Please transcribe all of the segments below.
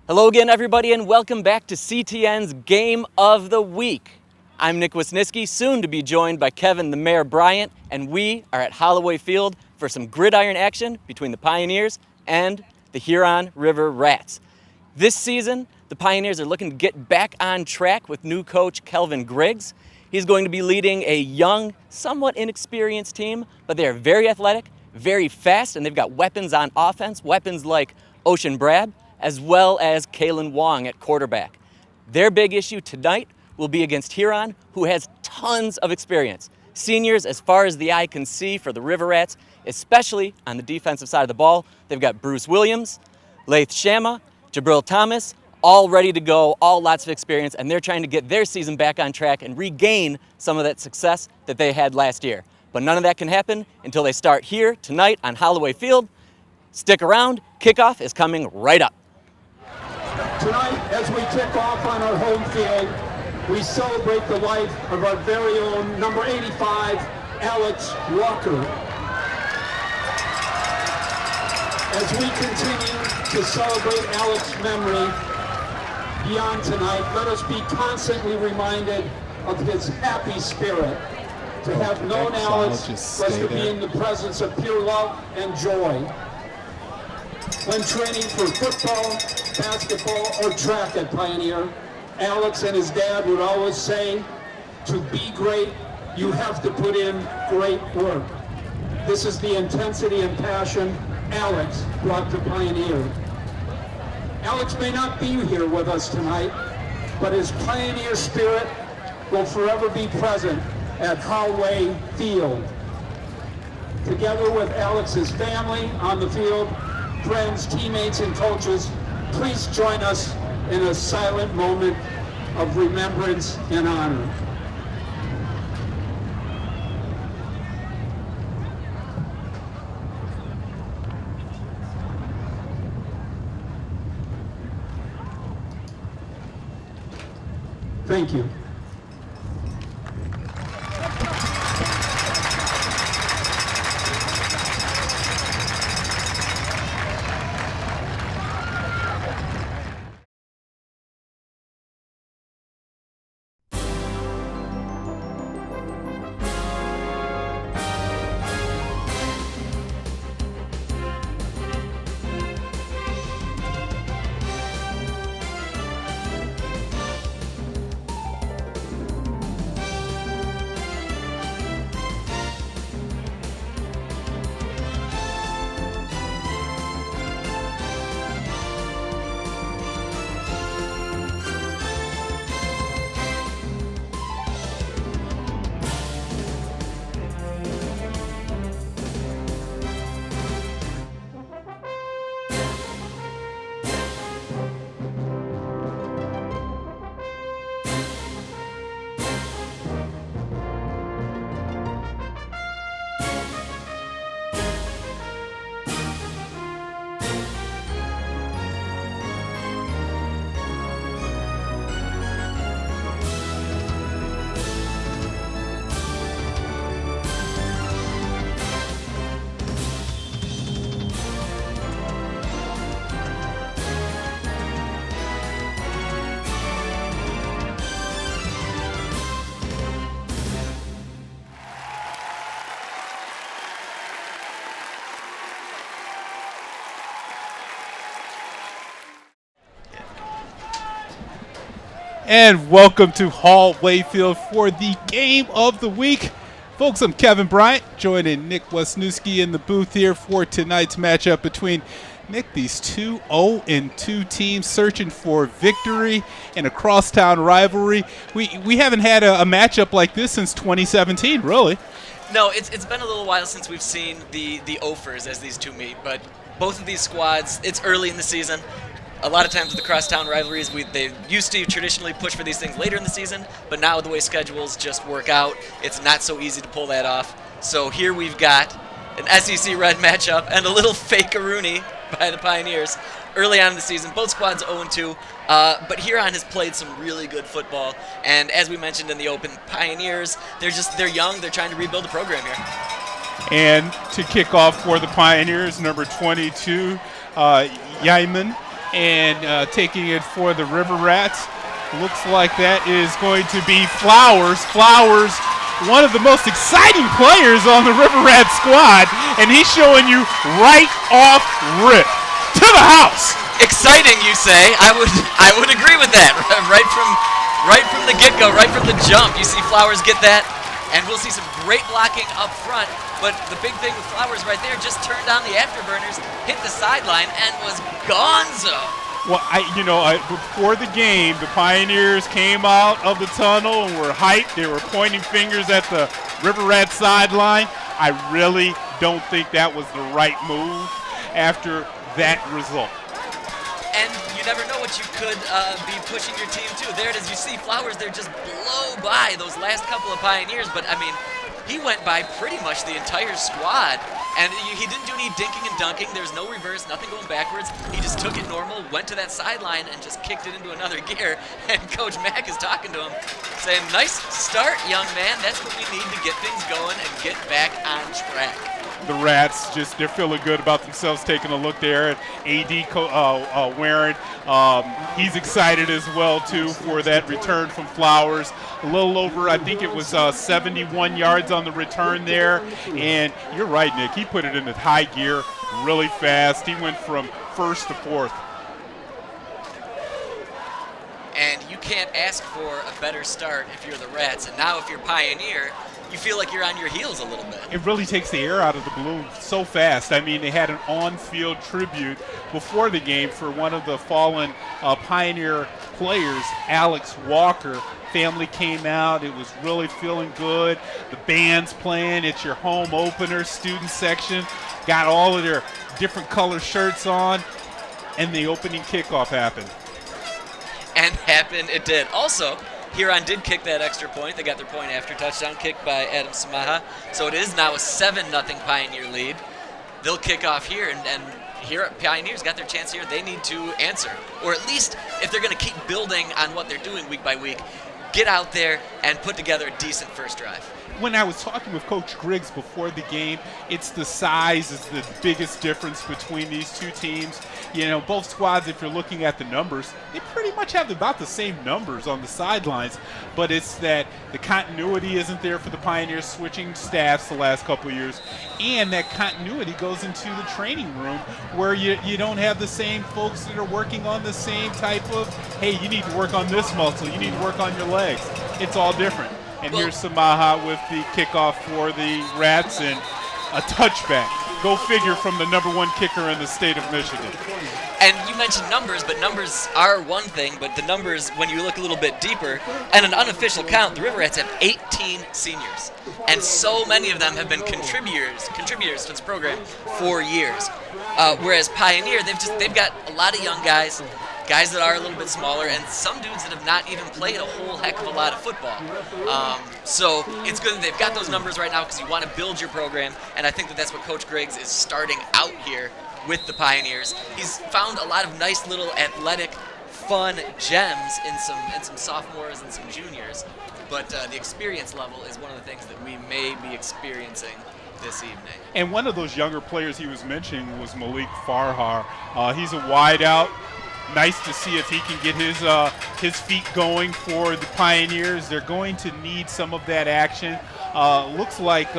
Hello again, everybody, and welcome back to CTN's Game of the Week. I'm Nick Wisniewski, soon to be joined by Kevin the Mayor Bryant, and we are at Holloway Field for some gridiron action between the Pioneers and the Huron River Rats. This season, the Pioneers are looking to get back on track with new coach Kelvin Griggs. He's going to be leading a young, somewhat inexperienced team, but they are very athletic, very fast, and they've got weapons on offense, weapons like Ocean Brad, as well as Kalen Wong at quarterback. Their big issue tonight will be against Huron, who has tons of experience. Seniors as far as the eye can see for the River Rats, especially on the defensive side of the ball. They've got Bruce Williams, Laith Shama, Jabril Thomas, all ready to go, all lots of experience, and they're trying to get their season back on track and regain some of that success that they had last year. But none of that can happen until they start here tonight on Holloway Field. Stick around, kickoff is coming right up. Tonight, as we kick off on our home field, we celebrate the life of our very own number 85, Alex Walker. As we continue to celebrate Alex's memory beyond tonight, let us be constantly reminded of his happy spirit. To have known Alex was to be in the presence of pure love and joy. When training for football, basketball, or track at Pioneer, Alex and his dad would always say, to be great, you have to put in great work. This is the intensity and passion Alex brought to Pioneer. Alex may not be here with us tonight, but his Pioneer spirit will forever be present at Holloway Field. Together with Alex's family on the field, friends, teammates, and coaches, please join us in a silent moment of remembrance and honor. Thank you. And welcome to Holloway Field for the Game of the Week. Folks, I'm Kevin Bryant, joining Nick Wisniewski in the booth here for tonight's matchup between Nick, these two 0-2 teams searching for victory in a crosstown rivalry. We haven't had a matchup like this since 2017, really. No, it's been a little while since we've seen the Offers as these two meet, but both of these squads, it's early in the season. A lot of times with the crosstown rivalries, they used to traditionally push for these things later in the season, but now the way schedules just work out, it's not so easy to pull that off. So here we've got an SEC Red matchup and a little fake-a-rooney by the Pioneers early on in the season. Both squads 0-2, but Huron has played some really good football. And as we mentioned in the open, Pioneers, they're young, they're trying to rebuild the program here. And to kick off for the Pioneers, number 22, Yaiman. and taking it for the River Rats. Looks like that is going to be Flowers. Flowers, one of the most exciting players on the River Rat squad, and he's showing you right off rip to the house. Exciting, you say? I would agree with that. Right from the get-go, right from the jump. You see Flowers get that, and we'll see some great blocking up front. But the big thing with Flowers right there, just turned on the afterburners, hit the sideline, and was gonzo. Well, before the game, the Pioneers came out of the tunnel and were hyped. They were pointing fingers at the River Rat sideline. I really don't think that was the right move after that result. And you never know what you could be pushing your team to. There it is. You see Flowers there just blow by those last couple of Pioneers. But, I mean, he went by pretty much the entire squad. And he didn't do any dinking and dunking. There's no reverse, nothing going backwards. He just took it normal, went to that sideline, and just kicked it into another gear. And Coach Mack is talking to him, saying, "Nice start, young man. That's what we need to get things going and get back on track." The Rats, they're feeling good about themselves, taking a look there at AD Warren. He's excited as well, too, for that return from Flowers. A little over, I think it was 71 yards on the return there. And you're right, Nick. He put it into high gear really fast. He went from first to fourth. And you can't ask for a better start if you're the Rats. And now if you're Pioneer, you feel like you're on your heels a little bit. It really takes the air out of the balloon so fast. I mean, they had an on-field tribute before the game for one of the fallen Pioneer players, Alex Walker. Family came out. It was really feeling good. The band's playing. It's your home opener, student section. Got all of their different color shirts on. And the opening kickoff happened. And happen it did. Also, Huron did kick that extra point. They got their point after touchdown kick by Adam Samaha. So it is now a 7-0 Pioneer lead. They'll kick off here, and here Pioneers got their chance here. They need to answer. Or at least, if they're going to keep building on what they're doing week by week, get out there and put together a decent first drive. When I was talking with Coach Griggs before the game, it's the size is the biggest difference between these two teams. You know, both squads, if you're looking at the numbers, they pretty much have about the same numbers on the sidelines, but it's that the continuity isn't there for the Pioneers, switching staffs the last couple of years, and that continuity goes into the training room where you don't have the same folks that are working on the same type of, hey, you need to work on this muscle, you need to work on your legs. It's all different. And here's Samaha with the kickoff for the Rats and a touchback. Go figure, from the #1 kicker in the state of Michigan. And you mentioned numbers, but numbers are one thing, but the numbers, when you look a little bit deeper, and an unofficial count, the River Rats have 18 seniors. And so many of them have been contributors to this program for years. Whereas Pioneer, they've got a lot of young guys that are a little bit smaller, and some dudes that have not even played a whole heck of a lot of football. So it's good that they've got those numbers right now, because you want to build your program, and I think that's what Coach Griggs is starting out here with the Pioneers. He's found a lot of nice little athletic, fun gems in some sophomores and some juniors, but the experience level is one of the things that we may be experiencing this evening. And one of those younger players he was mentioning was Malik Farhar. He's a wideout. Nice to see if he can get his feet going for the Pioneers. They're going to need some of that action. Looks like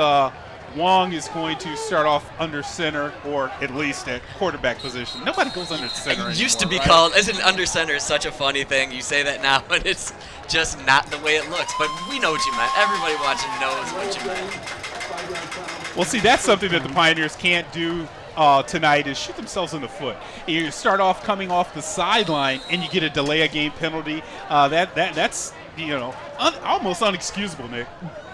Wong is going to start off under center, or at least at quarterback position. Nobody goes under center anymore. It used to be right? called, as an under center is such a funny thing. You say that now, but it's just not the way it looks. But we know what you meant. Everybody watching knows what you meant. Well, see, that's something that the Pioneers can't do tonight, is shoot themselves in the foot. You start off coming off the sideline and you get a delay of game penalty. That's almost unexcusable, Nick.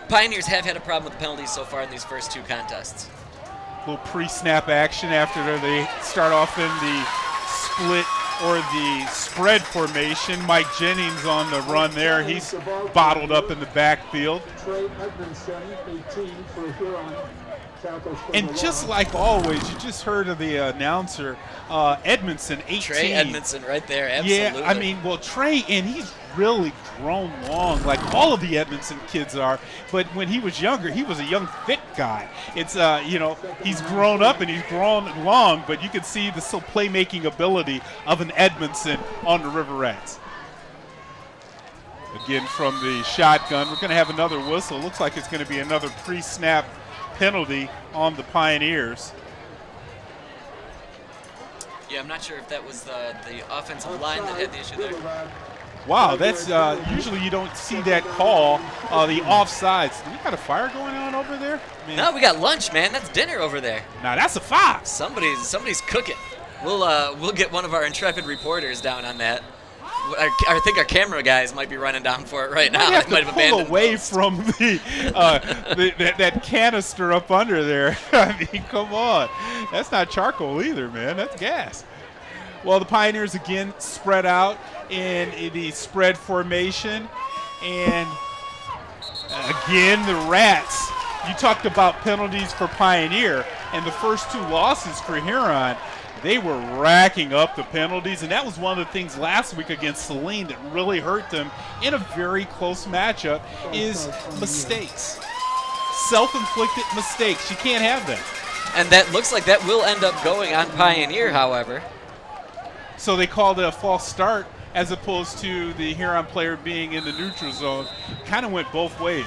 Pioneers have had a problem with penalties so far in these first two contests. A little pre-snap action after they start off in the split or the spread formation. Mike Jennings on the run there. He's bottled up in the backfield. Trey Edmondson, 18 for Huron. And just like always, you just heard of the announcer, Edmondson, 18. Trey Edmondson right there, absolutely. Yeah, I mean, well, Trey, and he's really grown long, like all of the Edmondson kids are. But when he was younger, he was a young, fit guy. It's, he's grown up and he's grown long, but you can see the still playmaking ability of an Edmondson on the River Rats. Again, from the shotgun, we're going to have another whistle. Looks like it's going to be another pre-snap penalty on the Pioneers. Yeah, I'm not sure if that was the offensive line that had the issue there. Wow, that's usually you don't see that call, the offsides. Do we got a fire going on over there? No, we got lunch, man. That's dinner over there. Now that's a fox. Somebody's cooking. We'll get one of our intrepid reporters down on that. I think our camera guys might be running down for it right now. They might have pull away from the that canister up under there. I mean, come on. That's not charcoal either, man. That's gas. Well, the Pioneers again spread out in the spread formation. And again, the Rats. You talked about penalties for Pioneer, and the first two losses for Huron, they were racking up the penalties, and that was one of the things last week against Saline that really hurt them in a very close matchup is mistakes. Self-inflicted mistakes. You can't have that. And that looks like that will end up going on Pioneer, however. So they called it a false start as opposed to the Huron player being in the neutral zone. Kind of went both ways.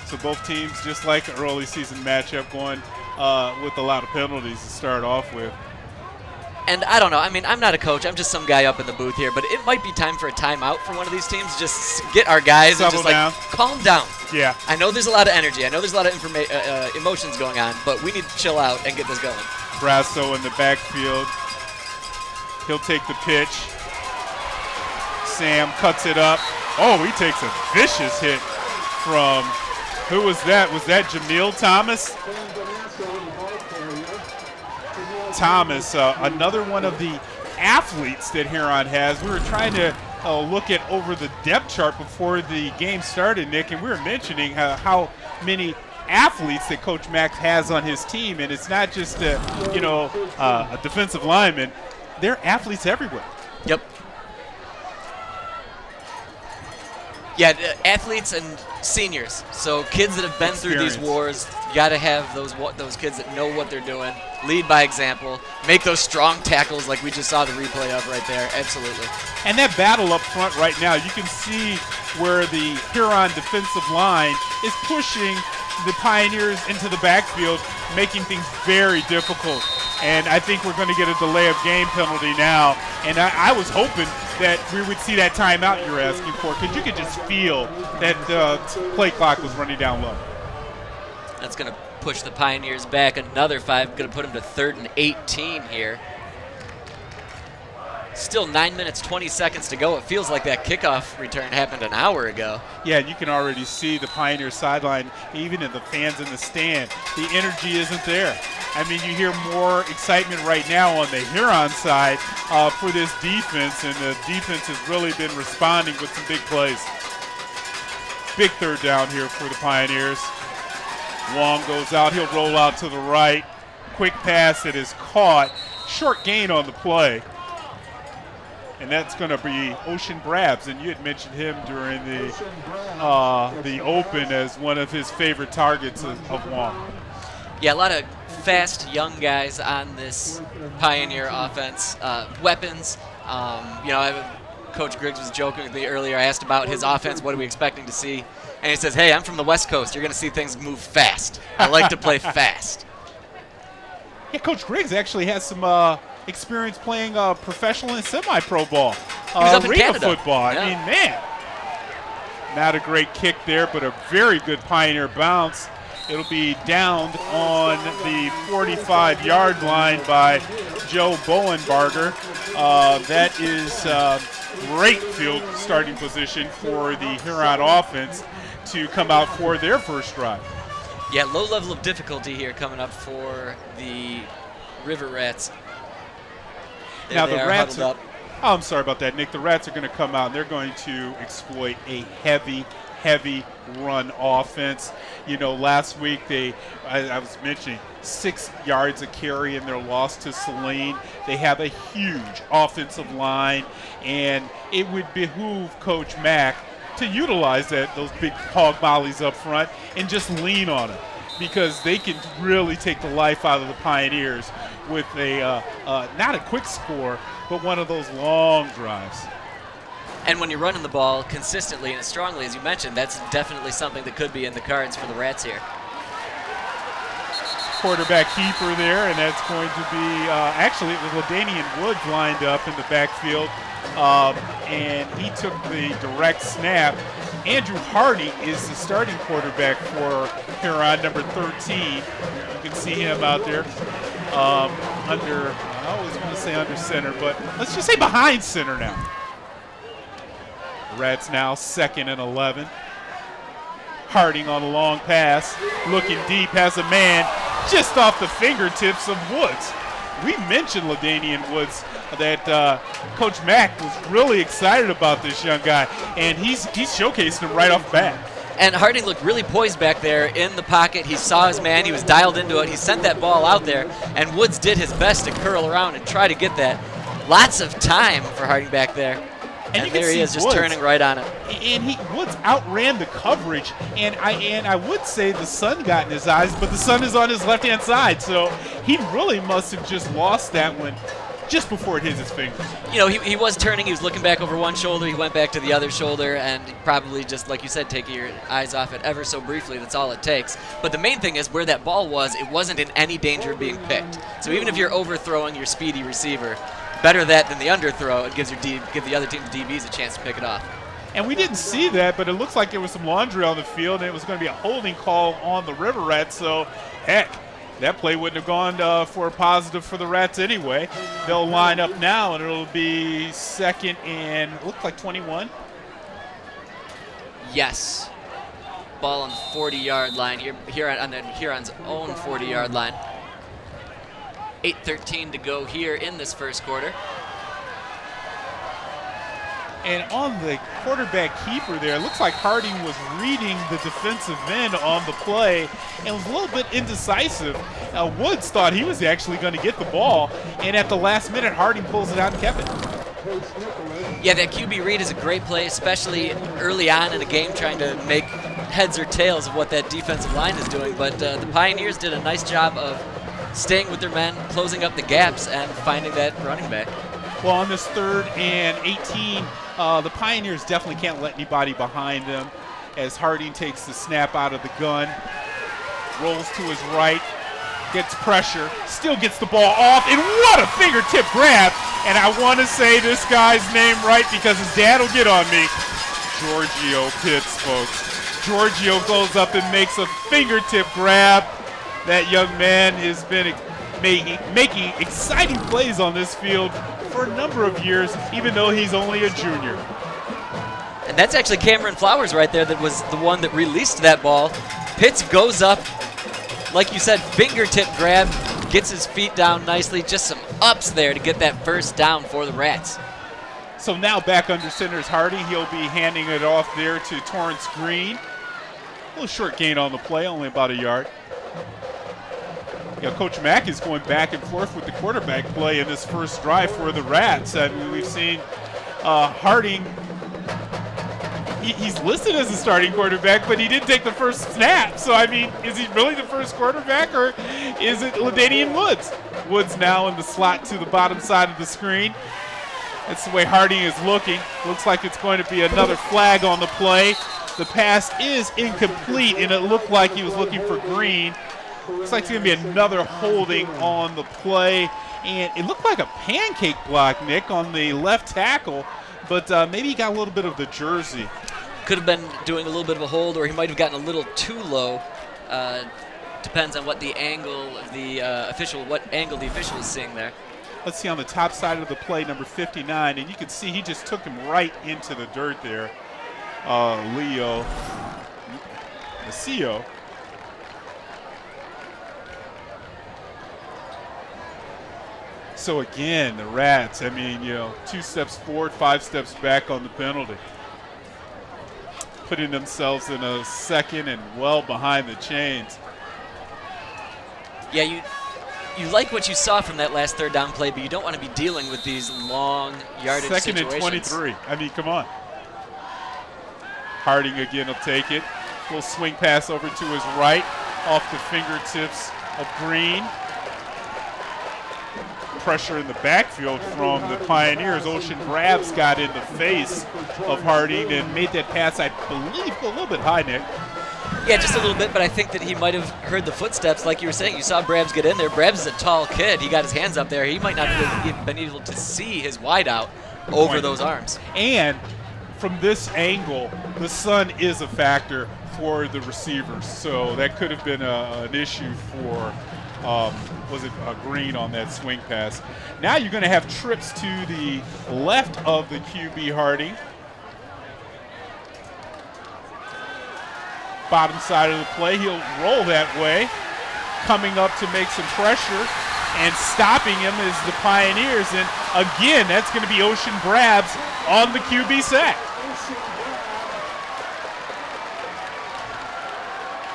So both teams, just like an early season matchup, going with a lot of penalties to start off with. And I don't know. I mean, I'm not a coach. I'm just some guy up in the booth here. But it might be time for a timeout for one of these teams. Just get our guys and just down. Calm down. Yeah. I know there's a lot of energy. I know there's a lot of emotions going on. But we need to chill out and get this going. Brasso in the backfield. He'll take the pitch. Sam cuts it up. Oh, he takes a vicious hit from, who was that? Was that Jamil Thomas? Thomas, another one of the athletes that Huron has. We were trying to look at over the depth chart before the game started, Nick, and we were mentioning how many athletes that Coach Max has on his team, and it's not just a defensive lineman. They're athletes everywhere. Yep. Yeah, athletes and seniors. So kids that have been through these wars, you got to have those kids that know what they're doing, lead by example, make those strong tackles like we just saw the replay of right there. Absolutely. And that battle up front right now, you can see where the Huron defensive line is pushing the Pioneers into the backfield, making things very difficult. And I think we're going to get a delay of game penalty now. And I was hoping that we would see that timeout you're asking for, because you could just feel that play clock was running down low. That's going to push the Pioneers back another 5. Going to put them to 3rd and 18 here. Still 9 minutes, 20 seconds to go. It feels like that kickoff return happened an hour ago. Yeah, you can already see the Pioneer sideline, even in the fans in the stand. The energy isn't there. I mean, you hear more excitement right now on the Huron side for this defense, and the defense has really been responding with some big plays. Big third down here for the Pioneers. Wong goes out. He'll roll out to the right. Quick pass that is caught. Short gain on the play. And that's going to be Ocean Brabs, and you had mentioned him during the open as one of his favorite targets of Wong. Yeah, a lot of fast young guys on this Pioneer offense. Weapons. Coach Griggs was joking with me earlier. I asked about his offense. What are we expecting to see? And he says, "Hey, I'm from the West Coast. You're going to see things move fast. I like to play fast." Yeah, Coach Griggs actually has some experience playing professional and semi-pro ball. He was up in arena Canada. Football. Yeah. I mean, man, not a great kick there, but a very good Pioneer bounce. It'll be downed on the 45-yard line by Joe Bowenbarger. That is great field starting position for the Huron offense to come out for their first drive. Yeah, low level of difficulty here coming up for the River Rats. Now the Rats are, I'm sorry about that, Nick. The Rats are going to come out and they're going to exploit a heavy heavy run offense. You know, last week I was mentioning 6 yards a carry in their loss to Saline. They have a huge offensive line, and it would behoove Coach Mack to utilize those big hog mollies up front and just lean on them, because they can really take the life out of the Pioneers with not a quick score, but one of those long drives. And when you're running the ball consistently and as strongly as you mentioned, that's definitely something that could be in the cards for the Rats here. Quarterback keeper there, and that's going to be actually it was LaDainian Woods lined up in the backfield, and he took the direct snap. Andrew Hardy is the starting quarterback for Huron, number 13. You can see him out there under, I always want to say under center, but let's just say behind center now. The Rats now 2nd and 11. Harding on a long pass, looking deep, has a man just off the fingertips of Woods. We mentioned LaDainian Woods, that Coach Mack was really excited about this young guy, and he's showcasing him right off the bat. And Harding looked really poised back there in the pocket. He saw his man. He was dialed into it. He sent that ball out there, and Woods did his best to curl around and try to get that. Lots of time for Harding back there. And there he is, just turning right on it. And Woods outran the coverage, and I would say the sun got in his eyes, but the sun is on his left-hand side, so he really must have just lost that one just before it hit his fingers. You know, he was turning. He was looking back over one shoulder. He went back to the other shoulder, and probably just, like you said, taking your eyes off it ever so briefly. That's all it takes. But the main thing is where that ball was, it wasn't in any danger of being picked. So even if you're overthrowing your speedy receiver, better that than the underthrow. It gives give the other team's DBs a chance to pick it off. And we didn't see that, but it looks like there was some laundry on the field, and it was going to be a holding call on the River Rats. So, heck, that play wouldn't have gone for a positive for the Rats anyway. They'll line up now, and it'll be 2nd and look like 21. Yes. Ball on the 40-yard line here on Huron's own 40-yard line. 8:13 to go here in this first quarter. And on the quarterback keeper there, it looks like Harding was reading the defensive end on the play and was a little bit indecisive. Woods thought he was actually going to get the ball, and at the last minute, Harding pulls it out and kept it. Yeah, that QB read is a great play, especially early on in a game, trying to make heads or tails of what that defensive line is doing. But the Pioneers did a nice job of staying with their men, closing up the gaps, and finding that running back. Well, on this 3rd and 18, the Pioneers definitely can't let anybody behind them as Harding takes the snap out of the gun, rolls to his right, gets pressure, still gets the ball off, and what a fingertip grab! And I want to say this guy's name right because his dad will get on me. Giorgio Pitts, folks. Giorgio goes up and makes a fingertip grab. That young man has been making exciting plays on this field for a number of years, even though he's only a junior. And that's actually Cameron Flowers right there that was the one that released that ball. Pitts goes up, like you said, fingertip grab, gets his feet down nicely, just some ups there to get that first down for the Rats. So now back under center is Harding. He'll be handing it off there to Torrance Green. A little short gain on the play, only about a yard. Yeah, Coach Mack is going back and forth with the quarterback play in this first drive for the Rats. I mean, we've seen Harding, he's listed as a starting quarterback, but he didn't take the first snap. So, I mean, is he really the first quarterback, or is it LaDainian Woods? Woods now in the slot to the bottom side of the screen. That's the way Harding is looking. Looks like it's going to be another flag on the play. The pass is incomplete, and it looked like he was looking for Green. Looks like it's going to be another holding on the play. And it looked like a pancake block, Nick, on the left tackle. But maybe he got a little bit of the jersey. Could have been doing a little bit of a hold, or he might have gotten a little too low. Depends on what the angle of the official is seeing there. Let's see on the top side of the play, number 59. And you can see he just took him right into the dirt there. Leo Macio. So again, the Rats, I mean, 2 steps forward, 5 steps back on the penalty. putting themselves in a second and well behind the chains. Yeah, you like what you saw from that last third down play, but you don't want to be dealing with these long yardage Second situations. and 23. I mean, come on. Harding again will take it. Little swing pass over to his right, off the fingertips of Green. Pressure in the backfield from the Pioneers. Ocean Grabs got in the face of Harding and made that pass, I believe, go a little bit high, Nick. Yeah, just a little bit, but I think that he might have heard the footsteps, like you were saying. You saw Brabs get in there. Brabs is a tall kid. He got his hands up there. He might not have even been able to see his wideout over those arms. And from this angle, the sun is a factor for the receivers, so that could have been an issue for was it Green on that swing pass. Now you're going to have trips to the left of the QB Harding. Bottom side of the play, he'll roll that way. Coming up to make some pressure, and stopping him is the Pioneers. And again, that's going to be Ocean Grabs on the QB sack.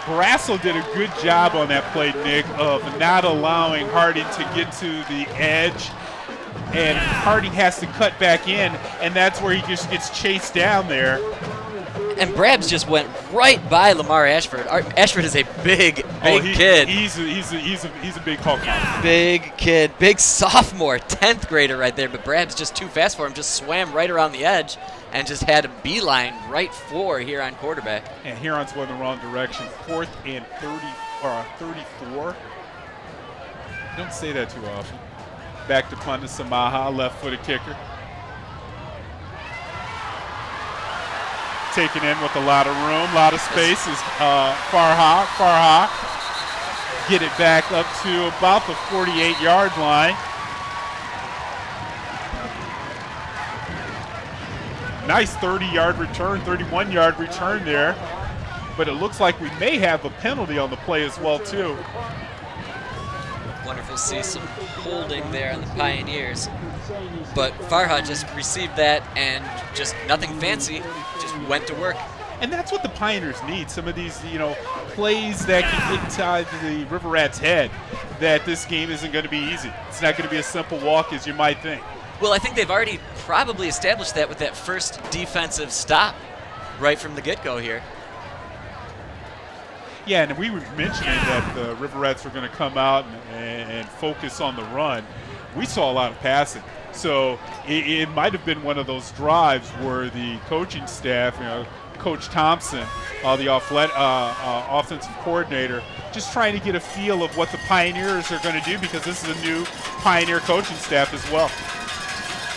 Brassel did a good job on that play, Nick, of not allowing Harding to get to the edge. And Harding has to cut back in, and that's where he just gets chased down there. And Brabs just went right by Lamar Ashford. Ashford is a big kid. He's a big Hulk. Big kid, big sophomore, 10th grader right there. But Brabs just too fast for him. Just swam right around the edge and just had a beeline right for Huron quarterback. And Huron's going the wrong direction. 4th and 34. Don't say that too often. Back to Punda Samaha, left-footed kicker. Taken in with a lot of room, a lot of space is Farha. Get it back up to about the 48-yard line. Nice 30-yard return, 31-yard return there. But it looks like we may have a penalty on the play as well, too. Wonderful to see some holding there on the Pioneers. But Farha just received that and just nothing fancy, just went to work. And that's what the Pioneers need, some of these, plays that can get inside the River Rats' head, that this game isn't going to be easy. It's not going to be a simple walk as you might think. Well, I think they've already probably established that with that first defensive stop right from the get-go here. Yeah, and we were mentioning that the River Rats were going to come out and focus on the run. We saw a lot of passing. So it might have been one of those drives where the coaching staff, Coach Thompson, the offensive coordinator, just trying to get a feel of what the Pioneers are going to do, because this is a new Pioneer coaching staff as well.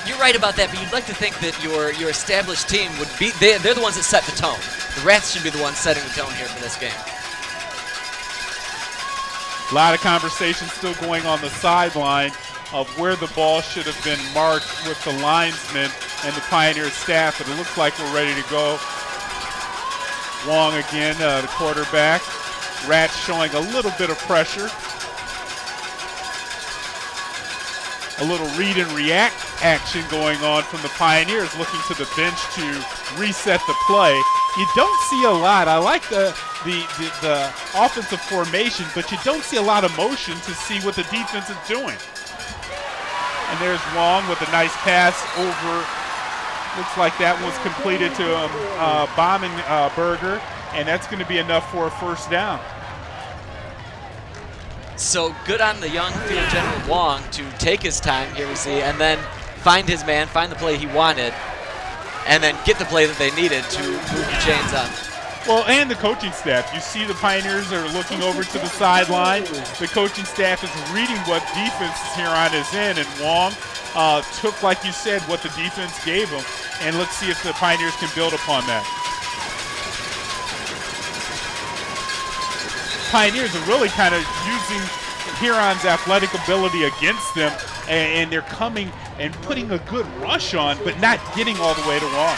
You're right about that, but you'd like to think that your established team would be, they're the ones that set the tone. The Rats should be the ones setting the tone here for this game. A lot of conversation still going on the sideline of where the ball should have been marked with the linesmen and the Pioneer staff, but it looks like we're ready to go. Wong again, the quarterback. Rats showing a little bit of pressure. A little read and react action going on from the Pioneers, looking to the bench to reset the play. You don't see a lot. I like the offensive formation, but you don't see a lot of motion to see what the defense is doing. And there's Wong with a nice pass over. Looks like that was completed to Baumenberger, and that's going to be enough for a first down. So good on the young field general Wong to take his time, here we see, and then find his man, find the play he wanted, and then get the play that they needed to move the chains up. Well, and the coaching staff. You see the Pioneers are looking over to the sideline. The coaching staff is reading what defense Huron is in, and Wong took, like you said, what the defense gave him, and let's see if the Pioneers can build upon that. Pioneers are really kind of using Huron's athletic ability against them, and they're coming and putting a good rush on, but not getting all the way to Wong.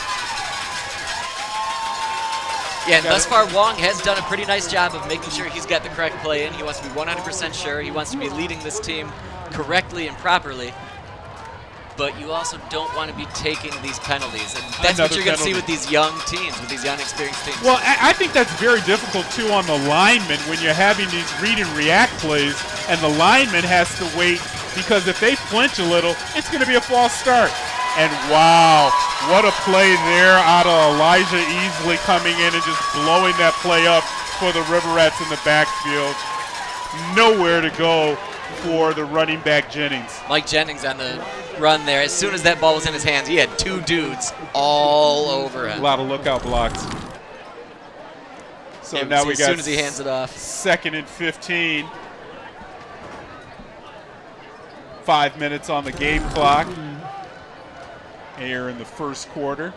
Yeah, and thus far, Wong has done a pretty nice job of making sure he's got the correct play in. He wants to be 100% sure. He wants to be leading this team correctly and properly. but you also don't want to be taking these penalties. And that's what Another you're going to see penalty. with these young teams, with these young experienced teams. Well, I think that's very difficult, too, on the lineman when you're having these read and react plays, and the lineman has to wait because if they flinch a little, it's going to be a false start. And wow, what a play there out of Elijah Easley coming in and just blowing that play up for the River Rats in the backfield. Nowhere to go for the running back Jennings. Mike Jennings on the run there. As soon as that ball was in his hands, he had two dudes all over A him. lot of lookout blocks. So now we as got soon as he hands it off. 2nd and 15. 5 minutes on the game clock here in the first quarter.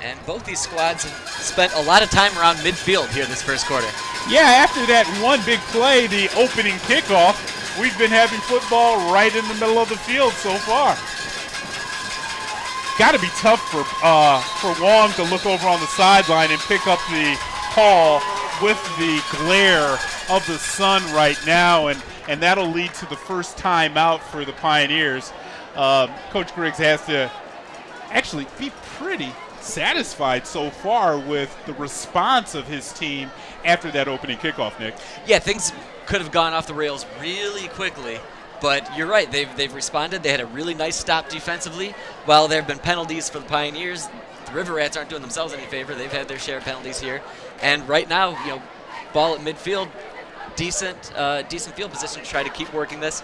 And both these squads have spent a lot of time around midfield here this first quarter. Yeah, after that one big play, the opening kickoff, we've been having football right in the middle of the field so far. Got to be tough for Wong to look over on the sideline and pick up the call with the glare of the sun right now, and that'll lead to the first timeout for the Pioneers. Coach Griggs has to actually be pretty satisfied so far with the response of his team after that opening kickoff, Nick. Yeah, things could have gone off the rails really quickly, but you're right. They've responded. They had a really nice stop defensively. While there have been penalties for the Pioneers, the River Rats aren't doing themselves any favor. They've had their share of penalties here. And right now, ball at midfield, decent field position to try to keep working this.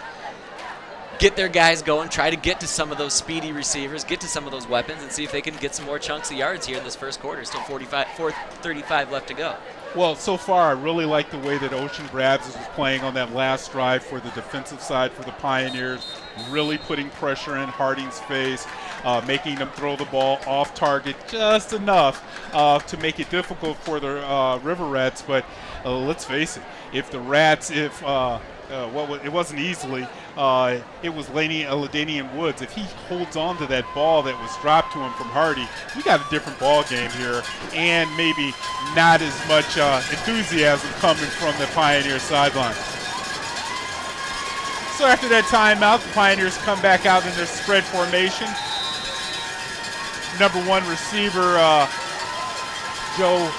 Get their guys going, try to get to some of those speedy receivers, get to some of those weapons, and see if they can get some more chunks of yards here in this first quarter. Still 4:35 left to go. Well, so far, I really like the way that Ocean Grabs was playing on that last drive for the defensive side for the Pioneers, really putting pressure in Harding's face, making them throw the ball off target just enough to make it difficult for the River Rats. But let's face it, if the Rats, it wasn't easily. It was LaDainian Woods. If he holds on to that ball that was dropped to him from Hardy, we got a different ball game here, and maybe not as much enthusiasm coming from the Pioneer sideline. So after that timeout, the Pioneers come back out in their spread formation. Number 1 receiver, Joe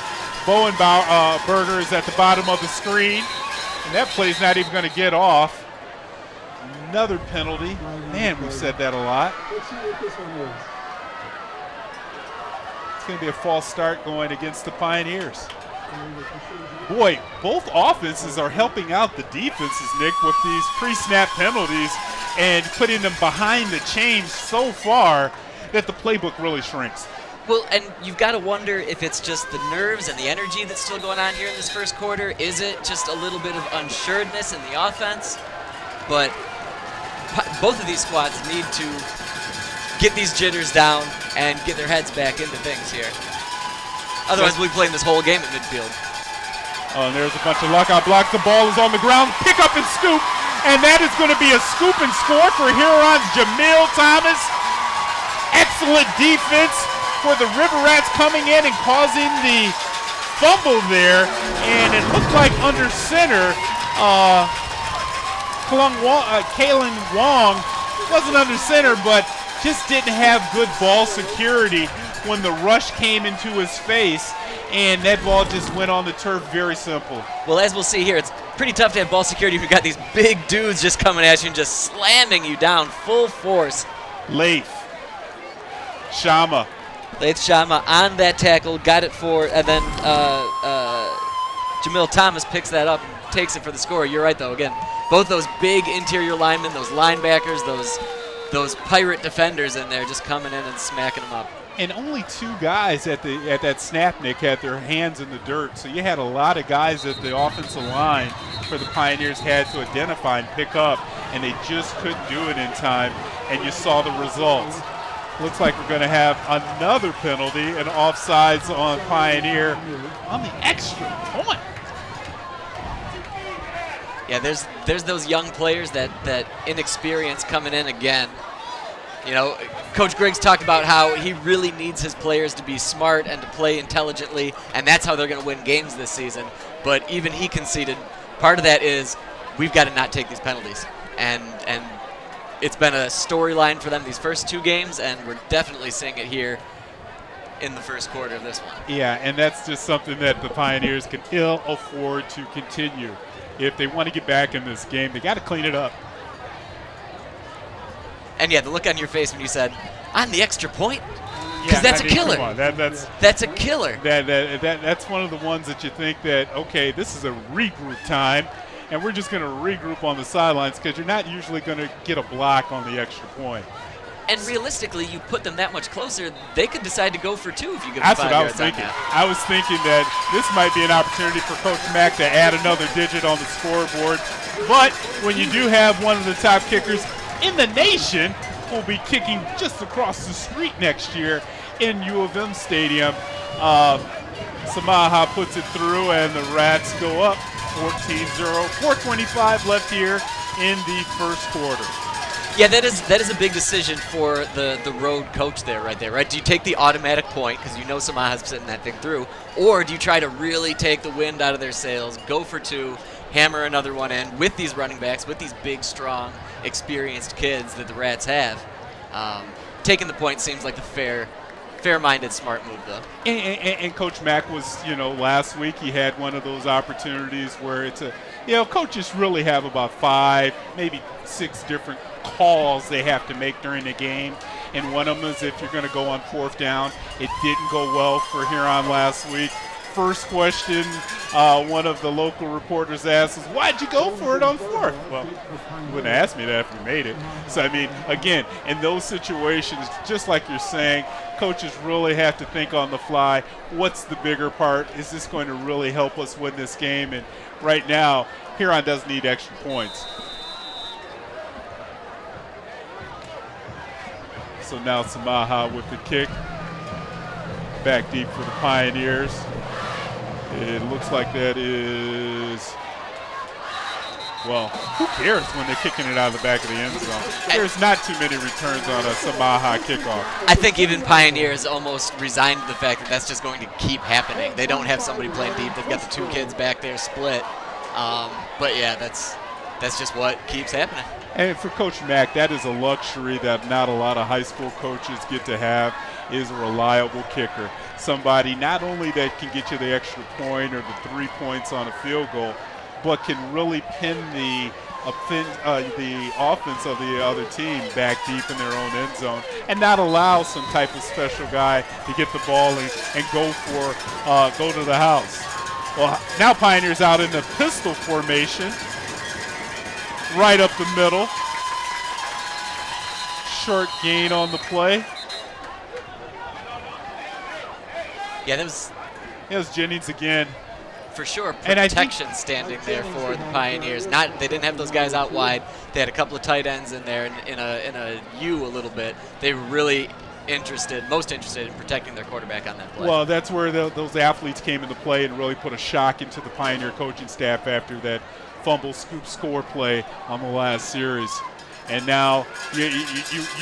Bowenberger, is at the bottom of the screen. And that play's not even going to get off. Another penalty. Man, we've said that a lot. Let's see what this one is. It's going to be a false start going against the Pioneers. Boy, both offenses are helping out the defenses, Nick, with these pre-snap penalties and putting them behind the chains so far that the playbook really shrinks. Well, and you've got to wonder if it's just the nerves and the energy that's still going on here in this first quarter. Is it just a little bit of unsuredness in the offense? But both of these squads need to get these jitters down and get their heads back into things here. Otherwise, we'll be playing this whole game at midfield. Oh, and there's a bunch of lockout blocks. The ball is on the ground. Pick up and scoop. And that is going to be a scoop and score for Huron's Jamil Thomas. Excellent defense for the River Rats coming in and causing the fumble there. And it looked like under center, Kalen Wong wasn't under center, but just didn't have good ball security when the rush came into his face, and that ball just went on the turf. Very simple. Well, as we'll see here, it's pretty tough to have ball security if you've got these big dudes just coming at you and just slamming you down full force. Laith Shama on that tackle, got it for, and then Jamil Thomas picks that up and takes it for the score. You're right, though. Again, both those big interior linemen, those linebackers, those pirate defenders in there just coming in and smacking them up. And only 2 guys at that snap, Nick, had their hands in the dirt. So you had a lot of guys at the offensive line for the Pioneers had to identify and pick up, and they just couldn't do it in time. And you saw the results. Looks like we're going to have another penalty and offsides on Pioneer on the extra point. Yeah, there's those young players that inexperience coming in again. You know, Coach Griggs talked about how he really needs his players to be smart and to play intelligently, and that's how they're going to win games this season. But even he conceded part of that is we've got to not take these penalties. and it's been a storyline for them these first 2 games, and we're definitely seeing it here in the first quarter of this one. Yeah, and that's just something that the Pioneers can ill afford to continue. If they want to get back in this game, they got to clean it up. And yeah, the look on your face when you said, "On the extra point," Yeah, because that's I a mean, killer. Come on, that's a killer. that's one of the ones that you think that, okay, this is a regroup time, and we're just going to regroup on the sidelines because you're not usually going to get a block on the extra point. And realistically, you put them that much closer, they could decide to go for 2 if you give them That's 5 what I was yards on thinking. that. I was thinking that this might be an opportunity for Coach Mack to add another digit on the scoreboard. But when you do have one of the top kickers in the nation who will be kicking just across the street next year in U of M Stadium, Samaha puts it through, and the Rats go up 14-0. 4:25 left here in the first quarter. Yeah, that is a big decision for the road coach there, right? Do you take the automatic point because you know Samaha's sitting that thing through, or do you try to really take the wind out of their sails, go for 2, hammer another one in with these running backs, with these big, strong, experienced kids that the Rats have? Taking the point seems like the fair-minded, smart move, though. And Coach Mack was, last week he had one of those opportunities where it's coaches really have about 5, maybe 6 different calls they have to make during the game. And one of them is if you're going to go on 4th down. It didn't go well for Huron last week. First question one of the local reporters asked is, why'd you go for it on 4th? Well, you wouldn't ask me that if you made it. So, I mean, again, in those situations, just like you're saying, coaches really have to think on the fly, what's the bigger part? Is this going to really help us win this game? And right now, Huron does need extra points. So now Samaha with the kick. Back deep for the Pioneers. It looks like that is, well, who cares when they're kicking it out of the back of the end zone? There's not too many returns on a Samaha kickoff. I think even Pioneers almost resigned to the fact that that's just going to keep happening. They don't have somebody playing deep. They've got the 2 kids back there split. But yeah, that's just what keeps happening. And for Coach Mack, that is a luxury that not a lot of high school coaches get to have, is a reliable kicker. Somebody not only that can get you the extra point or the 3 points on a field goal, but can really pin the offense of the other team back deep in their own end zone and not allow some type of special guy to get the ball and go to the house. Well, now Pioneers out in the pistol formation. Right up the middle. Short gain on the play. Yeah, that was Jennings again. for sure protection standing there for the Pioneers. They didn't have those guys out wide. They had a couple of tight ends in there in a U a little bit. They were really most interested in protecting their quarterback on that play. Well, that's where those athletes came into play and really put a shock into the Pioneer coaching staff after that fumble scoop score play on the last series. And now you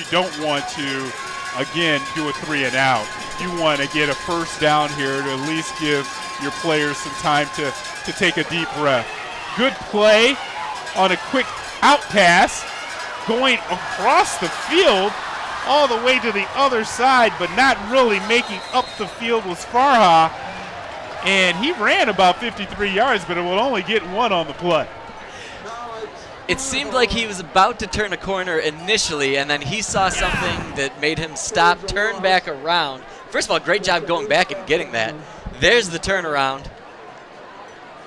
don't want to, again, do a 3 and out. You want to get a first down here to at least give your players some time to take a deep breath. Good play on a quick out pass, going across the field all the way to the other side, but not really making up the field was Farha. And he ran about 53 yards, but it will only get 1 on the play. It seemed like he was about to turn a corner initially, and then he saw something that made him stop, turn back around. First of all, great job going back and getting that. There's the turnaround.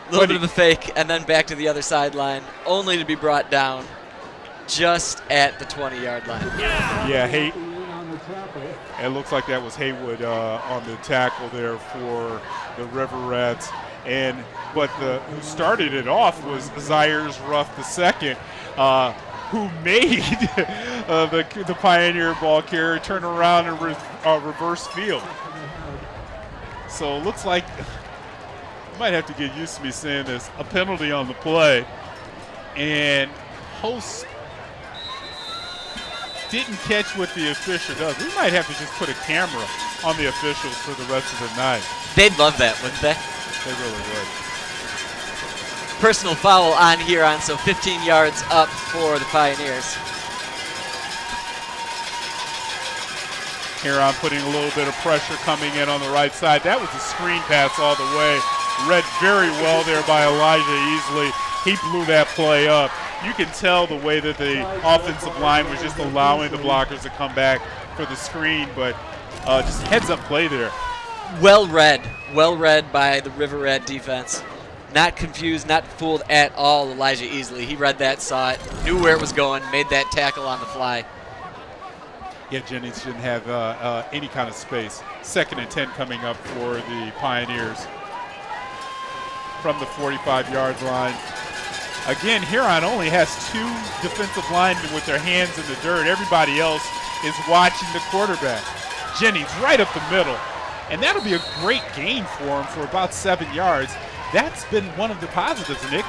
A little bit of a fake, and then back to the other sideline, only to be brought down just at the 20-yard line. Yeah, it looks like that was Haywood on the tackle there for the River Rats. But who started it off was Zires Ruff II, who made the Pioneer ball carrier turn around and reverse field. So it looks like, you might have to get used to me saying this, a penalty on the play. And Host didn't catch what the official does. We might have to just put a camera on the officials for the rest of the night. They'd love that, wouldn't they? They really would. personal foul on Huron, so 15 yards up for the Pioneers. Huron putting a little bit of pressure coming in on the right side. That was a screen pass all the way. Read very well there by Elijah Easley. He blew that play up. You can tell the way that the offensive line was just allowing the blockers to come back for the screen, but just heads-up play there. Well read by the River Rat defense. Not confused, not fooled at all, Elijah Easley. He read that, saw it, knew where it was going, made that tackle on the fly. Yeah, Jennings didn't have any kind of space. 2nd and 10 coming up for the Pioneers from the 45-yard line. Again, Huron only has 2 defensive linemen with their hands in the dirt. Everybody else is watching the quarterback. Jennings right up the middle. And that'll be a great gain for him for about 7 yards. That's been one of the positives, Nick.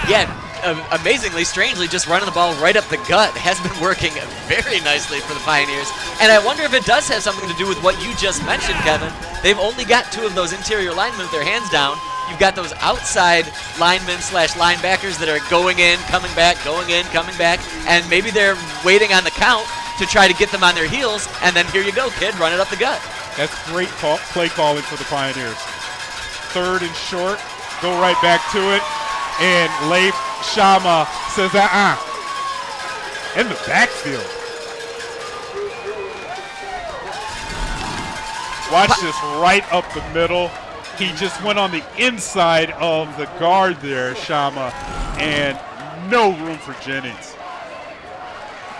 Yeah, amazingly, strangely, just running the ball right up the gut has been working very nicely for the Pioneers. And I wonder if it does have something to do with what you just mentioned, Kevin. They've only got 2 of those interior linemen with their hands down. You've got those outside linemen / linebackers that are going in, coming back, and maybe they're waiting on the count to try to get them on their heels, and then here you go, kid, run it up the gut. That's great play calling for the Pioneers. 3rd and short, go right back to it, and Leif Shama says, in the backfield. Watch this right up the middle. He just went on the inside of the guard there, Shama, and no room for Jennings.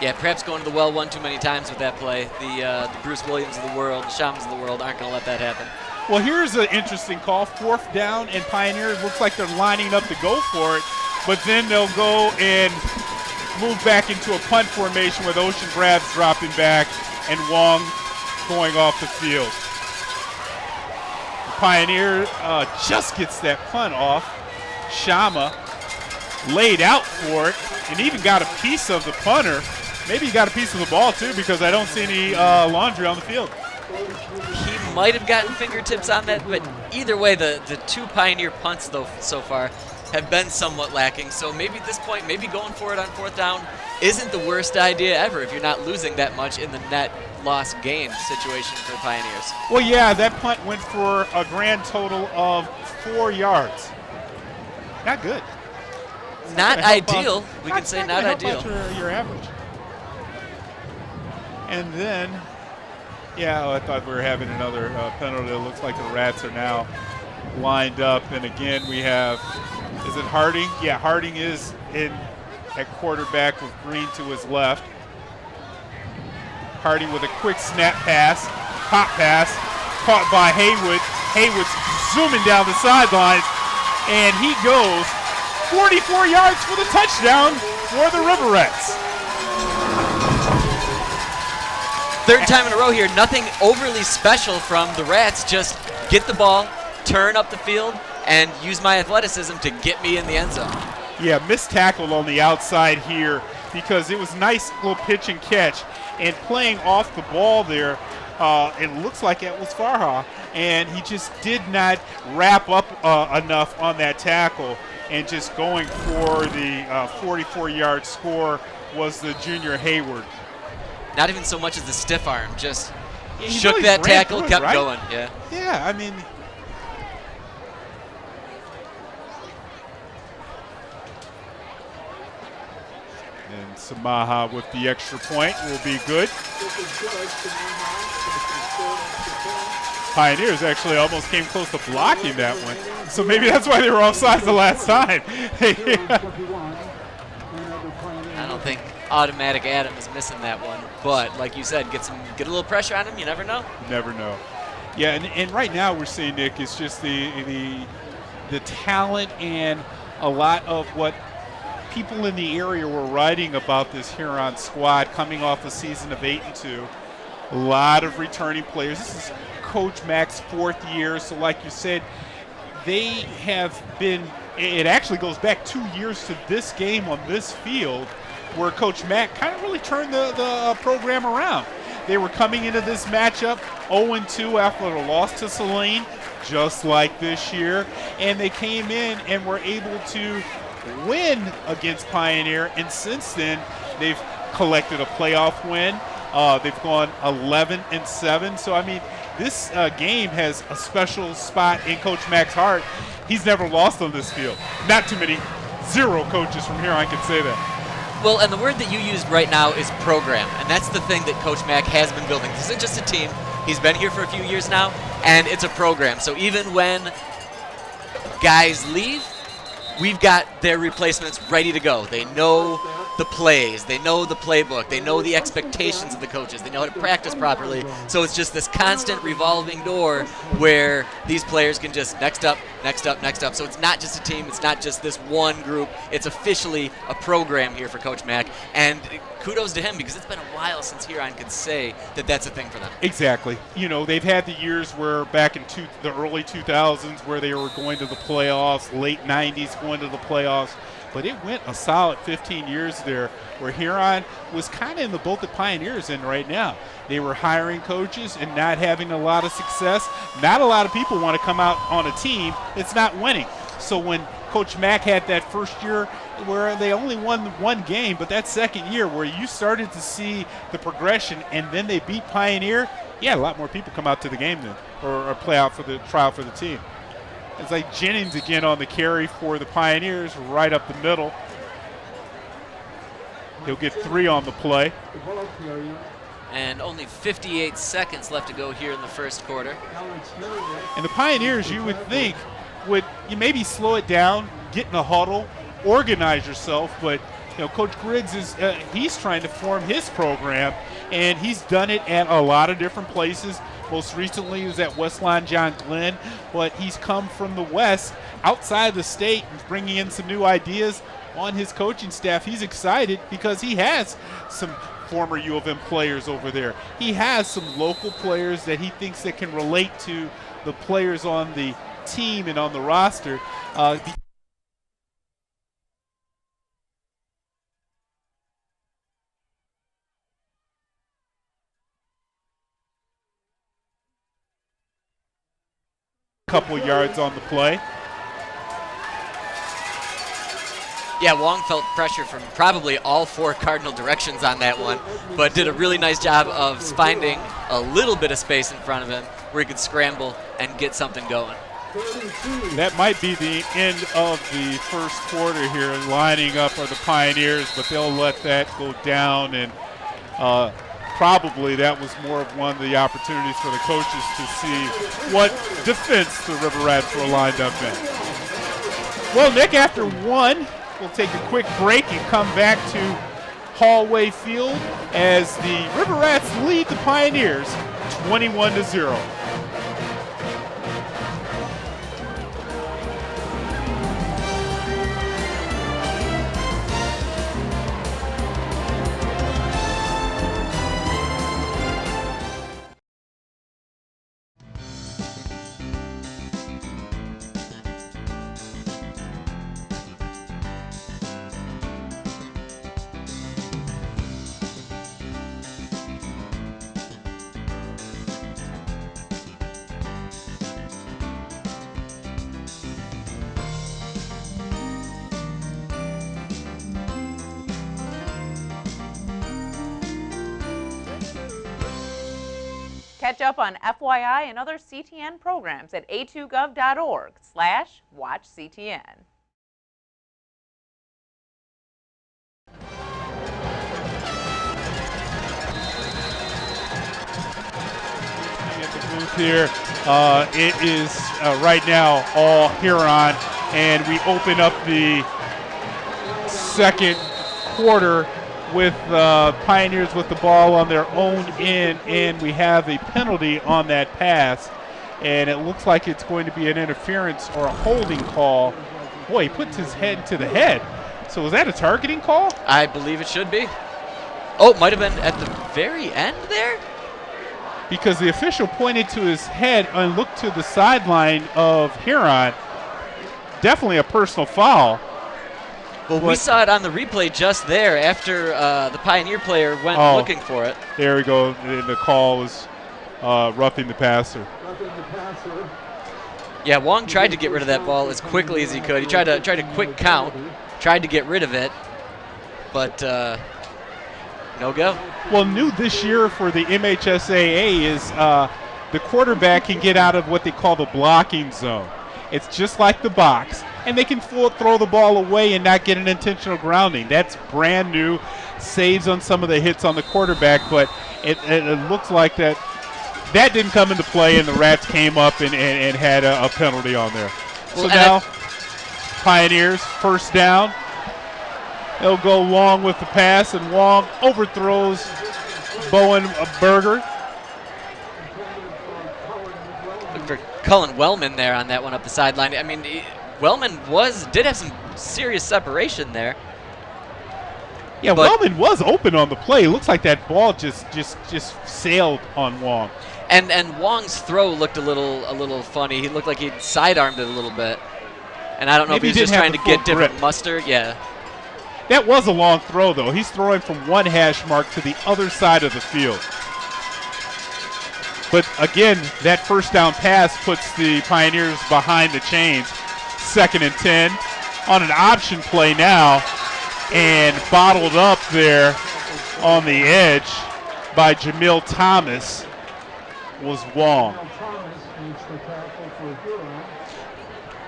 Yeah, perhaps going to the well one too many times with that play. The Bruce Williams of the world, the Shamas of the world aren't going to let that happen. Well, here's an interesting call. 4th down, and Pioneers looks like they're lining up to go for it, but then they'll go and move back into a punt formation with Ocean Brabs dropping back and Wong going off the field. The Pioneer just gets that punt off. Shama laid out for it and even got a piece of the punter. Maybe he got a piece of the ball, too, because I don't see any laundry on the field. He might have gotten fingertips on that, but either way, the 2 Pioneer punts, though, so far have been somewhat lacking. So maybe at this point, maybe going for it on 4th down isn't the worst idea ever if you're not losing that much in the net loss gain situation for the Pioneers. Well, yeah, that punt went for a grand total of 4 yards. Not good. Not ideal. We can say not ideal. Your average. And then, yeah, I thought we were having another penalty. It looks like the Rats are now lined up. And again, we have, is it Harding? Yeah, Harding is in at quarterback with Green to his left. Harding with a quick snap pass, pop pass, caught by Haywood. Haywood's zooming down the sidelines, and he goes 44 yards for the touchdown for the River Rats. 3rd time in a row here, nothing overly special from the Rats, just get the ball, turn up the field, and use my athleticism to get me in the end zone. Yeah, missed tackle on the outside here because it was nice little pitch and catch, and playing off the ball there, it looks like it was Farha, and he just did not wrap up enough on that tackle, and just going for the 44-yard score was the junior Hayward. Not even so much as the stiff arm, just He shook really that ran tackle, through it, kept right? going. Yeah. Yeah, I mean, and Samaha with the extra point will be good. Pioneers actually almost came close to blocking that one, so maybe that's why they were offsides the last time. I don't think Automatic Adam is missing that one, but like you said, get a little pressure on him. You never know. Never know. Yeah, and right now we're seeing, Nick, it's just the talent and a lot of what people in the area were writing about this Huron squad coming off a season of 8-2. A lot of returning players. This is Coach Mack's 4th year, so like you said, they have been, it actually goes back 2 years to this game on this field where Coach Mack kind of really turned the program around. They were coming into this matchup 0-2 after a loss to Saline. just like this year, and they came in and were able to win against Pioneer, and since then they've collected a playoff win. They've gone 11-7. So I mean, this game has a special spot in Coach Mack's heart. He's never lost on this field. Not too many, 0 coaches from here I can say that. Well, and the word that you used right now is program, and that's the thing that Coach Mack has been building. This isn't just a team. He's been here for a few years now, and it's a program. So even when guys leave, we've got their replacements ready to go. They know the plays. They know the playbook. They know the expectations of the coaches. They know how to practice properly. So it's just this constant revolving door where these players can just next up, next up, next up. So it's not just a team. It's not just this one group. It's officially a program here for Coach Mack. And kudos to him, because it's been a while since Huron could say that that's a thing for them. Exactly. You know, they've had the years where back in the early 2000s where they were going to the playoffs, late 90s going to the playoffs. But it went a solid 15 years there where Huron was kind of in the boat that Pioneer's in right now. They were hiring coaches and not having a lot of success. Not a lot of people want to come out on a team that's not winning. So when Coach Mack had that first year where they only won one game, but that second year where you started to see the progression and then they beat Pioneer, yeah, a lot more people come out to the game then or play out for the trial for the team. It's like Jennings again on the carry for the Pioneers, right up the middle. He'll get 3 on the play. And only 58 seconds left to go here in the first quarter. And the Pioneers, you would think, would you maybe slow it down, get in a huddle, organize yourself, but you know, Coach Griggs is he's trying to form his program, and he's done it at a lot of different places. Most recently, he was at Westlawn John Glenn, but he's come from the West, outside the state, and bringing in some new ideas on his coaching staff. He's excited because he has some former U of M players over there. He has some local players that he thinks that can relate to the players on the team and on the roster. Couple yards on the play. Yeah, Wong felt pressure from probably all 4 cardinal directions on that one, but did a really nice job of finding a little bit of space in front of him where he could scramble and get something going. That might be the end of the first quarter here. Lining up are the Pioneers, but they'll let that go down, and probably that was more of one of the opportunities for the coaches to see what defense the River Rats were lined up in. Well, Nick, after 1, we'll take a quick break and come back to Hallway Field as the River Rats lead the Pioneers 21-0. Catch up on FYI and other CTN programs at a2gov.org/watchctn. At the booth here, it is right now all Huron, and we open up the second quarter with Pioneers with the ball on their own end, and we have a penalty on that pass, and it looks like it's going to be an interference or a holding call. Boy, he puts his head to the head. So was that a targeting call? I believe it should be. Oh, it might have been at the very end there? Because the official pointed to his head and looked to the sideline of Huron. Definitely a personal foul. Well, we saw it on the replay just there after the Pioneer player went looking for it. There we go. And the call was roughing the passer. Yeah, Wong tried to get rid of that ball as quickly as he could. He tried to quick count, tried to get rid of it, but no go. Well, new this year for the MHSAA is the quarterback can get out of what they call the blocking zone. It's just like the box, and they can throw the ball away and not get an intentional grounding. That's brand new, saves on some of the hits on the quarterback, but it looks like that didn't come into play, and the Rats came up and had a penalty on there. Well, so now, Pioneers, first down. They'll go long with the pass, and Wong overthrows Bowen Berger. Look for Cullen Wellman there on that one up the sideline. I mean, Wellman did have some serious separation there. Yeah, Wellman was open on the play. It looks like that ball just sailed on Wong. And Wong's throw looked a little funny. He looked like he'd sidearmed it a little bit. And I don't know if he was just trying to get different mustard. Yeah. That was a long throw, though. He's throwing from one hash mark to the other side of the field. But again, that first down pass puts the Pioneers behind the chains. 2nd and 10 on an option play now, and bottled up there on the edge by Jamil Thomas was Wong.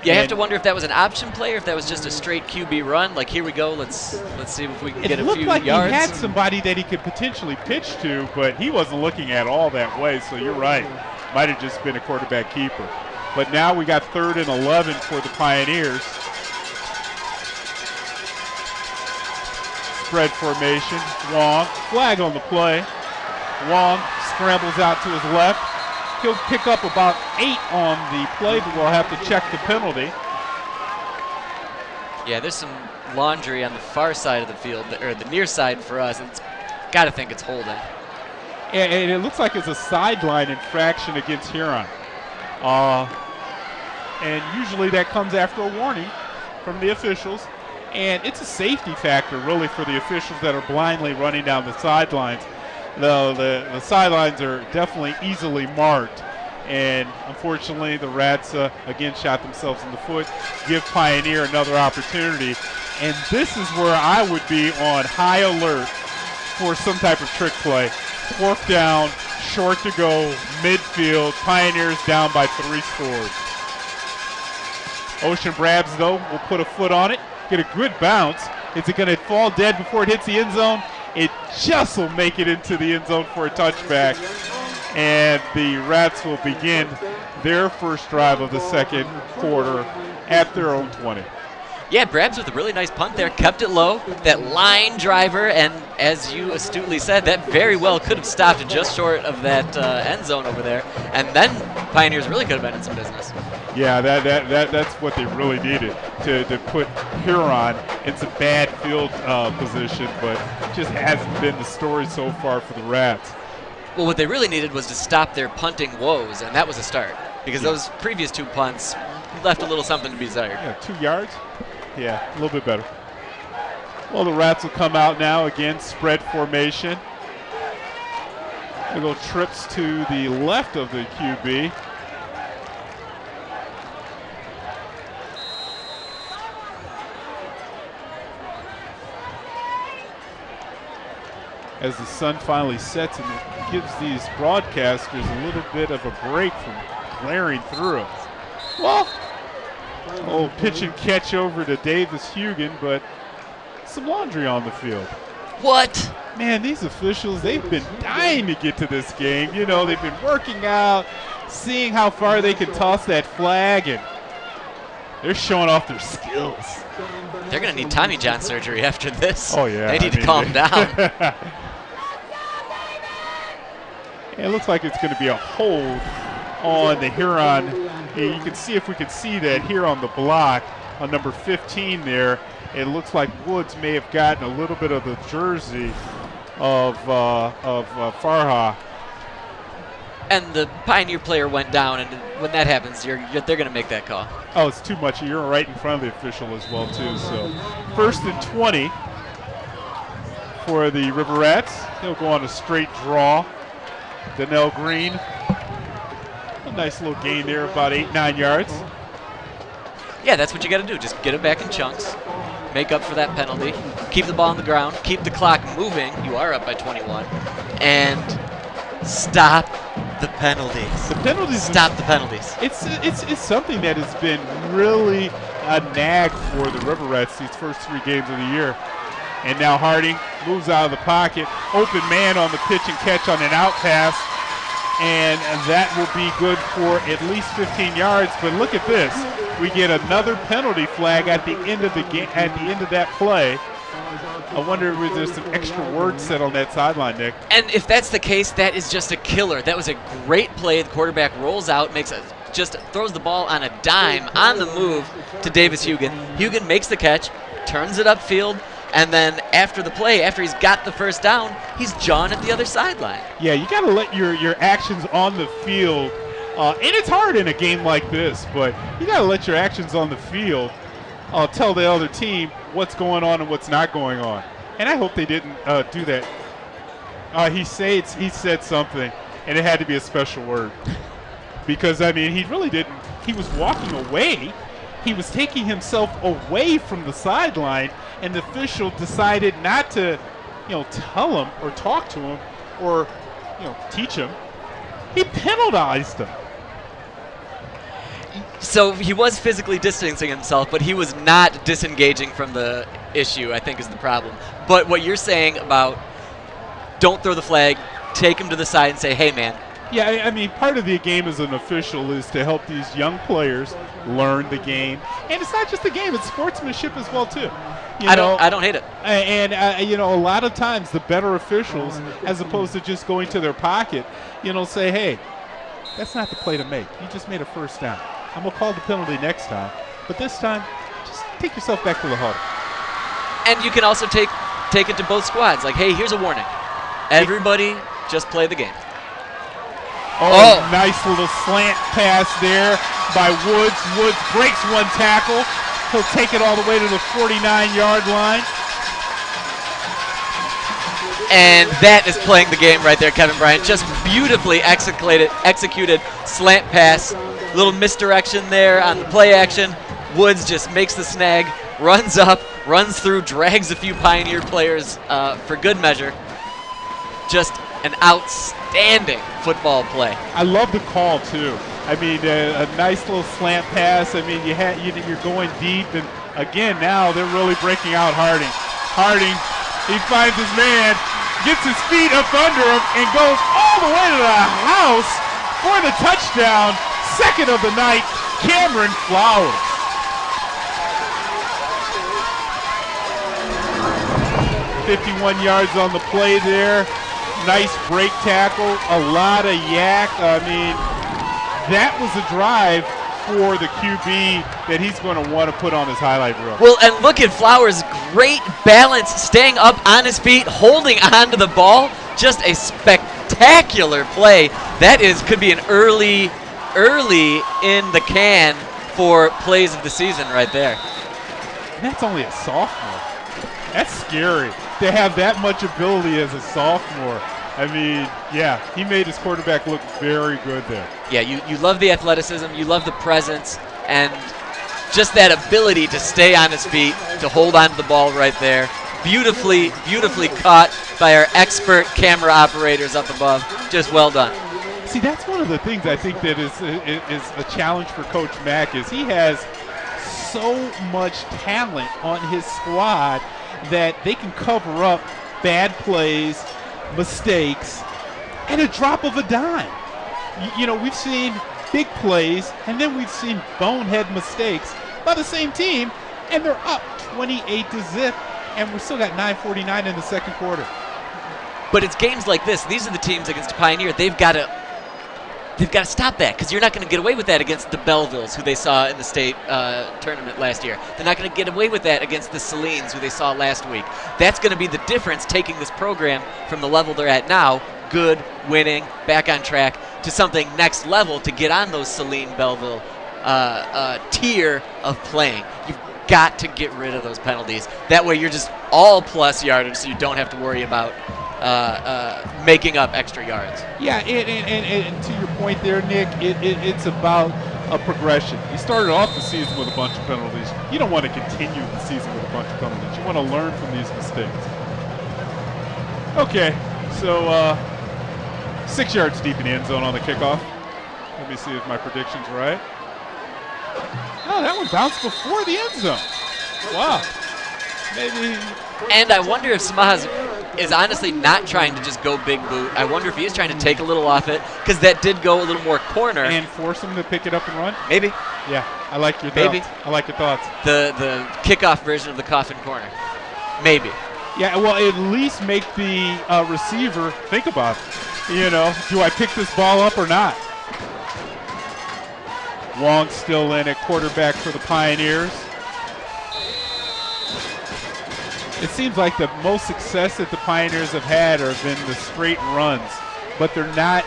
Yeah, you have to wonder if that was an option play or if that was just a straight QB run. Like, here we go, let's see if we can get a few yards. It looked like he had somebody that he could potentially pitch to, but he wasn't looking at all that way, so you're right. Might have just been a quarterback keeper. But now we got 3rd and 11 for the Pioneers. Spread formation, Wong, flag on the play. Wong scrambles out to his left. He'll pick up about 8 on the play, but we'll have to check the penalty. Yeah, there's some laundry on the far side of the field, or the near side for us. It's got to think it's holding. And it looks like it's a sideline infraction against Huron. And usually that comes after a warning from the officials. And it's a safety factor, really, for the officials that are blindly running down the sidelines. The sidelines are definitely easily marked. And unfortunately, the Rats, again, shot themselves in the foot, give Pioneer another opportunity. And this is where I would be on high alert for some type of trick play. 4th down, short to go, midfield, Pioneers down by 3 scores. Ocean Brabs, though, will put a foot on it, get a good bounce. Is it going to fall dead before it hits the end zone? It just will make it into the end zone for a touchback. And the Rats will begin their first drive of the second quarter at their own 20. Yeah, Brabs with a really nice punt there, kept it low. That line driver, and as you astutely said, that very well could have stopped just short of that end zone over there. And then Pioneers really could have been in some business. Yeah, that's what they really needed to put Huron in some bad field position, but just hasn't been the story so far for the Rats. Well, what they really needed was to stop their punting woes, and that was a start. Because those previous 2 punts left a little something to be desired. Yeah, 2 yards? Yeah, a little bit better. Well, the Rats will come out now, again, spread formation. They go trips to the left of the QB. As the sun finally sets, and it gives these broadcasters a little bit of a break from glaring through it. Well, pitch and catch over to Davis Hugan, but some laundry on the field. What? Man, these officials, they've been dying to get to this game. You know, they've been working out, seeing how far they can toss that flag, and they're showing off their skills. They're going to need Tommy John surgery after this. Oh, yeah. They need to calm down. It looks like it's going to be a hold on the Huron. You can see, if we can see that here on the block on number 15 there, it looks like Woods may have gotten a little bit of the jersey of Farha. And the Pioneer player went down, and when that happens, they're going to make that call. Oh, it's too much. You're right in front of the official as well, too. So 1st and 20 for the River Rats. They'll go on a straight draw. Donnell Green A nice little gain there, about 8-9 yards. Yeah, that's what you got to do. Just get it back in chunks, make up for that penalty, keep the ball on the ground, keep the clock moving. You are up by 21, and stop the penalties. The penalties. Stop the penalties. It's something that has been really a nag for the River Rats these first 3 games of the year. And now Harding moves out of the pocket, open man on the pitch and catch on an out pass, and that will be good for at least 15 yards. But look at this. We get another penalty flag at the end of the game, at the end of that play. I wonder if there's some extra words said on that sideline, Nick. And if that's the case, that is just a killer. That was a great play. The quarterback rolls out, just throws the ball on a dime on the move to Davis Hugon. Hugon makes the catch, turns it upfield, and then after the play, after he's got the first down, he's jawing at the other sideline. Yeah, you got to let your actions on the field, and it's hard in a game like this, but you got to let your actions on the field tell the other team what's going on and what's not going on. And I hope they didn't do that. He said something, and it had to be a special word. Because, I mean, he really didn't. He was walking away. He was taking himself away from the sideline, and the official decided not to, tell him or talk to him or, teach him. He penalized him. So he was physically distancing himself, but he was not disengaging from the issue, I think, is the problem. But what you're saying about don't throw the flag, take him to the side and say, hey, man. Yeah, I mean, part of the game as an official is to help these young players learn the game. And it's not just the game, it's sportsmanship as well, too. I don't hate it. And, a lot of times the better officials, as opposed to just going to their pocket, say, hey, that's not the play to make. You just made a first down. I'm going to call the penalty next time. But this time, just take yourself back to the huddle. And you can also take it to both squads. Like, hey, here's a warning. Everybody just play the game. Oh, nice little slant pass there by Woods. Woods breaks one tackle. He'll take it all the way to the 49-yard line. And that is playing the game right there, Kevin Bryant. Just beautifully executed slant pass. Little misdirection there on the play action. Woods just makes the snag, runs up, runs through, drags a few Pioneer players for good measure. Just an outstanding football play. I love the call, too. I mean, a nice little slant pass. I mean, you're going deep. And, again, now they're really breaking out Harding. Harding, he finds his man, gets his feet up under him, and goes all the way to the house for the touchdown. Second of the night, Cameron Flowers. $51 yards on the play there. Nice break tackle, a lot of yak. I mean, that was a drive for the QB that he's going to want to put on his highlight reel. Well, and look at Flowers' great balance, staying up on his feet, holding on to the ball. Just a spectacular play. That could be an early in the can for plays of the season right there. And that's only a sophomore. That's scary to have that much ability as a sophomore. I mean, yeah, he made his quarterback look very good there. Yeah, you love the athleticism, you love the presence, and just that ability to stay on his feet, to hold on to the ball right there. Beautifully caught by our expert camera operators up above. Just well done. See, that's one of the things I think that is a challenge for Coach Mack is he has so much talent on his squad that they can cover up bad plays, mistakes, and a drop of a dime. We've seen big plays, and then we've seen bonehead mistakes by the same team, and they're up 28-0, and we've still got 9:49 in the second quarter. But it's games like this. These are the teams against Pioneer. They've got to stop that, because you're not going to get away with that against the Bellevilles, who they saw in the state tournament last year. They're not going to get away with that against the Salines, who they saw last week. That's going to be the difference, taking this program from the level they're at now, good, winning, back on track, to something next level to get on those Saline-Belleville tier of playing. You've got to get rid of those penalties. That way you're just all plus yardage, so you don't have to worry about making up extra yards. Yeah, and to your point there, Nick, it's about a progression. You started off the season with a bunch of penalties. You don't want to continue the season with a bunch of penalties. You want to learn from these mistakes. Okay, so 6 yards deep in the end zone on the kickoff. Let me see if my prediction's right. Oh, that one bounced before the end zone. Wow. Maybe. And I wonder if Samaz is honestly not trying to just go big boot. I wonder if he is trying to take a little off it, because that did go a little more corner. And force him to pick it up and run? Maybe. Yeah, I like your thoughts. Maybe. I like your thoughts. The kickoff version of the coffin corner. Maybe. Yeah, well, at least make the receiver think about it. You know, do I pick this ball up or not? Wong's still in at quarterback for the Pioneers. It seems like the most success that the Pioneers have had have been the straight runs, but they're not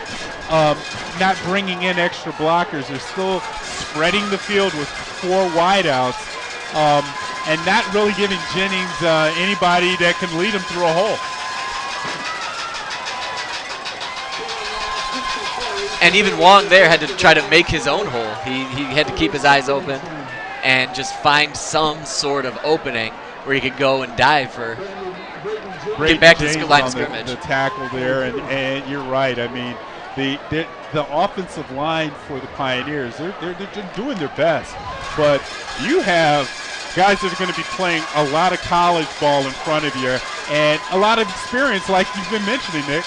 bringing in extra blockers. They're still spreading the field with 4 wideouts and not really giving Jennings anybody that can lead him through a hole. And even Wong there had to try to make his own hole. He had to keep his eyes open and just find some sort of opening where he could go and dive for get back to the line of scrimmage. The tackle there, and you're right. I mean, the offensive line for the Pioneers, they're doing their best, but you have guys that are going to be playing a lot of college ball in front of you and a lot of experience, like you've been mentioning, Nick.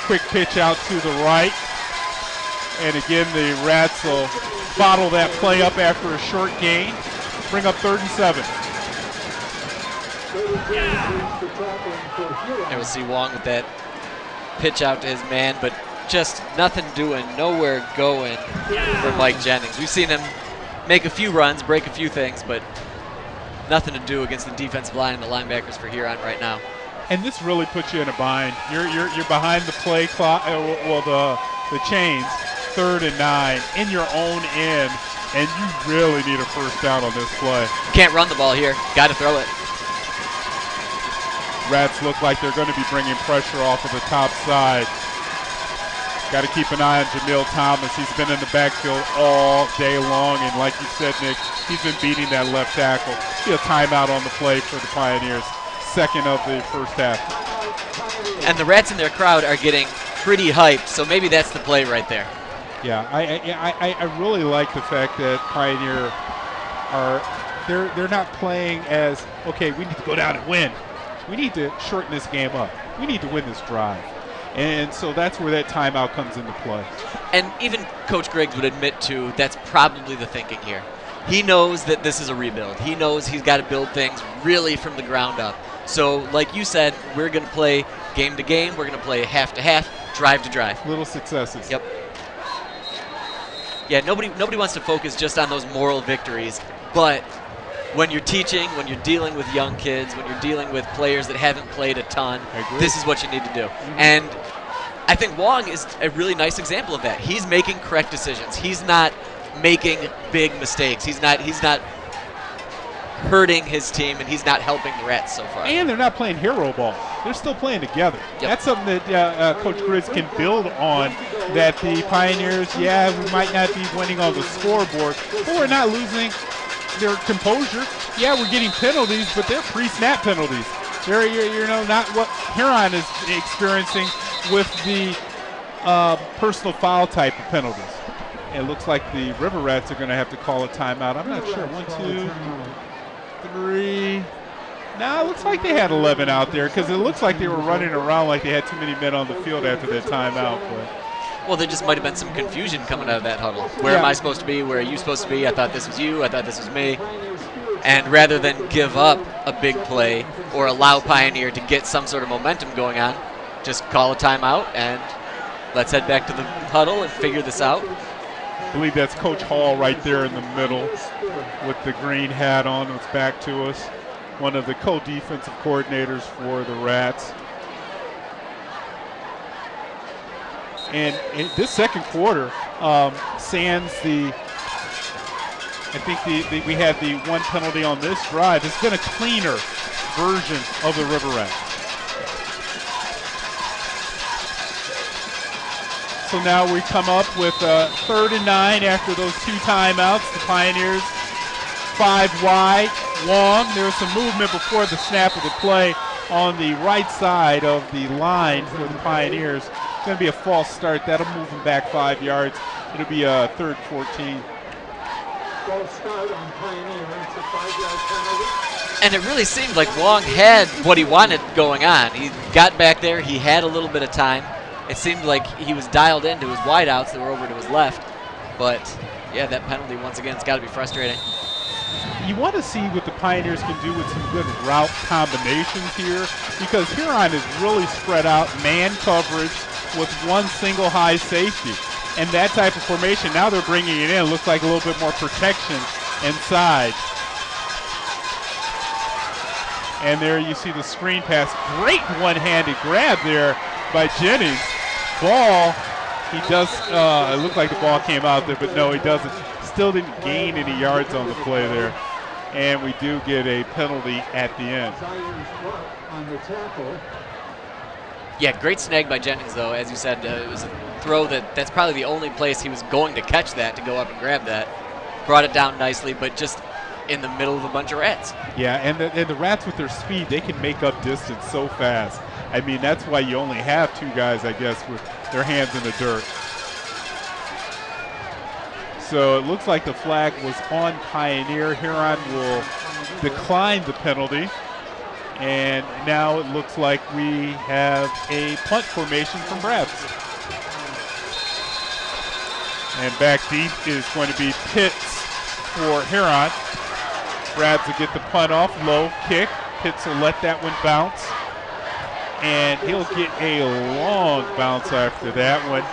Quick pitch out to the right, and again the Rats will bottle that play up after a short gain. Bring up 3rd and 7. There we'll see Wong with that pitch out to his man, but just nothing doing, nowhere going for Mike Jennings. We've seen him make a few runs, break a few things, but nothing to do against the defensive line and the linebackers for Huron right now. And this really puts you in a bind. You're behind the play clock, the chains, 3rd and 9 in your own end. And you really need a first down on this play. Can't run the ball here. Got to throw it. Rats look like they're going to be bringing pressure off of the top side. Got to keep an eye on Jamil Thomas. He's been in the backfield all day long. And like you said, Nick, he's been beating that left tackle. See a timeout on the play for the Pioneers. 2nd of the first half. And the Rats in their crowd are getting pretty hyped, so maybe that's the play right there. Yeah, I really like the fact that Pioneer they're not playing as, okay, we need to go down and win. We need to shorten this game up. We need to win this drive. And so that's where that timeout comes into play. And even Coach Griggs would admit to that's probably the thinking here. He knows that this is a rebuild. He knows he's got to build things really from the ground up. So like you said, we're going to play game to game. We're going to play half to half, drive to drive. Little successes. Yep. Yeah, nobody wants to focus just on those moral victories, but when you're teaching, when you're dealing with young kids, when you're dealing with players that haven't played a ton, this is what you need to do. Mm-hmm. And I think Wong is a really nice example of that. He's making correct decisions. He's not making big mistakes. He's not hurting his team, and he's not helping the Rats so far. And they're not playing hero ball. They're still playing together. Yep. That's something that Coach Griggs can build on, that the Pioneers, yeah, we might not be winning on the scoreboard, but we're not losing their composure. Yeah, we're getting penalties, but they're pre-snap penalties. They're, not what Huron is experiencing with the personal foul type of penalties. It looks like the River Rats are going to have to call a timeout. I'm not sure. 1, 2, 3. No, it looks like they had 11 out there, because it looks like they were running around like they had too many men on the field after that timeout. Well, there just might have been some confusion coming out of that huddle. Where am I supposed to be? Where are you supposed to be? I thought this was you. I thought this was me. And rather than give up a big play or allow Pioneer to get some sort of momentum going on, just call a timeout and let's head back to the huddle and figure this out. I believe that's Coach Hall right there in the middle with the green hat on. It's back to us. One of the co-defensive coordinators for the Rats. And in this second quarter, sans the, I think we had the one penalty on this drive. It's been a cleaner version of the River Rats. So now we come up with 3rd and 9 after those 2 timeouts. The Pioneers 5 wide, long. There was some movement before the snap of the play on the right side of the line for the Pioneers. It's going to be a false start. That'll move them back 5 yards. It'll be a 3rd 14. False start on Pioneer. It's a 5-yard penalty. And it really seemed like Long had what he wanted going on. He got back there. He had a little bit of time. It seemed like he was dialed into his wideouts that were over to his left. But, yeah, that penalty, once again, it's got to be frustrating. You want to see what the Pioneers can do with some good route combinations here, because Huron is really spread out man coverage with one single high safety. And that type of formation, now they're bringing it in. Looks like a little bit more protection inside. And there you see the screen pass. Great one-handed grab there by Jennings. Ball, he does, it looked like the ball came out there, but no, he doesn't. Still didn't gain any yards on the play there. And we do get a penalty at the end. On the tackle. Yeah, great snag by Jennings, though. As you said, it was a throw that's probably the only place he was going to catch that, to go up and grab that. Brought it down nicely, but just in the middle of a bunch of rats. Yeah, and the rats with their speed, they can make up distance so fast. I mean, that's why you only have 2 guys, I guess, with their hands in the dirt. So it looks like the flag was on Pioneer. Huron will decline the penalty. And now it looks like we have a punt formation from Brabs. And back deep is going to be Pitts for Huron. Brabs will get the punt off, low kick. Pitts will let that one bounce. And he'll get a long bounce after that one.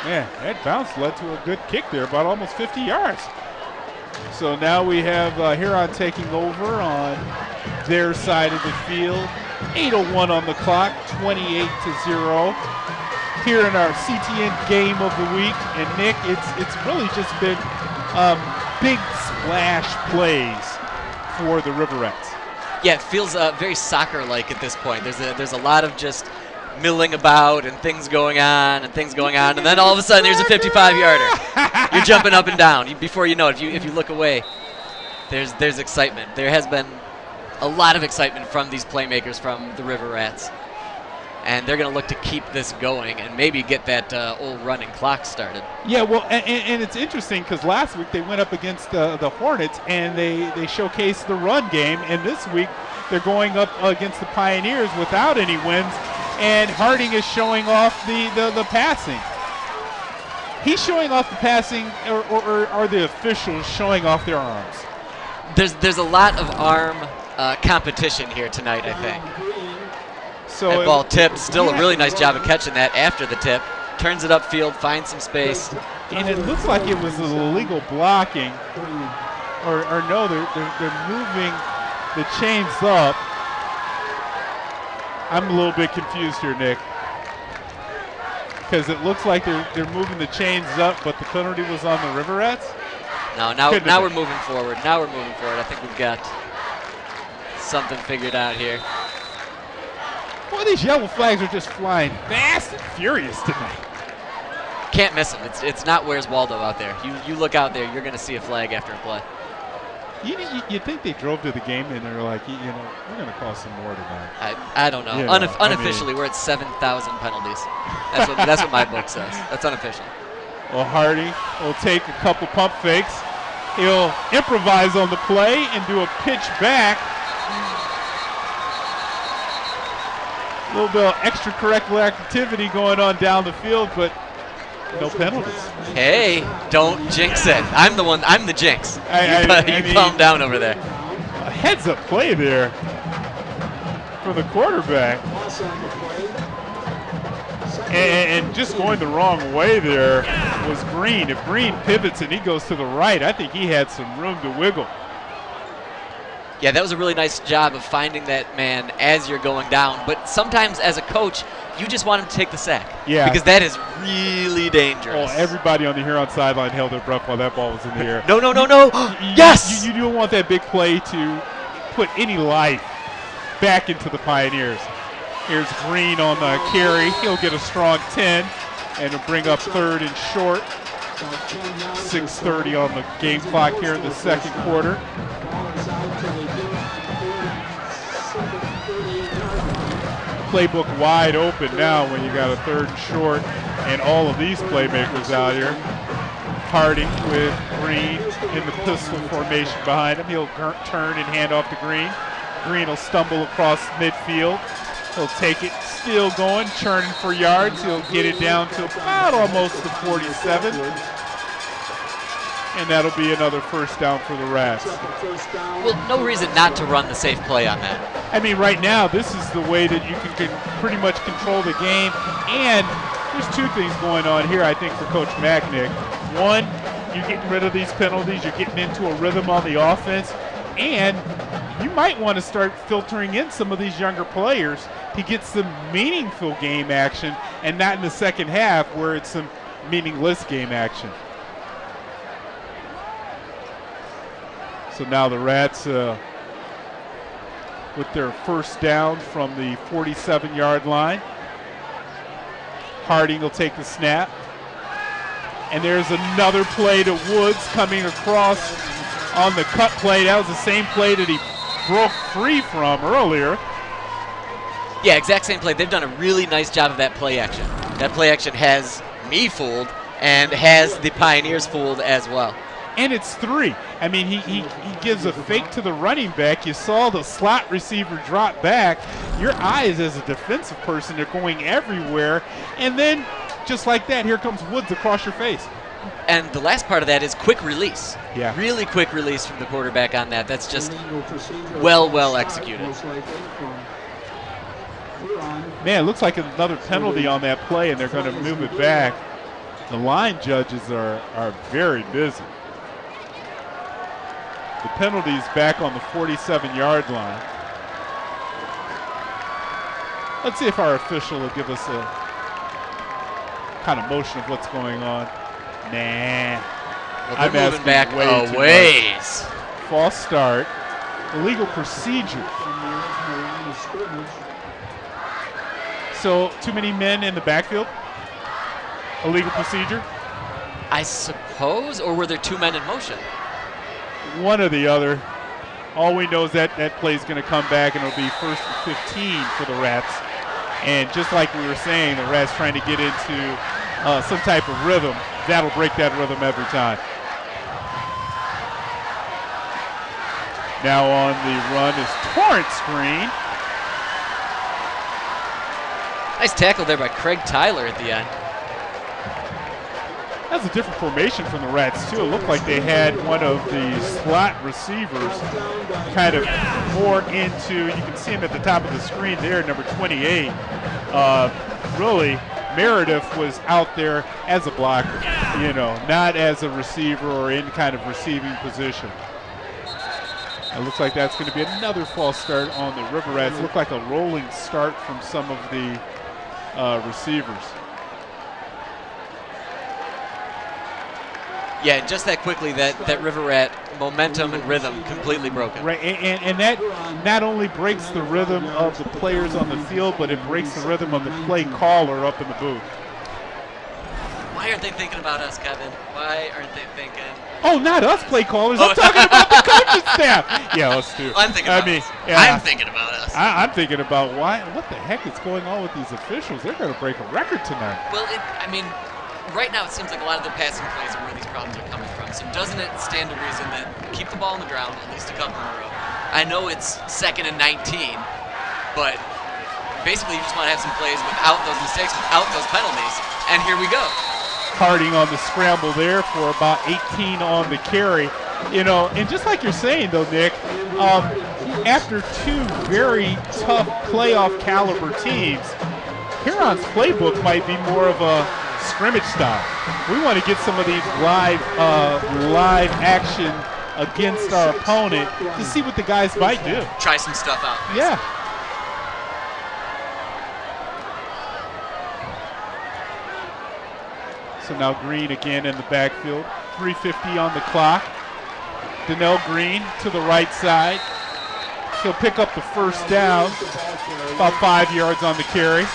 Man, that bounce led to a good kick there, about almost 50 yards. So now we have Huron taking over on their side of the field. 8:01 on the clock, 28-0. Here in our CTN game of the week. And Nick, it's really just been big splash plays for the River Rats. Yeah, it feels very soccer-like at this point. There's a lot of just milling about and things going on, and then all of a sudden there's a 55-yarder. You're jumping up and down. Before you know it, if you look away, there's excitement. There has been a lot of excitement from these playmakers from the River Rats, and they're going to look to keep this going and maybe get that old running clock started. Yeah, well, and it's interesting because last week they went up against the Hornets and they showcased the run game, and this week they're going up against the Pioneers without any wins, and Harding is showing off the passing. He's showing off the passing, or are the officials showing off their arms? There's a lot of arm competition here tonight, I think. So that ball tipped. Still a really nice job of catching that after the tip. Turns it upfield, finds some space. And it looks like it was illegal blocking. Or no, they're moving the chains up. I'm a little bit confused here, Nick. Because it looks like they're moving the chains up, but the penalty was on the River Rats? No, now we're moving forward. I think we've got something figured out here. Boy, these yellow flags are just flying fast and furious tonight. Can't miss them. It's not Where's Waldo out there. You look out there, you're going to see a flag after a play. You think they drove to the game and they're like, we're going to call some more tonight. I don't know. Unofficially, we're at 7,000 penalties. That's what my book says. That's unofficial. Well, Hardy will take a couple pump fakes. He'll improvise on the play and do a pitch back. A little bit of extracurricular activity going on down the field, but no penalties. Hey, don't jinx it. I'm the jinx. You calm down over there. A heads-up play there for the quarterback. And just going the wrong way there was Green. If Green pivots and he goes to the right, I think he had some room to wiggle. Yeah, that was a really nice job of finding that man as you're going down. But sometimes as a coach, you just want him to take the sack. Yeah. Because that is really dangerous. Oh, everybody on the Huron sideline held their breath while that ball was in the air. No. Yes! You don't want that big play to put any life back into the Pioneers. Here's Green on the carry. He'll get a strong 10 and it'll bring up 3rd and short. 6:30 on the game clock here in the second quarter. Playbook wide open now when you got a 3rd and short and all of these playmakers out here. Harding with Green in the pistol formation behind him. He'll turn and hand off to Green. Green will stumble across midfield. He'll take it, still going, churning for yards. He'll get it down to about almost the 47. And that'll be another first down for the Rats. Well, no reason not to run the safe play on that. I mean, right now, this is the way that you can pretty much control the game. And there's 2 things going on here, I think, for Coach Macknick. One, you're getting rid of these penalties. You're getting into a rhythm on the offense. And you might want to start filtering in some of these younger players to get some meaningful game action and not in the second half where it's some meaningless game action. So now the Rats with their first down from the 47-yard line. Harding will take the snap. And there's another play to Woods coming across on the cut play. That was the same play that he broke free from earlier. Yeah, exact same play. They've done a really nice job of that play action. That play action has me fooled and has the Pioneers fooled as well. And it's 3. I mean, he gives a fake to the running back. You saw the slot receiver drop back. Your eyes as a defensive person are going everywhere. And then, just like that, here comes Woods across your face. And the last part of that is quick release. Yeah. Really quick release from the quarterback on that. That's just well executed. Man, it looks like another penalty on that play, and they're going to move it back. The line judges are very busy. The penalty's back on the 47-yard line. Let's see if our official will give us a kind of motion of what's going on. Nah. Well, I'm they're moving asking back way a too ways. False start. Illegal procedure. So, too many men in the backfield? Illegal procedure? I suppose, or were there 2 men in motion? One or the other. All we know is that play is going to come back and it'll be 1st and 15 for the Rats. And just like we were saying, the Rats trying to get into some type of rhythm. That'll break that rhythm every time. Now on the run is Torrance Green. Nice tackle there by Craig Tyler at the end. That's a different formation from the Rats, too. It looked like they had one of the slot receivers kind of more into, you can see him at the top of the screen there, number 28. Really, Meredith was out there as a blocker, not as a receiver or in kind of receiving position. It looks like that's going to be another false start on the River Rats. Looked like a rolling start from some of the receivers. Yeah, just that quickly, that River Rat momentum and rhythm completely broken. Right, and that not only breaks the rhythm of the players on the field, but it breaks the rhythm of the play caller up in the booth. Why aren't they thinking about us, Kevin? Why aren't they thinking? Oh, not us play callers. I'm talking about the coaching staff. Yeah, us too. I'm thinking about us. Yeah, I'm thinking about us. I'm thinking about what the heck is going on with these officials. They're going to break a record tonight. Well, right now it seems like a lot of the passing plays are where these problems are coming from. So doesn't it stand to reason that keep the ball on the ground at least a couple in a row? I know it's 2nd and 19, but basically you just want to have some plays without those mistakes, without those penalties, and here we go. Harding on the scramble there for about 18 on the carry. And just like you're saying, though, Nick, after 2 very tough playoff caliber teams, Huron's playbook might be more of a scrimmage style. We want to get some of these live action against our opponent to see what the guys might do. Try some stuff out. Basically. Yeah. So now Green again in the backfield. 3:50 on the clock. Donnell Green to the right side. He'll pick up the first down, about 5 yards on the carry.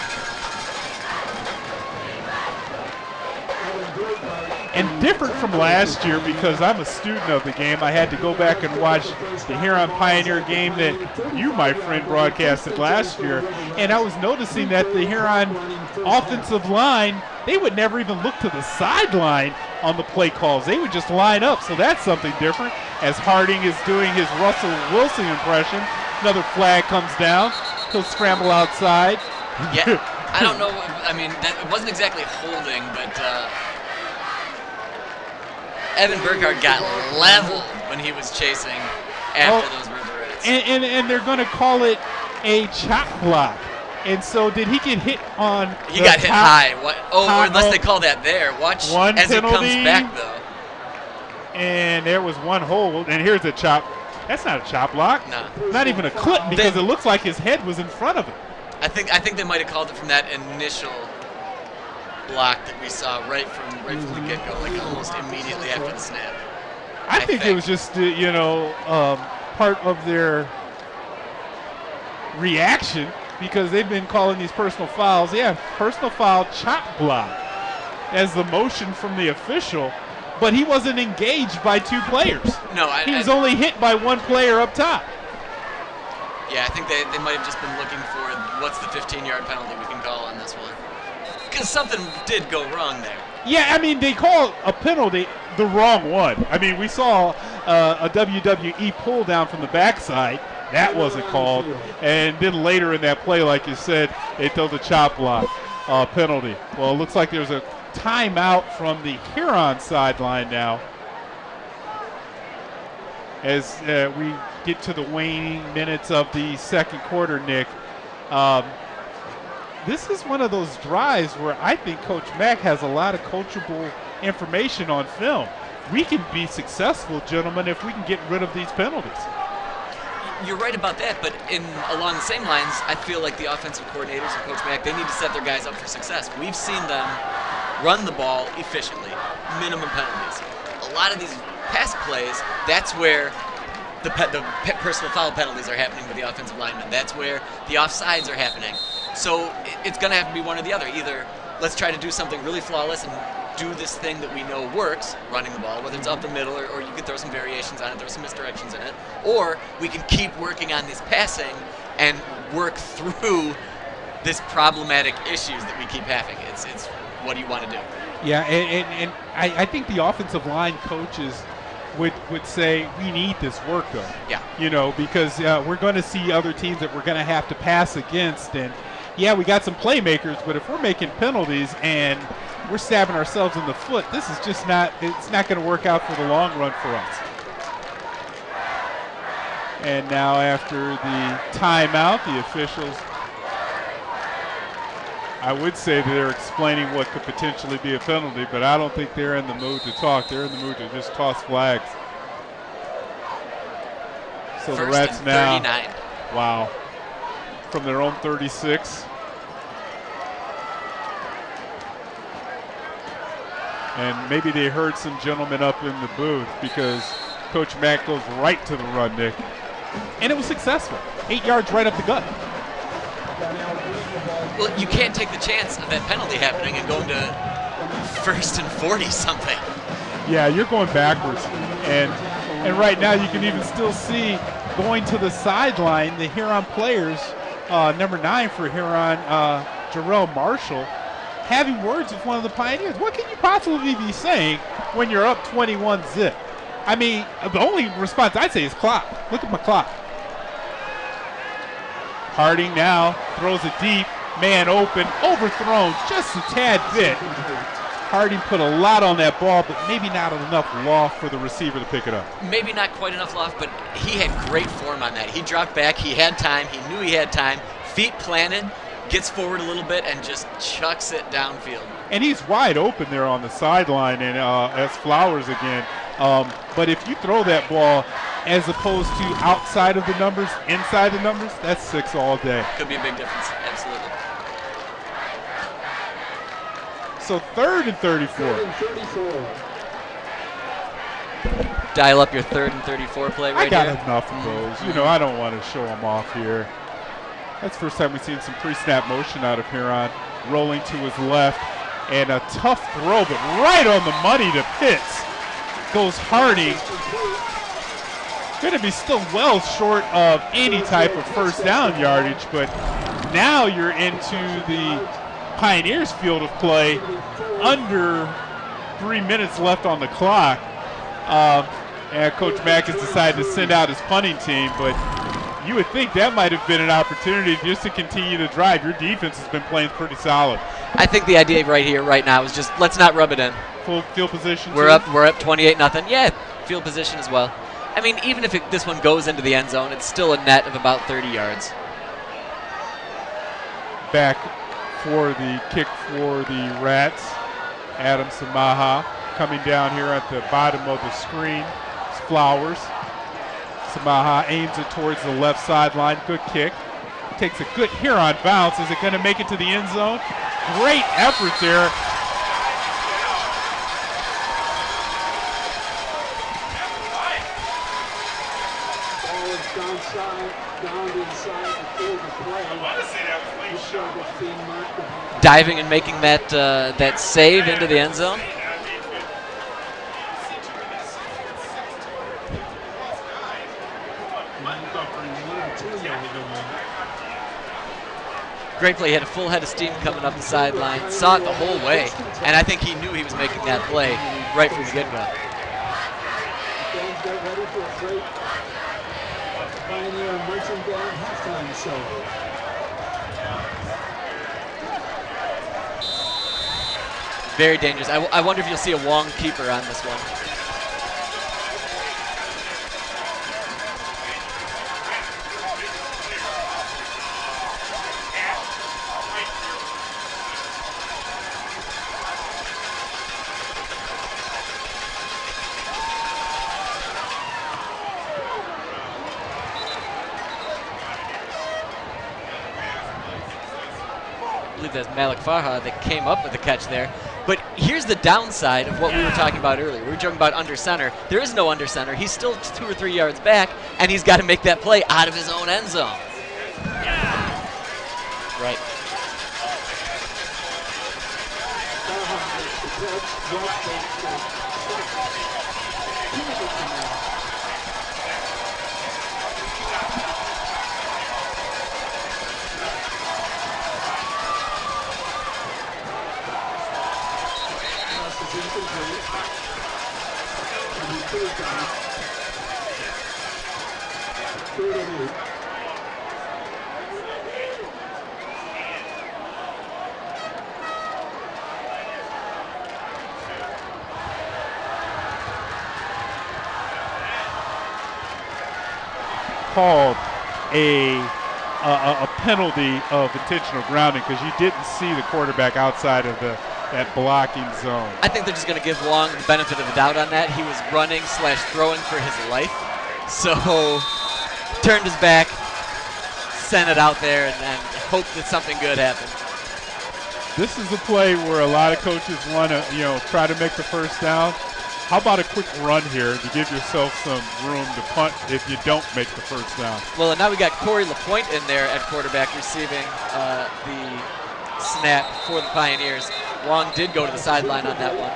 And different from last year, because I'm a student of the game, I had to go back and watch the Huron Pioneer game that you, my friend, broadcasted last year. And I was noticing that the Huron offensive line, they would never even look to the sideline on the play calls. They would just line up. So that's something different. As Harding is doing his Russell Wilson impression, another flag comes down. He'll scramble outside. Yeah, I don't know. I mean, it wasn't exactly holding, but Evan Burkhardt got leveled when he was chasing after those Riverettes. And they're going to call it a chop block. And so did he get hit on He got hit high. Unless they call that there. Watch one as penalty, he comes back, though. And there was one hold. And here's a chop. That's not a chop block. No. Not even a clip, because it looks like his head was in front of it. I think they might have called it from that initial block that we saw right from the get-go, like almost immediately after the snap. I think it was just, part of their reaction, because they've been calling these personal fouls. Yeah, personal foul, chop block as the motion from the official, but he wasn't engaged by two players. No, he was only hit by one player up top. Yeah, I think they might have just been looking for what's the 15-yard penalty we can call on this one. Because something did go wrong there. Yeah, I mean, they called a penalty the wrong one. I mean, we saw a WWE pull down from the backside. That wasn't called. And then later in that play, like you said, they throw the chop block penalty. Well, it looks like there's a timeout from the Huron sideline now, as we get to the waning minutes of the second quarter, Nick. This is one of those drives where I think Coach Mack has a lot of coachable information on film. We can be successful, gentlemen, if we can get rid of these penalties. You're right about that, but along the same lines, I feel like the offensive coordinators and Coach Mack, they need to set their guys up for success. We've seen them run the ball efficiently, minimum penalties. A lot of these pass plays, that's where the personal foul penalties are happening with the offensive linemen. That's where the offsides are happening. So it's going to have to be one or the other. Either let's try to do something really flawless and do this thing that we know works, running the ball, whether it's up the middle or you can throw some variations on it, throw some misdirections in it, or we can keep working on this passing and work through this problematic issues that we keep having. It's what do you want to do? Yeah, and I think the offensive line coaches would say we need this work, though. Yeah. Because we're going to see other teams that we're going to have to pass against. And, yeah, we got some playmakers, but if we're making penalties and we're stabbing ourselves in the foot, this is just it's not going to work out for the long run for us. And now after the timeout, the officials, I would say that they're explaining what could potentially be a penalty, but I don't think they're in the mood to talk. They're in the mood to just toss flags. So the Rats now, 39. Wow, from their own 36. And maybe they heard some gentlemen up in the booth, because Coach Mack goes right to the run, Nick. And it was successful. 8 yards right up the gut. Well, you can't take the chance of that penalty happening and going to 1st and 40-something. Yeah, you're going backwards. And right now you can even still see going to the sideline the Huron players, number 9 for Huron, Jarrell Marshall, having words with one of the Pioneers. What can you possibly be saying when you're up 21-zip? I mean, the only response I'd say is clock. Look at my clock. Harding now throws it deep. Man open, overthrown just a tad bit. Harding put a lot on that ball, but maybe not enough loft for the receiver to pick it up. Maybe not quite enough loft, but he had great form on that. He dropped back, he had time, he knew he had time, feet planted, gets forward a little bit, and just chucks it downfield. And he's wide open there on the sideline, and as Flowers again. But if you throw that ball as opposed to outside of the numbers, inside the numbers, that's 6 all day. Could be a big difference, absolutely. So 3rd and 34. 3rd and 34. dial up your 3rd and 34 play right I got here? enough of those. You know, I don't want to show them off here. That's the first time we've seen some pre-snap motion out of Huron. Rolling to his left, and a tough throw, but right on the money to Pitts. Goes Harding. Going to be still well short of any type of first down yardage, but now you're into the Pioneers field of play. Under 3 minutes left on the clock. And Coach Mack has decided to send out his punting team, but you would think that might have been an opportunity just to continue to drive. Your defense has been playing pretty solid. I think the idea right here, right now, is just let's not rub it in. Full field position. We're up 28-0. Yeah, field position as well. I mean, even if this one goes into the end zone, it's still a net of about 30 yards. Back for the kick for the Rats. Adam Samaha coming down here at the bottom of the screen. It's Flowers. Samaha aims it towards the left sideline. Good kick. Takes a good Huron bounce. Is it going to make it to the end zone? Great effort there. Ball is down inside the field of play. You showed what's being marked about. Diving and making that save into the end zone. Great play. He had a full head of steam coming up the sideline. Saw it the whole way, and I think he knew he was making that play right from the get-go. Fans got ready for a great Pioneer marching band halftime show. Very dangerous. I wonder if you'll see a Wong keeper on this one. I believe that's Malik Farha that came up with the catch there. But here's the downside of what we were talking about earlier. We were talking about under center. There is no under center. He's still 2 or 3 yards back, and he's got to make that play out of his own end zone. Right. Called a penalty of intentional grounding because you didn't see the quarterback outside of that blocking zone. I think they're just going to give Wong the benefit of the doubt on that. He was running/throwing for his life. So turned his back, sent it out there, and hoped that something good happened. This is a play where a lot of coaches want to, try to make the first down. How about a quick run here to give yourself some room to punt if you don't make the first down? Well, and now we got Corey LaPointe in there at quarterback receiving the snap for the Pioneers. Wong did go to the sideline on that one.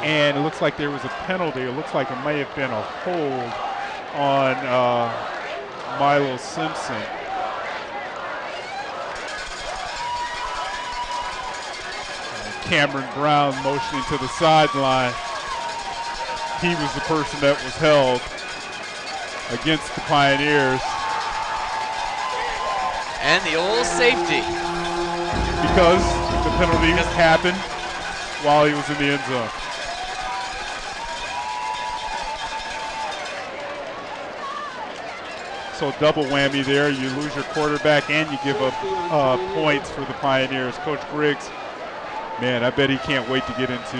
And it looks like there was a penalty. It looks like it may have been a hold on Milo Simpson. Cameron Brown motioning to the sideline. He was the person that was held against the Pioneers. And the old safety. Because the penalty happened while he was in the end zone. So double whammy there. You lose your quarterback and you give up points for the Pioneers. Coach Griggs, man, I bet he can't wait to get into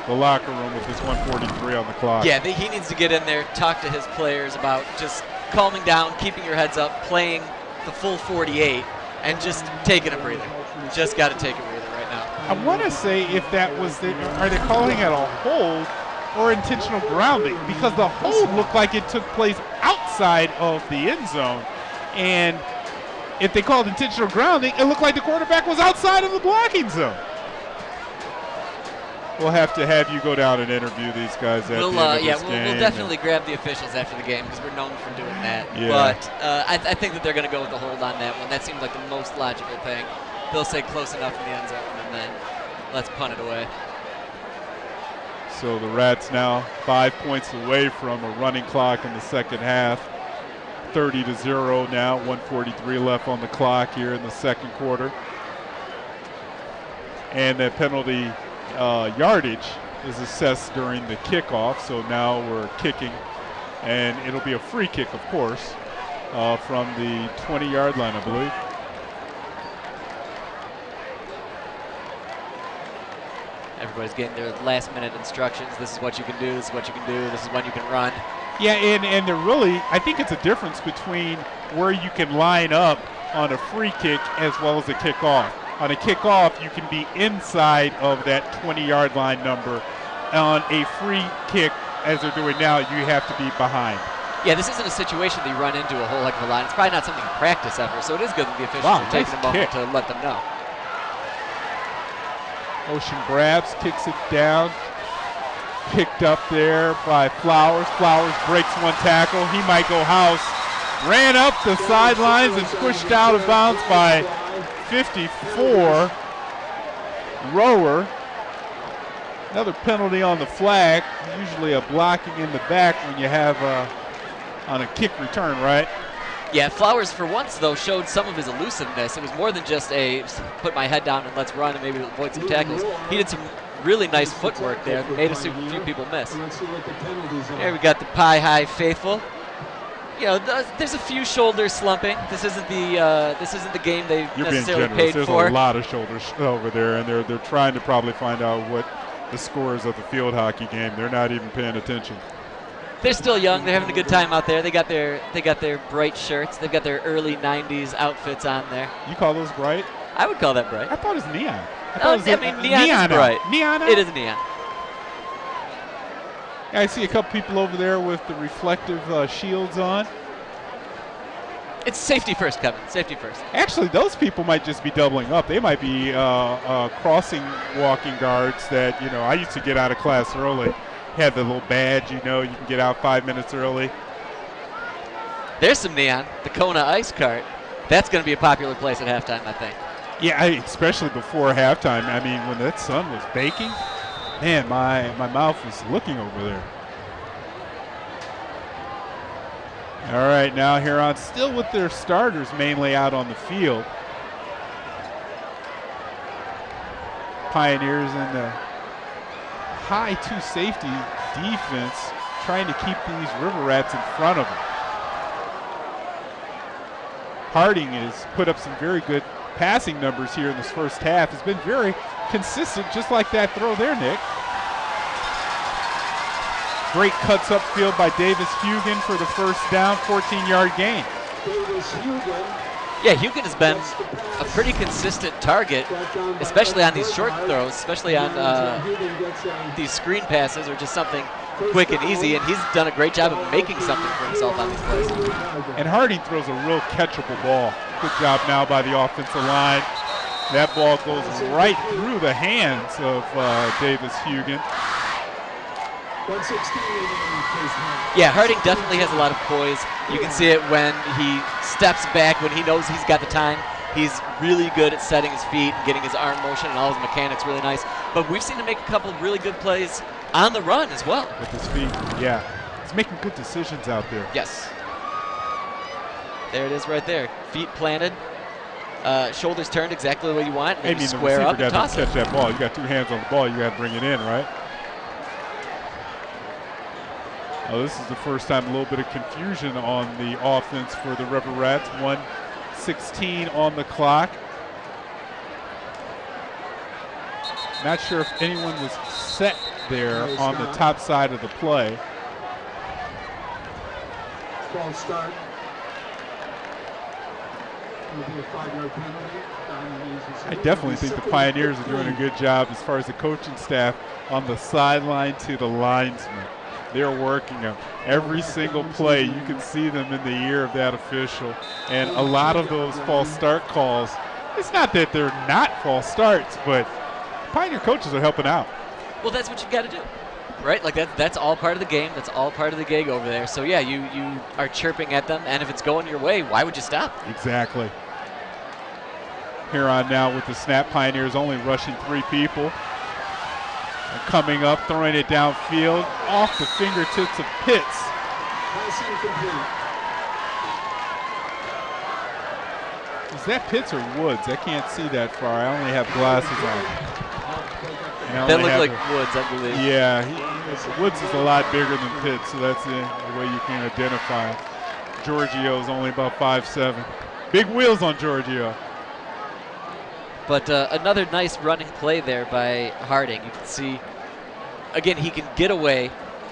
the locker room with this 1:43 on the clock. Yeah, he needs to get in there, talk to his players about just calming down, keeping your heads up, playing the full 48, and just taking a breather. Just got to take a breather right now. I want to say if that was are they calling it a hold or intentional grounding, because the hold looked like it took place outside of the end zone. And if they called intentional grounding, it looked like the quarterback was outside of the blocking zone. We'll have to have you go down and interview these guys at the end of this game. We'll definitely grab the officials after the game because we're known for doing that. Yeah. But I think that they're going to go with the hold on that one. That seemed like the most logical thing. They'll say close enough in the end zone, and then let's punt it away. So the Rats now 5 points away from a running clock in the second half. 30-0 now, 1:43 left on the clock here in the second quarter. And that penalty yardage is assessed during the kickoff, so now we're kicking, and it'll be a free kick, of course, from the 20-yard line, I believe. Everybody's getting their last-minute instructions. This is what you can do. This is what you can do. This is when you can run. Yeah, and they're really, I think it's a difference between where you can line up on a free kick as well as a kickoff. On a kickoff, you can be inside of that 20-yard line number. On a free kick, as they're doing now, you have to be behind. Yeah, this isn't a situation that you run into a whole heck of a line. It's probably not something you practice ever, so it is good that the officials are taking a moment to let them know. Ocean grabs, kicks it down. Picked up there by Flowers. Flowers breaks one tackle. He might go house. Ran up the sidelines and pushed out of bounds by 54. Rower. Another penalty on the flag. Usually a blocking in the back when you have on a kick return, right? Yeah, Flowers for once, though, showed some of his elusiveness. It was more than just a put my head down and let's run and maybe avoid some tackles. He did some really nice footwork there, made a few people miss. There we got the Pie High faithful. You know, there's a few shoulders slumping. This isn't the game they necessarily paid There's for. There's a lot of shoulders over there, and they're trying to probably find out what the score is of the field hockey game. They're not even paying attention. They're still young. They're having a good time out there. They got their bright shirts. They've got their early '90s outfits on there. You call those bright? I would call that bright. I thought it was neon. Neon is bright. Neon? It is neon. Yeah, I see a couple people over there with the reflective shields on. It's safety first, Kevin. Safety first. Actually, those people might just be doubling up. They might be crossing walking guards that, you know, I used to get out of class early. Had the little badge, you know, you can get out 5 minutes early. There's some neon. The Kona Ice Cart. That's going to be a popular place at halftime, I think. Yeah, especially before halftime. I mean, when that sun was baking, man, my mouth was looking over there. All right, now Huron still with their starters mainly out on the field. Pioneers in the high two safety defense trying to keep these River Rats in front of them. Harding has put up some very good passing numbers here in this first half. Has been very consistent, just like that throw there, Nick. Great cuts upfield by Davis Hugan for the first down, 14-yard gain. Yeah, Hugan has been a pretty consistent target, especially on these short throws, especially on these screen passes or just something quick and easy, and he's done a great job of making something for himself on these plays. And Harding throws a real catchable ball. Good job now by the offensive line. That ball goes right through the hands of Davis Hugan. Yeah, Harding definitely has a lot of poise. You can see it when he steps back, when he knows he's got the time. He's really good at setting his feet and getting his arm motion, and all his mechanics really nice. But we've seen him make a couple of really good plays on the run as well. With his feet, yeah. He's making good decisions out there. Yes. There it is right there. Feet planted, shoulders turned exactly the way you want. I mean, square up and toss to catch that ball. You got two hands on the ball. You got to bring it in, right? Oh, this is the first time a little bit of confusion on the offense for the River Rats. 1:16 on the clock. Not sure if anyone was set there on the top side of the play. False start. I definitely think the Pioneers are doing a good job as far as the coaching staff on the sideline to the linesmen. They're working them. Every single play, you can see them in the ear of that official. And a lot of those false start calls, it's not that they're not false starts, but Pioneer coaches are helping out. Well, that's what you got to do, right? Like that's all part of the game. That's all part of the gig over there. So yeah, you are chirping at them, and if it's going your way, why would you stop? Exactly. Huron now with the snap. Pioneers only rushing 3 people. And coming up, throwing it downfield, off the fingertips of Pitts. Is that Pitts or Woods? I can't see that far. I only have glasses on. That looked like Woods, I believe. Yeah, Woods is a lot bigger than Pitts, so that's the way you can identify him. Giorgio's only about 5'7". Big wheels on Giorgio. But another nice running play there by Harding. You can see, again, he can get away,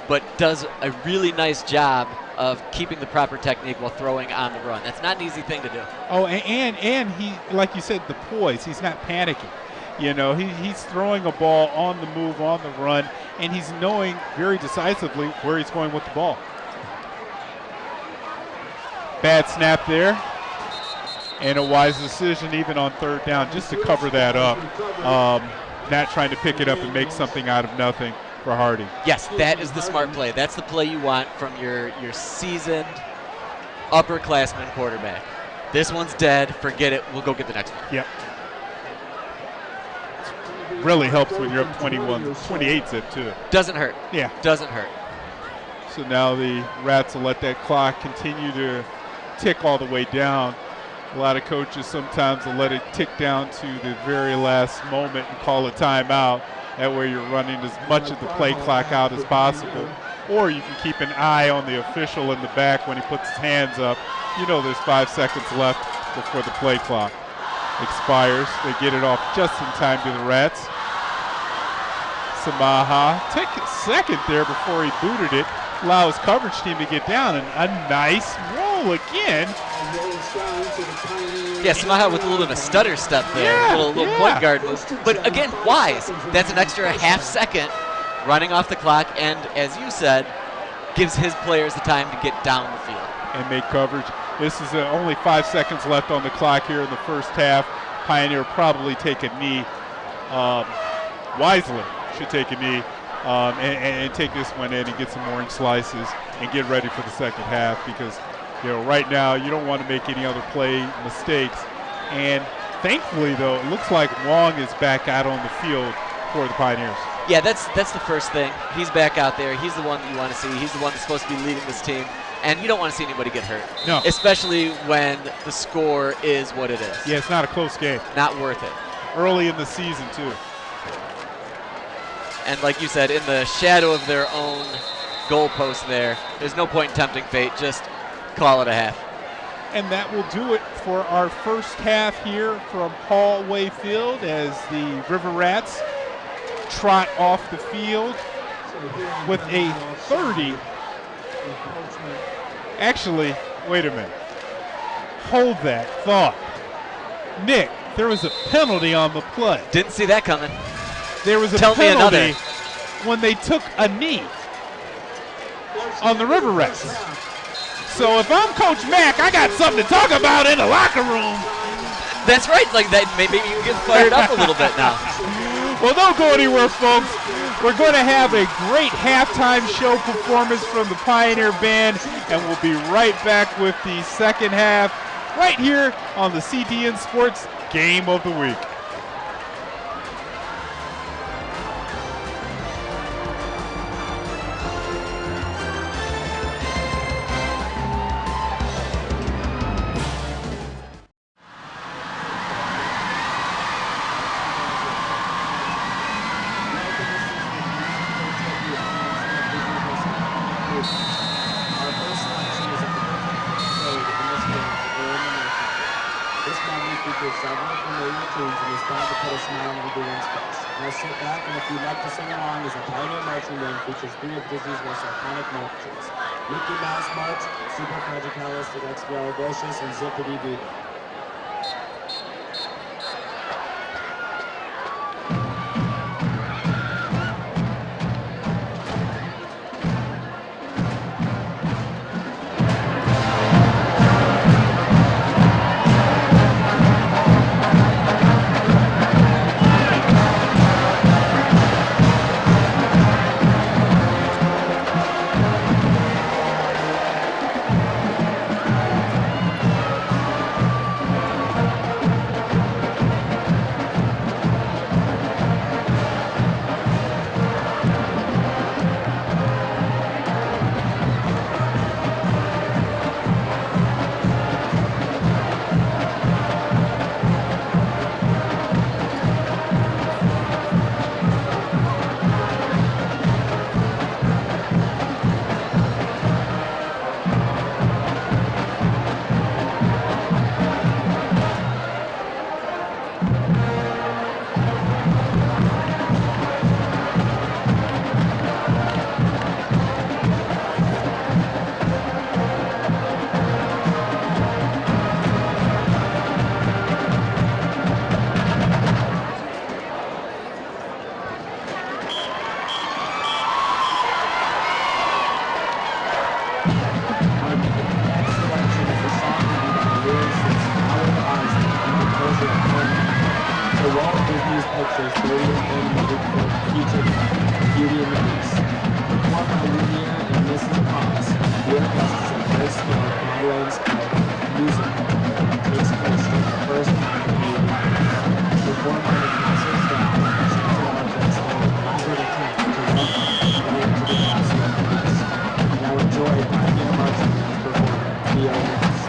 but does a really nice job of keeping the proper technique while throwing on the run. That's not an easy thing to do. Oh, and he, like you said, the poise. He's not panicking. You know, he's throwing a ball on the move, on the run, and he's knowing very decisively where he's going with the ball. Bad snap there. And a wise decision even on 3rd down just to cover that up. Not trying to pick it up and make something out of nothing for Harding. Yes, that is the smart play. That's the play you want from your seasoned upperclassman quarterback. This one's dead. Forget it. We'll go get the next one. Yep. Really helps when you're up 28 zip too. Doesn't hurt. Yeah. Doesn't hurt. So now the Rats will let that clock continue to tick all the way down. A lot of coaches sometimes will let it tick down to the very last moment and call a timeout. That way you're running as much of the play clock out as possible. Or you can keep an eye on the official in the back when he puts his hands up. You know there's 5 seconds left before the play clock expires. They get it off just in time to the Rats. Samaha took a second there before he booted it. Allow his coverage team to get down, and a nice roll again. Yeah, Samaha with a little bit of a stutter step there, Yeah, a little point guard move. But again, wise. That's an extra half second running off the clock, and as you said, gives his players the time to get down the field. And make coverage. This is only 5 seconds left on the clock here in the first half. Pioneer probably take a knee. Wisely should take a knee and take this one in and get some orange slices and get ready for the second half, because right now you don't want to make any other play mistakes. And thankfully, though, it looks like Wong is back out on the field for the Pioneers. Yeah, that's the first thing. He's back out there. He's the one that you want to see. He's the one that's supposed to be leading this team. And you don't want to see anybody get hurt. No. Especially when the score is what it is. Yeah, it's not a close game. Not worth it. Early in the season, too. And like you said, in the shadow of their own goalpost there's no point in tempting fate. Just call it a half. And that will do it for our first half here from Hallway Field as the River Rats trot off the field with a 30. Actually, wait a minute. Hold that thought. Nick, there was a penalty on the play. Didn't see that coming. There was a penalty when they took a knee on the River Rats. So if I'm Coach Mack, I got something to talk about in the locker room. That's right. Like that, maybe you get fired up a little bit now. Well, don't go anywhere, folks. We're going to have a great halftime show performance from the Pioneer Band, and we'll be right back with the second half right here on the CTN Sports Game of the Week. Features 3 of Disney's most iconic marches: Mickey Mouse March, Supercalifragilisticexpialidocious, and Zippity Doo. these pictures 30 animated for future Beauty and the Beast. Performed by Lumiere and Mrs. Potts, Your Guest is a very-scale Broadway-inspired musical that takes place during the first half of Beauty and the Beast. Performed by the castle's staff, Chantal objects hold an elaborate attempt to welcome everyone into the castle of the Beast. Now enjoy Pioneer Marching Band performer Your Guest.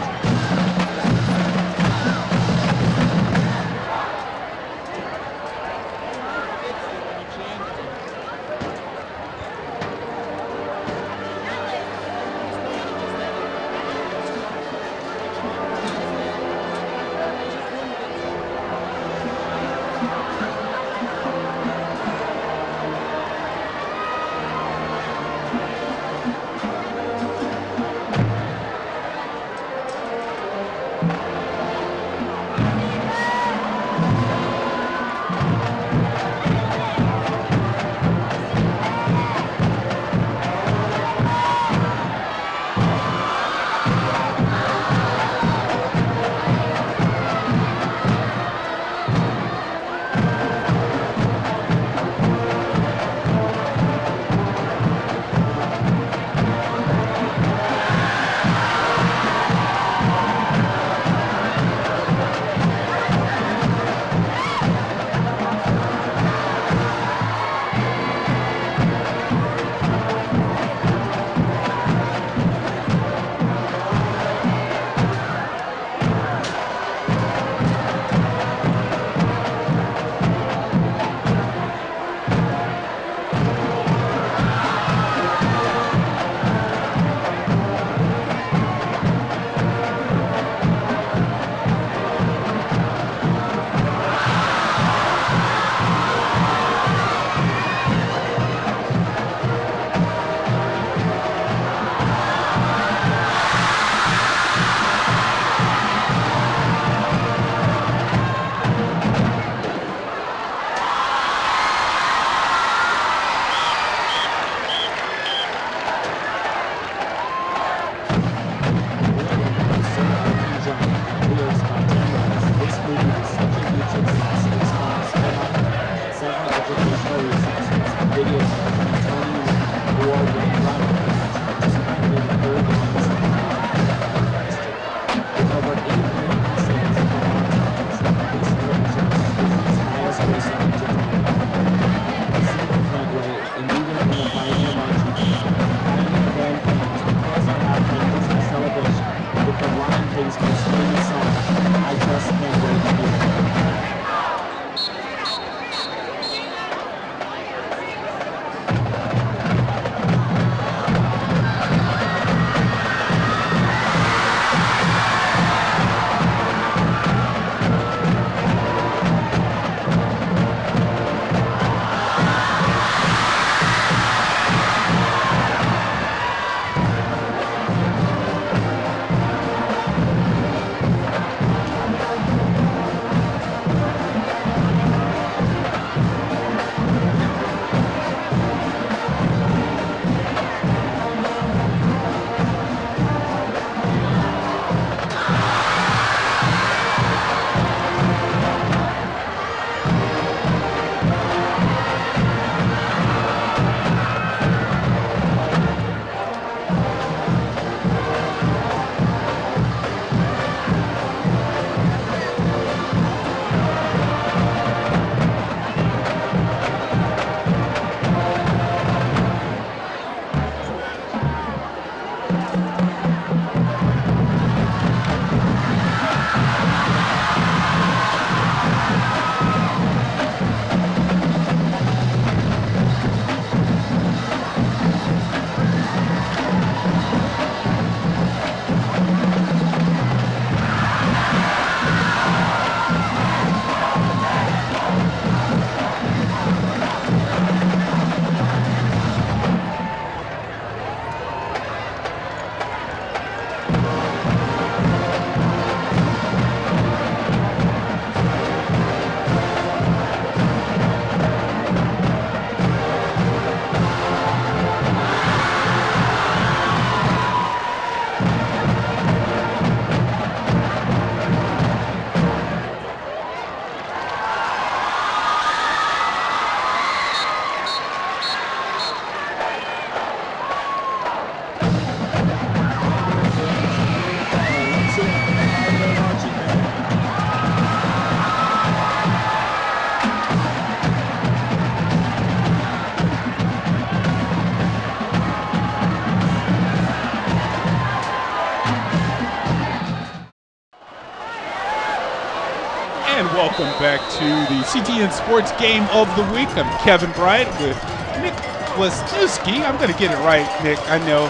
Welcome back to the CTN Sports Game of the Week. I'm Kevin Bryant with Nick Wisniewski. I'm going to get it right, Nick. I know.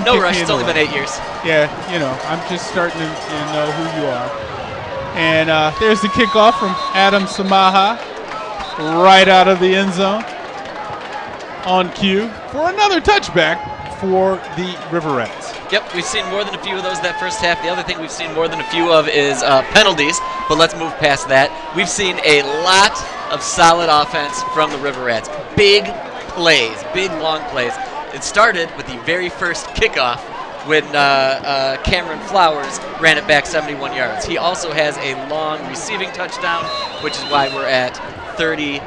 No rush. It's only been 8 years. Yeah, I'm just starting to know who you are. And there's the kickoff from Adam Samaha right out of the end zone on cue for another touchback for the River Rats. Yep, we've seen more than a few of those that first half. The other thing we've seen more than a few of is penalties, but let's move past that. We've seen a lot of solid offense from the River Rats. Big plays, big long plays. It started with the very first kickoff when Cameron Flowers ran it back 71 yards. He also has a long receiving touchdown, which is why we're at 30-0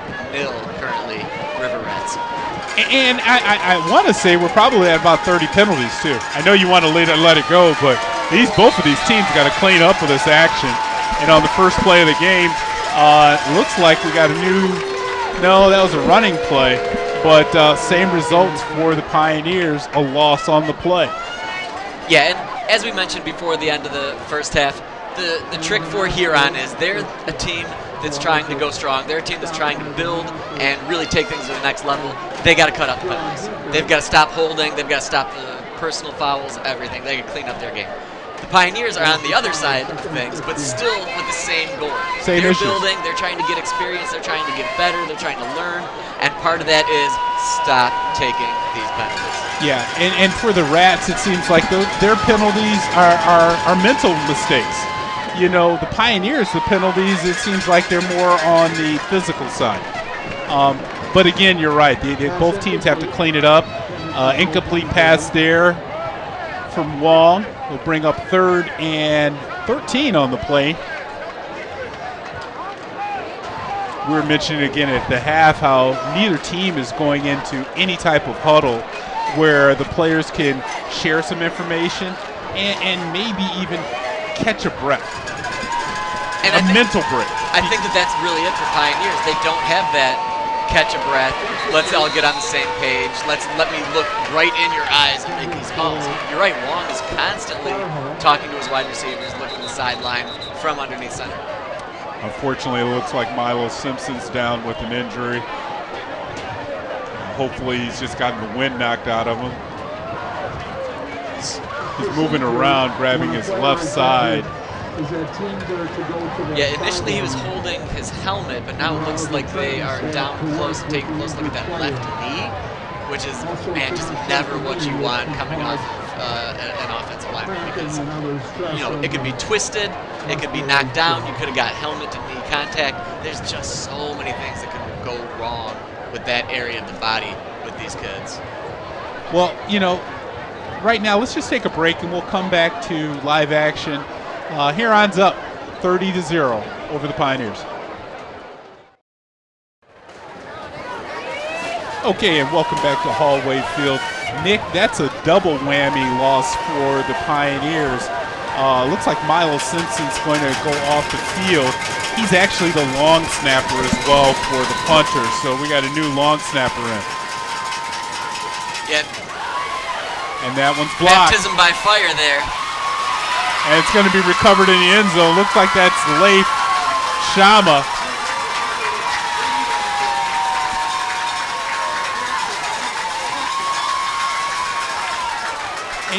currently, River Rats. And I want to say we're probably at about 30 penalties, too. I know you want to let it go, but both of these teams got to clean up with this action. And on the first play of the game, looks like we got that was a running play, but same results for the Pioneers, a loss on the play. Yeah, and as we mentioned before the end of the first half, the trick for Huron is they're a team that's trying to go strong. They're a team that's trying to build and really take things to the next level. They got to cut out the penalties. They've got to stop holding. They've got to stop the personal fouls, everything. They can clean up their game. The Pioneers are on the other side of things, but still with the same goal. They're building. They're trying to get experience. They're trying to get better. They're trying to learn. And part of that is stop taking these penalties. Yeah, and for the Rats, it seems like their penalties are mental mistakes. The Pioneers, the penalties, it seems like they're more on the physical side. But again, you're right. Both teams have to clean it up. Incomplete pass there from Wong will bring up 3rd and 13 on the play. We were mentioning again at the half how neither team is going into any type of huddle where the players can share some information and maybe even catch a breath. And mental break. I think that's really it for Pioneers. They don't have that catch a breath. Let's all get on the same page. Let me look right in your eyes and make these calls. You're right. Wong is constantly talking to his wide receivers, looking at the sideline from underneath center. Unfortunately, it looks like Milo Simpson's down with an injury. Hopefully, he's just gotten the wind knocked out of him. He's moving around, grabbing his left side. Yeah, initially he was holding his helmet, but now it looks like they are down close and taking a close look at that left knee, which is, man, just never what you want coming off an offensive lineman, because, it could be twisted, it could be knocked down, you could have got helmet to knee contact. There's just so many things that could go wrong with that area of the body with these kids. Well, right now let's just take a break and we'll come back to live action. Huron's up 30-0 over the Pioneers. Okay, and welcome back to Hallway Field. Nick, that's a double whammy loss for the Pioneers. Looks like Milo Simpson's going to go off the field. He's actually the long snapper as well for the punter, so we got a new long snapper in. Yep. And that one's blocked. Baptism by fire there. And it's going to be recovered in the end zone. Looks like that's Leif Shama.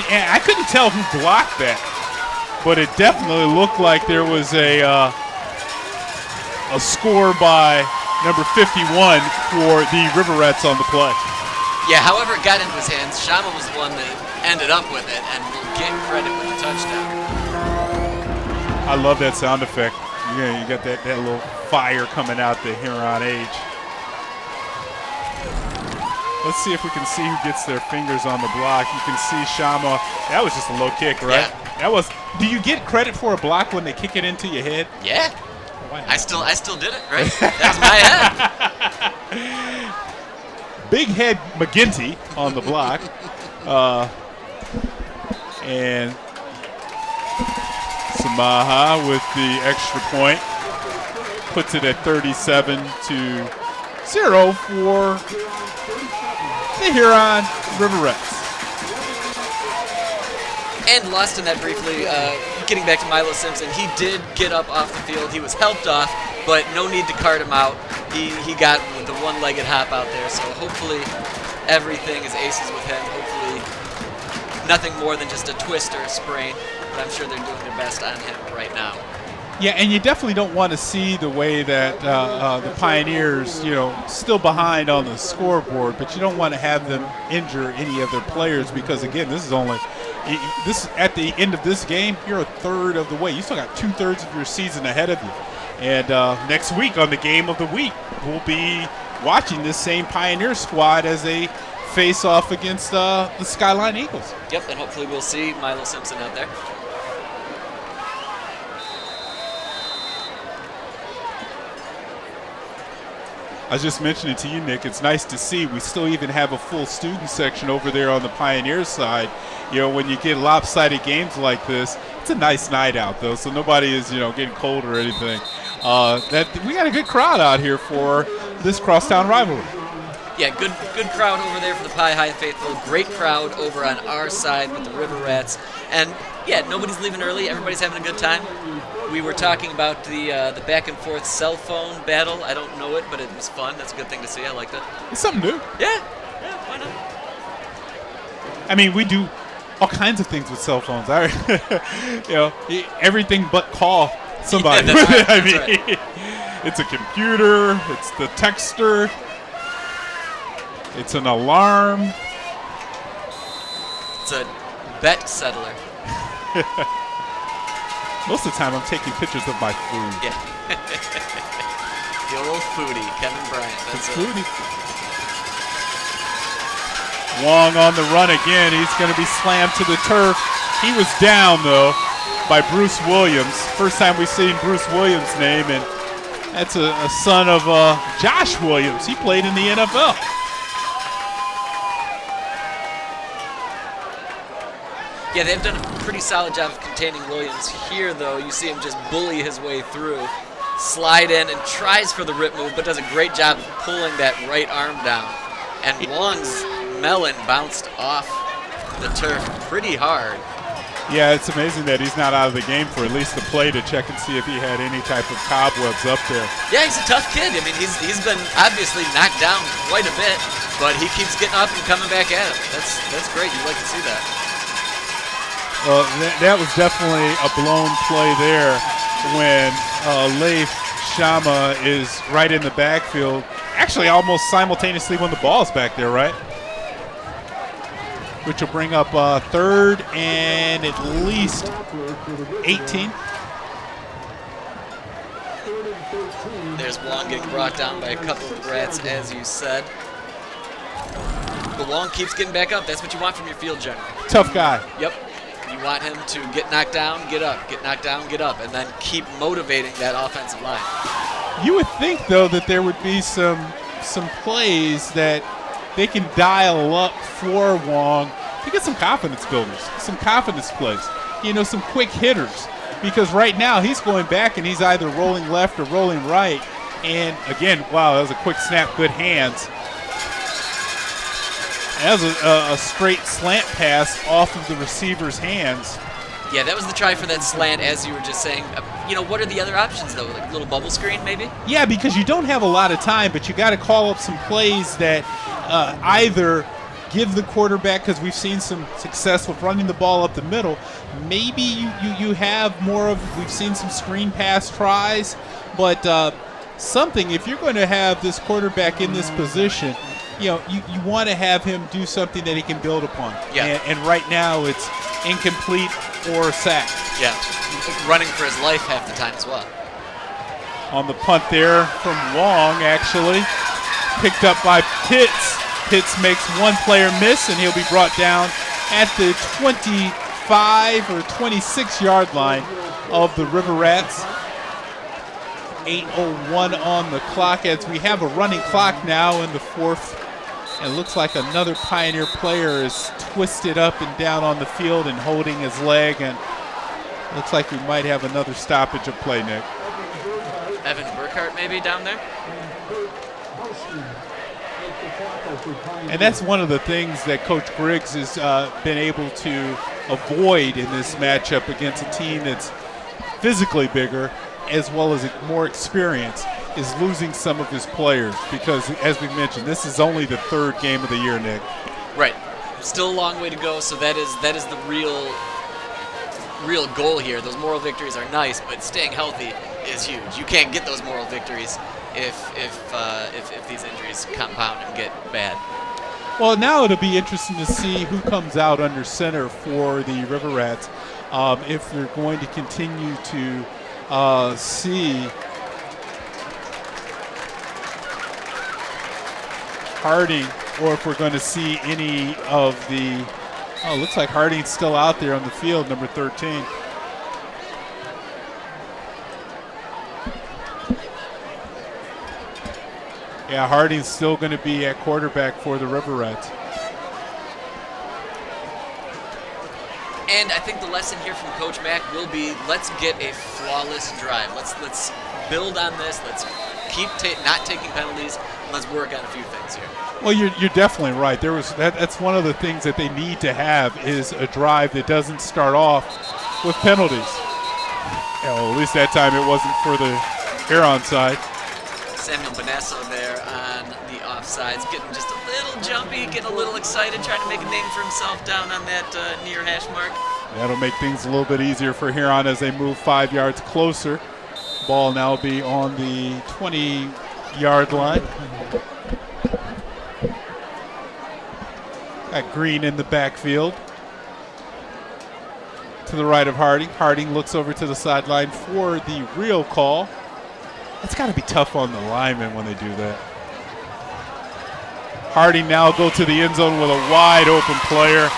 And I couldn't tell who blocked that, but it definitely looked like there was a score by number 51 for the River Rats on the play. Yeah, however it got into his hands, Shama was the one that ended up with it and will get credit with the touchdown. I love that sound effect. Yeah, you got that little fire coming out the Huron age. Let's see if we can see who gets their fingers on the block. You can see Shama. That was just a low kick, right? Yeah. That was. Do you get credit for a block when they kick it into your head? Yeah. Wow. I still did it, right? That was my head. Big head McGinty on the block. And Samaha with the extra point puts it at 37-0 for the Huron River Rats. And lost in that briefly, getting back to Milo Simpson, he did get up off the field. He was helped off, but no need to cart him out. He got with the one-legged hop out there, so hopefully everything is aces with him. Hopefully nothing more than just a twist or a sprain, but I'm sure they're doing their best on him right now. Yeah, and you definitely don't want to see the way that the Pioneers, still behind on the scoreboard, but you don't want to have them injure any of their players because, again, this at the end of this game, you're a third of the way. You still got 2/3 of your season ahead of you. And next week on the Game of the Week, we'll be watching this same Pioneer squad as they face off against the Skyline Eagles. Yep, and hopefully we'll see Milo Simpson out there. I was just mentioning to you, Nick, it's nice to see we still even have a full student section over there on the Pioneer side. When you get lopsided games like this, it's a nice night out, though, so nobody is, getting cold or anything. We got a good crowd out here for this crosstown rivalry. Yeah, good crowd over there for the Pie High faithful. Great crowd over on our side with the River Rats. And, yeah, nobody's leaving early. Everybody's having a good time. We were talking about the back and forth cell phone battle. I don't know it, but it was fun. That's a good thing to see. I liked it. It's something new. Yeah, why not? I mean, we do all kinds of things with cell phones. Everything but call somebody. Yeah, that's right, I that's mean, right. It's a computer. It's the texter. It's an alarm. It's a bet settler. Most of the time, I'm taking pictures of my food. Yeah. The old foodie, Kevin Bryant. That's it. Foodie. Wong on the run again. He's going to be slammed to the turf. He was down, though, by Bruce Williams. First time we've seen Bruce Williams' name, and that's a son of Josh Williams. He played in the NFL. Yeah, they've done a pretty solid job of containing Williams. Here, though, you see him just bully his way through, slide in, and tries for the rip move, but does a great job of pulling that right arm down. And Wong's melon bounced off the turf pretty hard. Yeah, it's amazing that he's not out of the game for at least the play to check and see if he had any type of cobwebs up there. Yeah, he's a tough kid. I mean, he's been obviously knocked down quite a bit, but he keeps getting up and coming back at him. That's great. You like to see that. Well, that was definitely a blown play there when Leif Shama is right in the backfield. Actually, almost simultaneously when the ball's back there, right? Which will bring up third and at least 18. There's Wong getting brought down by a couple of rats, as you said. But Wong keeps getting back up. That's what you want from your field general. Tough guy. Yep. You want him to get knocked down, get up, get knocked down, get up, and then keep motivating that offensive line. You would think, though, that there would be some plays that they can dial up for Wong to get some confidence builders, some confidence plays, some quick hitters. Because right now he's going back and he's either rolling left or rolling right. And, again, wow, that was a quick snap, good hands. That was a straight slant pass off of the receiver's hands. Yeah, that was the try for that slant, as you were just saying. What are the other options, though? Like a little bubble screen, maybe? Yeah, because you don't have a lot of time, but you got to call up some plays that either give the quarterback, because we've seen some success with running the ball up the middle. Maybe you have more of, we've seen some screen pass tries, but something, if you're going to have this quarterback in this position, you want to have him do something that he can build upon. Yeah. And right now it's incomplete or sack. Yeah. Running for his life half the time as well. On the punt there from Wong, actually. Picked up by Pitts. Pitts makes one player miss, and he'll be brought down at the 25 or 26-yard line of the River Rats. 8:01 on the clock as we have a running clock now in the fourth. It looks like another Pioneer player is twisted up and down on the field and holding his leg, and looks like we might have another stoppage of play, Nick. Evan Burkhart maybe down there? And that's one of the things that Coach Griggs has been able to avoid in this matchup against a team that's physically bigger as well as more experience is losing some of his players because, as we mentioned, this is only the third game of the year, Nick. Right. Still a long way to go, so that is the real goal here. Those moral victories are nice, but staying healthy is huge. You can't get those moral victories if these injuries compound and get bad. Well, now it'll be interesting to see who comes out under center for the River Rats. If they're going to continue to see Harding, or if we're going to see any of the looks like Harding's still out there on the field, number 13. Yeah, Harding's still going to be at quarterback for the River Rats. And I think the lesson here from Coach Mack will be, let's get a flawless drive. Let's build on this. Let's keep not taking penalties. And let's work on a few things here. Well, you're definitely right. That's one of the things that they need to have is a drive that doesn't start off with penalties. Yeah, well, at least that time it wasn't for the Huron side. Samuel Bonasso there on the offsides, getting just a little jumpy, getting a little excited, trying to make a name for himself down on that near hash mark. That'll make things a little bit easier for Huron as they move 5 yards closer. Ball now be on the 20-yard line. Got Green in the backfield. To the right of Harding. Harding looks over to the sideline for the real call. It's got to be tough on the linemen when they do that. Harding now go to the end zone with a wide open player.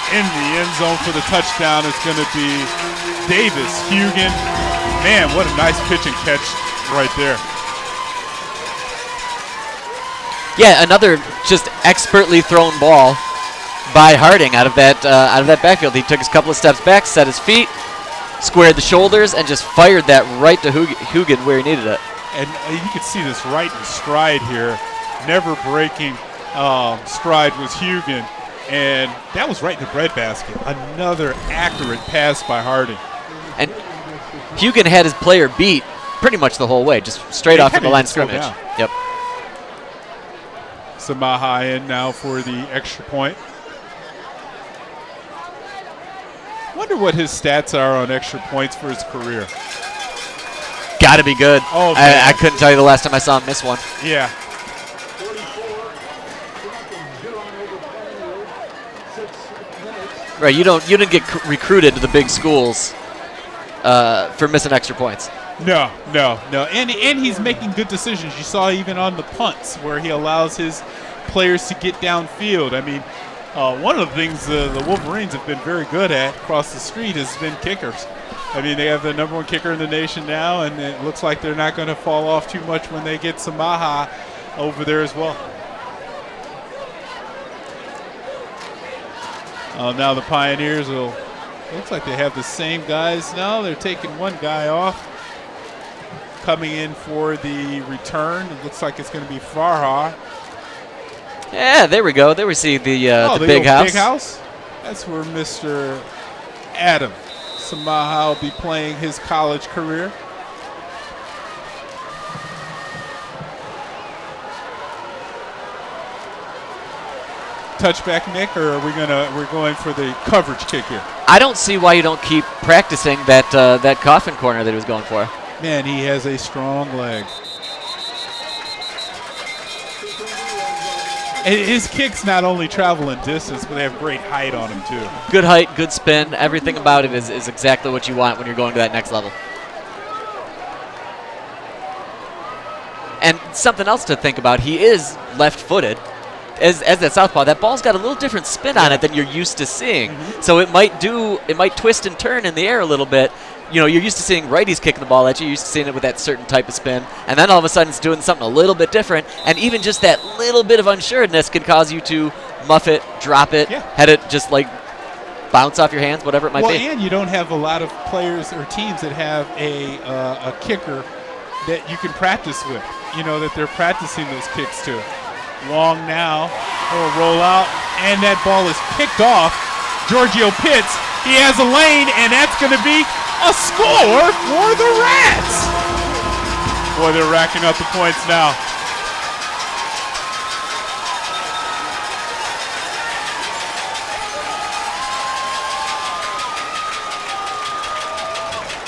In the end zone for the touchdown is going to be Davis Hugon. Man, what a nice pitch and catch right there. Yeah, another just expertly thrown ball by Harding out of that backfield. He took his couple of steps back, set his feet, squared the shoulders, and just fired that right to Hugon where he needed it. And you can see this right in stride here. Never breaking stride was Hugon. And that was right in the breadbasket. Another accurate pass by Harding. And Hugon had his player beat pretty much the whole way, just straight off of the line of scrimmage. Yep. Samaha in now for the extra point. Wonder what his stats are on extra points for his career. Got to be good. Oh, I couldn't tell you the last time I saw him miss one. Yeah. Right, you didn't get recruited to the big schools for missing extra points. No. And he's making good decisions. You saw even on the punts where he allows his players to get downfield. I mean, one of the things the Wolverines have been very good at across the street has been kickers. I mean, they have the number one kicker in the nation now, and it looks like they're not going to fall off too much when they get Samaha over there as well. Now the Pioneers looks like they have the same guys now. They're taking one guy off. Coming in for the return, it looks like it's going to be Farha. Yeah, there we go. There we see the big house. Big house. That's where Mr. Adam Samaha will be playing his college career. Touchback, Nick, or are we're going for the coverage kick here? I don't see why you don't keep practicing that coffin corner that he was going for. Man, he has a strong leg. And his kicks not only travel in distance, but they have great height on them too. Good height, good spin. Everything about it is exactly what you want when you're going to that next level. And something else to think about, he is left-footed. As that southpaw, that ball's got a little different spin on it than you're used to seeing. Mm-hmm. So it might twist and turn in the air a little bit. You know, you're used to seeing righties kicking the ball at you. You're used to seeing it with that certain type of spin. And then all of a sudden it's doing something a little bit different. And even just that little bit of unsureness can cause you to muff it, drop it, head it just like bounce off your hands, whatever it might be. Well, and you don't have a lot of players or teams that have a kicker that you can practice with. You know, that they're practicing those kicks to. Long now, will roll out, and that ball is picked off Giorgio Pitts. He has a lane, and that's going to be a score for the Rats. Boy, they're racking up the points now.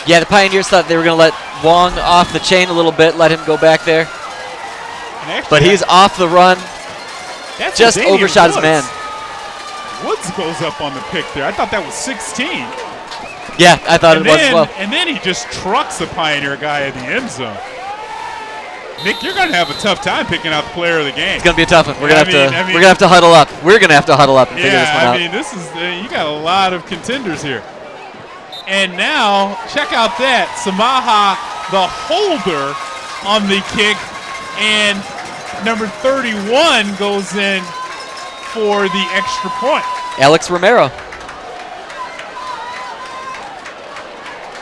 Yeah, the Pioneers thought they were going to let Wong off the chain a little bit, let him go back there. But he's off the run. That's Just Damian overshot his Woods. man. Woods goes up on the pick there. I thought that was 16. Yeah, I thought it was as well. And then he just trucks the Pioneer guy in the end zone. Nick, you're going to have a tough time picking out the player of the game. It's going to be a tough one. We're going to mean, have to huddle up. We're going to have to huddle up and figure this one out. I mean, this is you got a lot of contenders here. And now, check out that. Samaha, the holder on the kick, and number 31 goes in for the extra point. Alex Romero.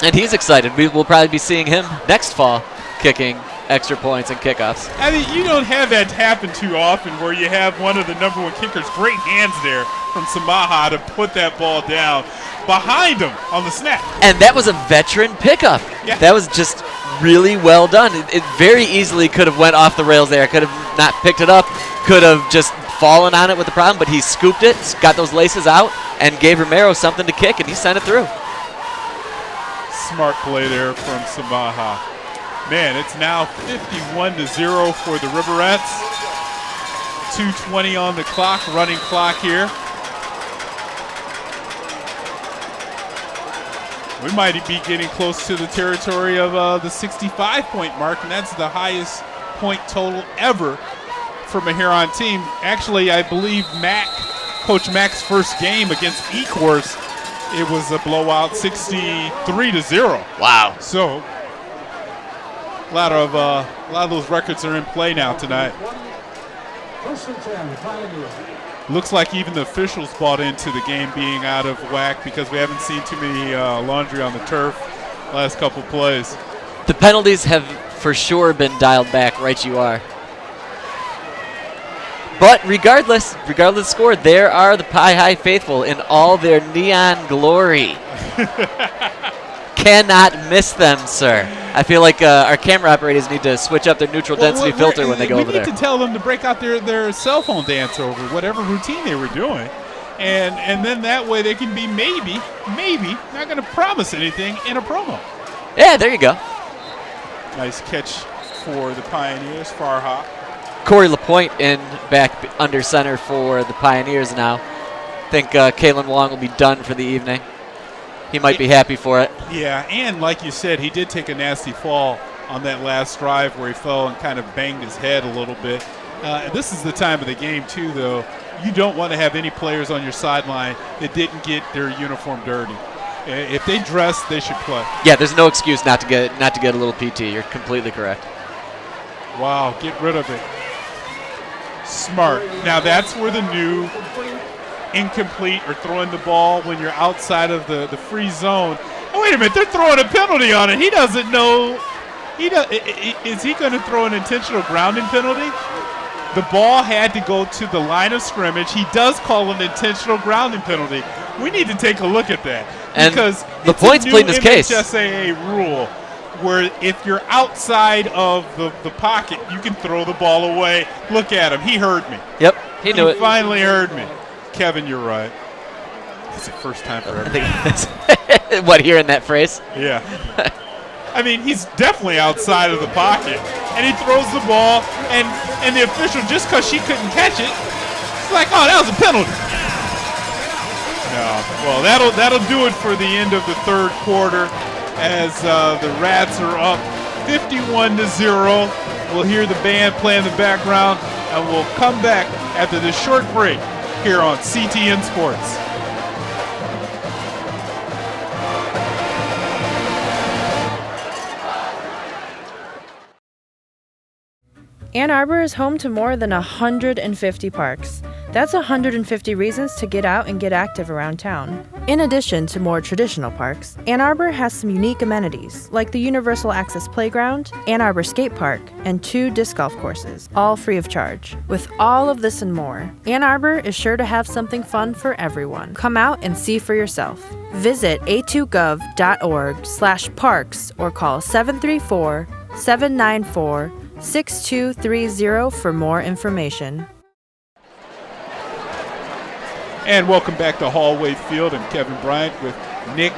And he's excited. We will probably be seeing him next fall kicking extra points and kickoffs. I mean, you don't have that happen too often where you have one of the number one kickers, great hands there from Samaha to put that ball down behind him on the snap. And that was a veteran pickup. Yeah. That was just really well done. It very easily could have went off the rails there. Could have not picked it up. Could have just fallen on it with the problem, but he scooped it, got those laces out, and gave Romero something to kick, and he sent it through. Smart play there from Samaha. Man, it's now 51-0 for the Riverettes. 2:20 on the clock, running clock here. We might be getting close to the territory of the 65-point mark, and that's the highest point total ever from a Huron team. Actually, I believe Coach Mack's first game against Ecorse, it was a blowout, 63-0. Wow. So a lot of those records are in play now tonight. Looks like even the officials bought into the game being out of whack because we haven't seen too many laundry on the turf last couple plays. The penalties have for sure been dialed back, right you are. But regardless of the score, there are the Pie High faithful in all their neon glory. Cannot miss them, sir. I feel like our camera operators need to switch up their neutral density filter when they go over there. We need to tell them to break out their cell phone dance over whatever routine they were doing. And then that way they can be maybe, not going to promise anything in a promo. Yeah, there you go. Nice catch for the Pioneers, Farha. Corey LaPointe in back under center for the Pioneers now. I think Kalen Wong will be done for the evening. He might be happy for it. Yeah, and like you said, he did take a nasty fall on that last drive where he fell and kind of banged his head a little bit. This is the time of the game, too, though. You don't want to have any players on your sideline that didn't get their uniform dirty. If they dress, they should play. Yeah, there's no excuse not to get a little PT. You're completely correct. Wow, get rid of it. Smart. Now that's where the new incomplete or throwing the ball when you're outside of the free zone. Oh, wait a minute, they're throwing a penalty on it. He doesn't know. Is he going to throw an intentional grounding penalty? The ball had to go to the line of scrimmage. He does call an intentional grounding penalty. We need to take a look at that. And because the point's pleading his case. MHSAA rule where if you're outside of the pocket, you can throw the ball away. Look at him. He heard me. Yep, he knew it. He finally heard me. Kevin, you're right. It's the first time for everything. What, hearing that phrase? Yeah. I mean, he's definitely outside of the pocket. And he throws the ball, and the official, just because she couldn't catch it, it's like, oh, that was a penalty. No. Well, that'll do it for the end of the third quarter as the Rats are up 51-0. We'll hear the band play in the background, and we'll come back after this short break here on CTN Sports. Ann Arbor is home to more than 150 parks. That's 150 reasons to get out and get active around town. In addition to more traditional parks, Ann Arbor has some unique amenities, like the Universal Access Playground, Ann Arbor Skate Park, and 2 disc golf courses, all free of charge. With all of this and more, Ann Arbor is sure to have something fun for everyone. Come out and see for yourself. Visit a2gov.org/parks or call 734-794-6230 for more information. And welcome back to Hallway Field. I'm Kevin Bryant with Nick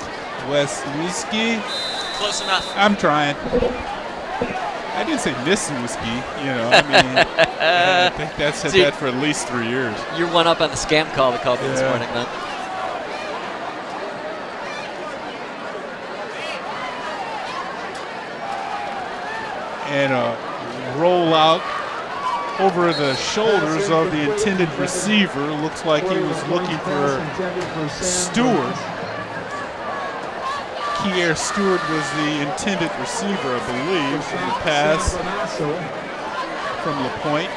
Wisniewski. Close enough. I'm trying. I didn't say Wisniewski, you know. I mean, I think that's said that for at least 3 years. You're one up on the scam call that called me this morning, then. And a rollout over the shoulders of the intended receiver. Looks like he was looking for Stewart. Kier Stewart was the intended receiver, I believe, for the pass from LaPointe.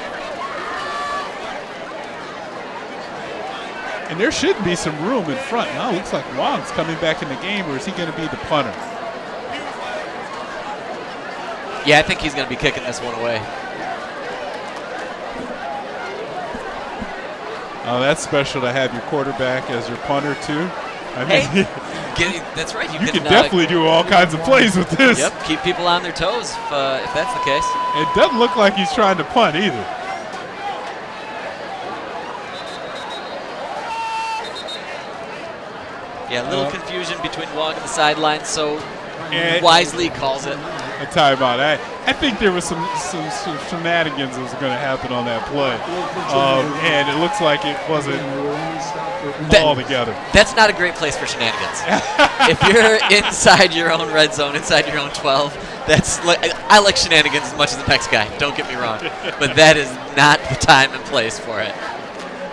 And there should be some room in front. Now it looks like Wong's coming back in the game, or is he going to be the punter? Yeah, I think he's going to be kicking this one away. Oh, that's special to have your quarterback as your punter, too. I mean, That's right. You can definitely do all kinds of plays with this. Yep, keep people on their toes if that's the case. It doesn't look like he's trying to punt either. Yeah, a little confusion between Wong and the sidelines, so wisely calls it. A timeout. I think there was some shenanigans that was going to happen on that play. And it looks like it wasn't all together. That's not a great place for shenanigans. If you're inside your own red zone, inside your own 12, I like shenanigans as much as the next guy, don't get me wrong. But that is not the time and place for it.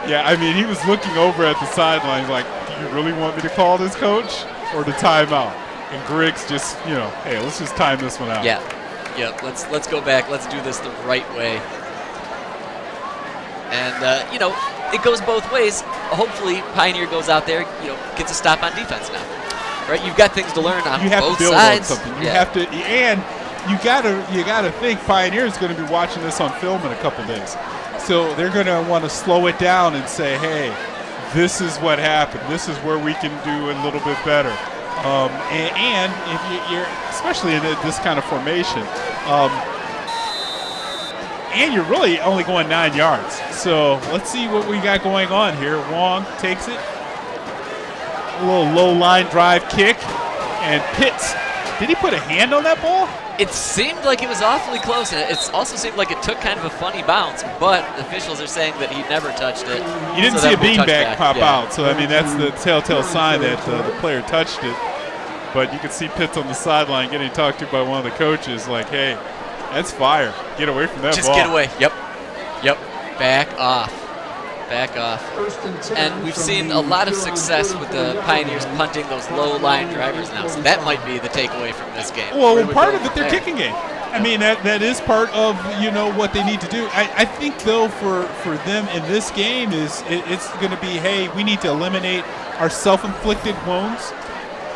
Yeah, I mean, he was looking over at the sidelines like, do you really want me to call this, coach, or the timeout? And Griggs just, hey, let's just time this one out. Yeah, let's go back. Let's do this the right way. And, it goes both ways. Hopefully, Pioneer goes out there, gets a stop on defense now. Right? You've got things to learn on both sides. You have to build on something. You have to, and you gotta think Pioneer is going to be watching this on film in a couple days. So they're going to want to slow it down and say, hey, this is what happened. This is where we can do a little bit better. And if you're, especially in this kind of formation, and you're really only going 9 yards. So let's see what we got going on here. Wong takes it. A little low line drive kick. And Pitts, did he put a hand on that ball? It seemed like it was awfully close, and it also seemed like it took kind of a funny bounce, but officials are saying that he never touched it. You didn't see a beanbag pop out, so I mean that's the telltale sign that the player touched it. But you could see Pitts on the sideline getting talked to by one of the coaches like, hey, that's fire. Get away from that ball. Just get away. Yep. Back off. And we've seen a lot of success with the Pioneers punting those low-line drivers now, so that might be the takeaway from this game. Well, part of it, their kicking game. I mean, that is part of, what they need to do. I think, though, for them in this game it's going to be, hey, we need to eliminate our self-inflicted wounds.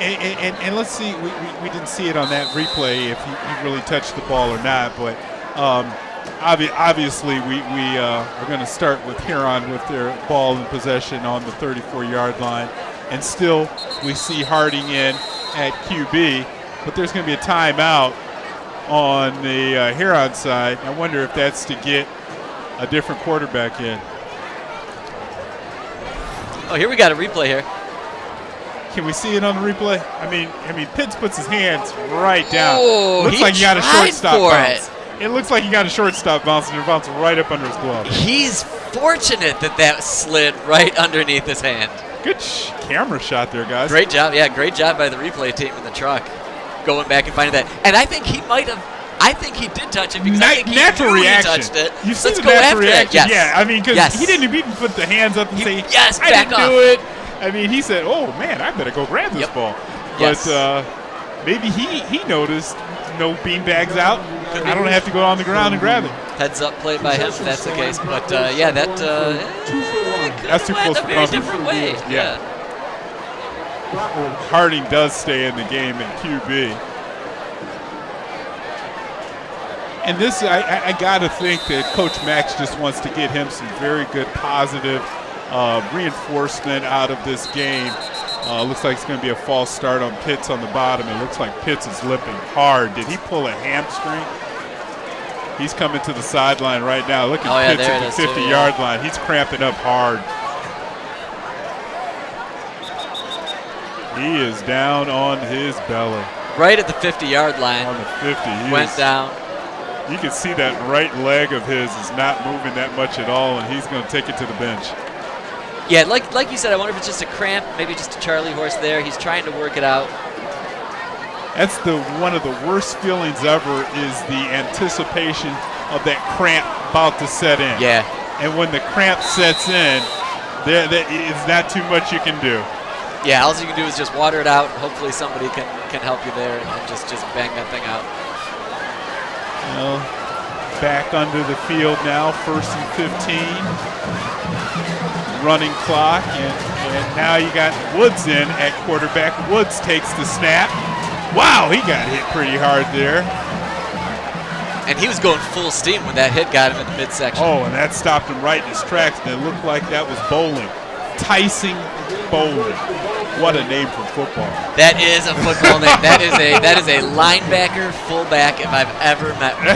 And let's see, we didn't see it on that replay if he really touched the ball or not, but obviously we are going to start with Huron with their ball in possession on the 34-yard line, and still we see Harding in at QB, but there's going to be a timeout on the Huron side. I wonder if that's to get a different quarterback in. Oh, here we got a replay here. Can we see it on the replay? I mean, Pitts puts his hands right down. Oh, looks like he got a shortstop bounce. It looks like he got a shortstop bounce, and it bounced right up under his glove. He's fortunate that slid right underneath his hand. Good camera shot there, guys. Great job. Yeah, great job by the replay team in the truck, going back and finding that. And I think he might have. I think he did touch it because I think he natural knew reaction. He touched it. You've seen Let's the go natural after reaction. That. Yes. Yeah, I mean, because he didn't even put the hands up and say, "Yes, I back didn't off. do it." I mean, he said, "Oh man, I better go grab this ball." But maybe he noticed no beanbags out. I don't have to go on the ground and grab it. Heads up play by him if that's the case. But that's too close a for very comfort. different way. Yeah. Harding does stay in the game in QB. And this, I got to think that Coach Max just wants to get him some very good positive reinforcement out of this game. Looks like it's going to be a false start on Pitts on the bottom. It looks like Pitts is limping hard. Did he pull a hamstring? He's coming to the sideline right now. Look at Pitts at the 50-yard line. He's cramping up hard. He is down on his belly. Right at the 50-yard line. On the 50. He went down. You can see that right leg of his is not moving that much at all, and he's going to take it to the bench. Yeah, like you said, I wonder if it's just a cramp, maybe just a Charlie horse there. He's trying to work it out. That's one of the worst feelings ever, is the anticipation of that cramp about to set in. Yeah. And when the cramp sets in, there is not too much you can do. Yeah, all you can do is just water it out. Hopefully somebody can help you there and just bang that thing out. Well, back under the field now, 1st and 15. Running clock, and now you got Woods in at quarterback. Woods takes the snap. Wow, he got hit pretty hard there. And he was going full steam when that hit got him in the midsection. Oh, and that stopped him right in his tracks, and it looked like that was Bowling. Tyson Bowling. What a name for football. That is a football name. That is a linebacker fullback if I've ever met one.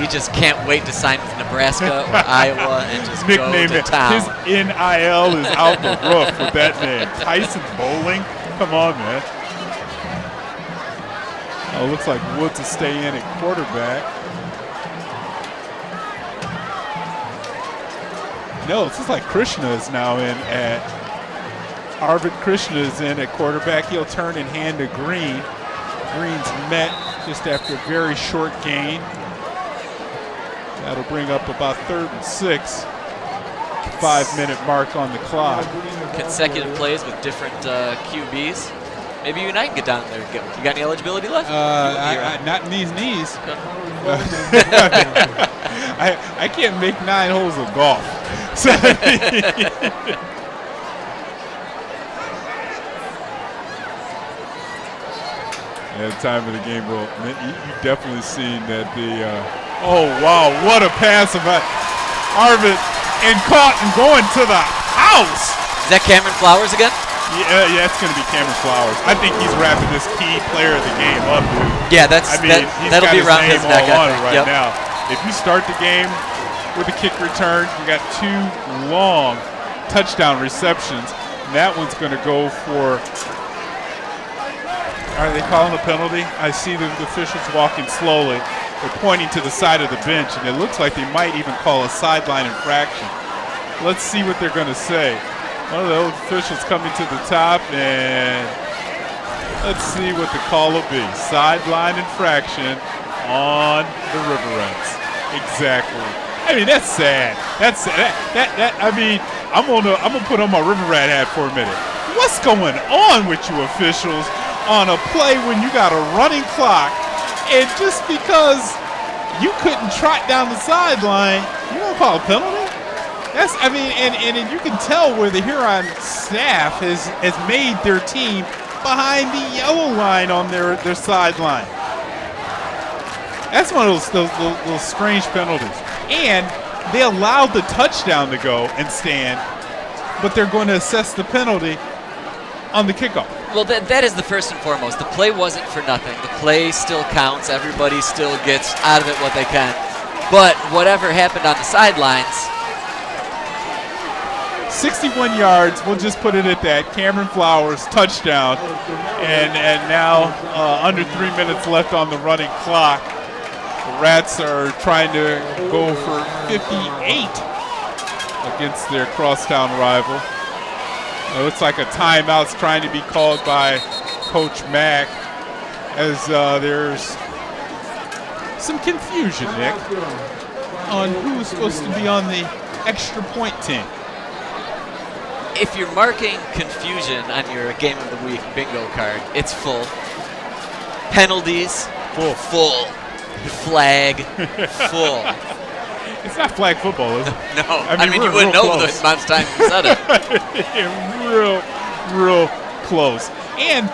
He just can't wait to sign with Nebraska or Iowa and just nickname go to town. His NIL is out the roof with that name. Tyson Bowling? Come on, man. Oh, looks like Woods will stay in at quarterback. No, it looks like Krishna is now in at Arvid Krishna is in at quarterback. He'll turn and hand to Green. Green's met just after a very short gain. That'll bring up about 3rd and 6. 5-minute mark on the clock. Consecutive plays with different QBs. Maybe you and I can get down there and get one. You got any eligibility left? Not in these knees. I can't make 9 holes of golf. So at the time of the game, well, you've definitely seen that oh, wow, what a pass about Arvid, and caught and going to the house. Is that Cameron Flowers again? Yeah, it's going to be Cameron Flowers. I think he's wrapping this key player of the game up, dude. Yeah, got that'll be around his neck, all on it right yep. now. If you start the game with a kick return, you got 2 long touchdown receptions, and that one's going to go for. Are they calling a penalty? I see the officials walking slowly. They're pointing to the side of the bench, and it looks like they might even call a sideline infraction. Let's see what they're going to say. One of those officials coming to the top, and let's see what the call will be. Sideline infraction on the River Rats. Exactly. I mean, that's sad. That's sad. I mean, I'm gonna put on my River Rat hat for a minute. What's going on with you officials on a play when you got a running clock, and just because you couldn't trot down the sideline, you don't call a penalty? That's, I mean, and you can tell where the Huron staff has made their team behind the yellow line on their sideline. That's one of those strange penalties. And they allowed the touchdown to go and stand, but they're going to assess the penalty on the kickoff. Well, that is the first and foremost. The play wasn't for nothing. The play still counts. Everybody still gets out of it what they can. But whatever happened on the sidelines. 61 yards, we'll just put it at that. Cameron Flowers, touchdown. And now under 3 minutes left on the running clock. The Rats are trying to go for 58 against their crosstown rival. It looks like a timeout's trying to be called by Coach Mack, as there's some confusion, Nick, on who's supposed to be on the extra point team. If you're marking confusion on your Game of the Week bingo card, it's full. Penalties, full. Flag, full. It's not flag football, is it? No. I mean you wouldn't know the amount of time you said it. real close. And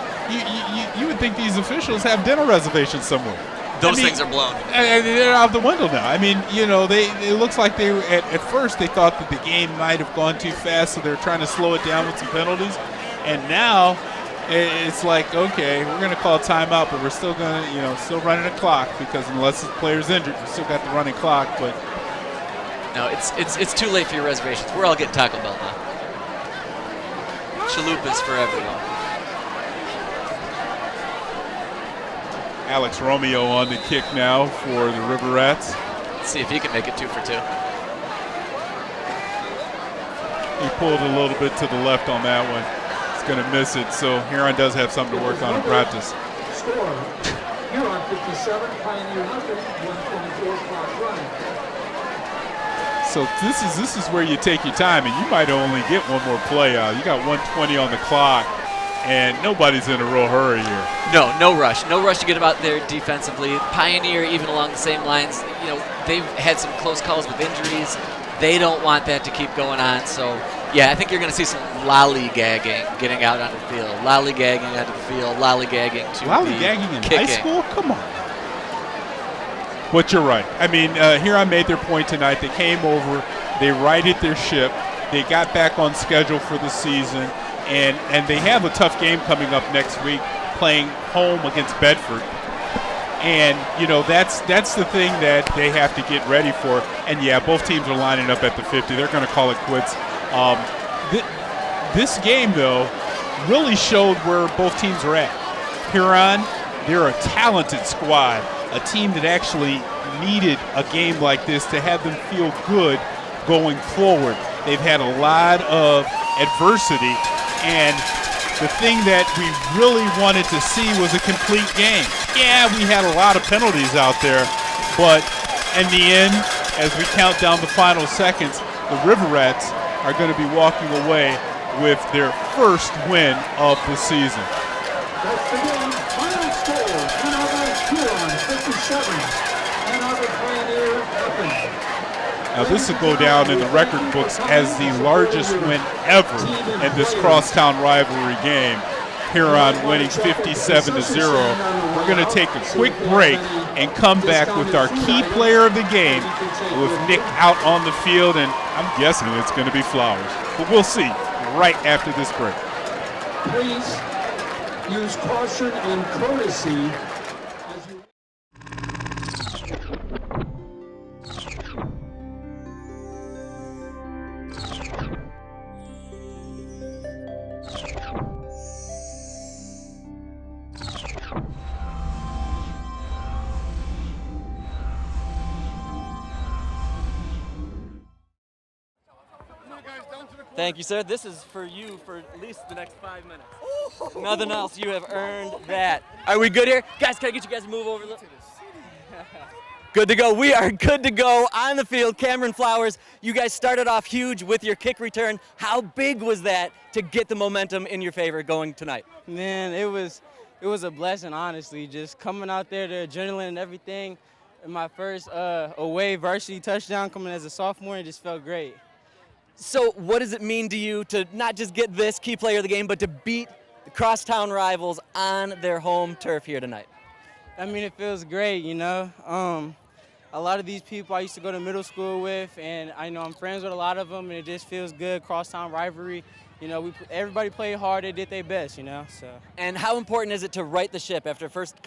you would think these officials have dinner reservations somewhere. Those things are blown. They're out the window now. I mean, it looks like they were, at first they thought that the game might have gone too fast, so they're trying to slow it down with some penalties. And now it's like, okay, we're going to call a timeout, but we're still going to, still running a clock, because unless the player's injured, we still got the running clock. But no, it's too late for your reservations. We're all getting Taco Bell now. Chalupas for everyone. Alex Romeo on the kick now for the River Rats. Let's see if he can make it 2 for 2. He pulled a little bit to the left on that one. He's going to miss it, so Huron does have something to work on in practice. Score, Huron 57, Pioneer nothing, 124 clock running. So this is where you take your time, and you might only get one more play out. You got 120 on the clock, and nobody's in a real hurry here. No rush. No rush to get about there defensively. Pioneer, even along the same lines, they've had some close calls with injuries. They don't want that to keep going on. So, yeah, I think you're going to see some lollygagging getting out onto the field. Lollygagging onto the field, lollygagging to Lollygagging in kicking. high school? Come on. But you're right. I mean, Huron made their point tonight. They came over. They righted their ship. They got back on schedule for the season. And they have a tough game coming up next week, playing home against Bedford. And, that's the thing that they have to get ready for. And, yeah, both teams are lining up at the 50. They're going to call it quits. This game, though, really showed where both teams are at. Huron, they're a talented squad, a team that actually needed a game like this to have them feel good going forward. They've had a lot of adversity, and the thing that we really wanted to see was a complete game. Yeah, we had a lot of penalties out there, but in the end, as we count down the final seconds, the River Rats are going to be walking away with their first win of the season. That's the game. Final score, Ann Arbor Huron 57, Ann Arbor Pioneer nothing. Now this will go down in the record books as the largest win ever in this crosstown rivalry game. Huron winning 57-0. We're going to take a quick break and come back with our key player of the game, with Nick out on the field, and I'm guessing it's going to be Flowers. But we'll see right after this break. Please use caution and courtesy as you... Thank you, sir. This is for you for at least the next 5 minutes. Nothing else. You have earned that. Are we good here? Guys, can I get you guys to move over? Good to go. We are good to go on the field. Cameron Flowers, you guys started off huge with your kick return. How big was that to get the momentum in your favor going tonight? Man, it was a blessing, honestly. Just coming out there, the adrenaline and everything. And my first away varsity touchdown coming as a sophomore, it just felt great. So what does it mean to you to not just get this key player of the game, but to beat the crosstown rivals on their home turf here tonight? I mean, it feels great, A lot of these people I used to go to middle school with, and I know I'm friends with a lot of them, and it just feels good, crosstown rivalry. Everybody played hard, they did their best, So. And how important is it to right the ship after first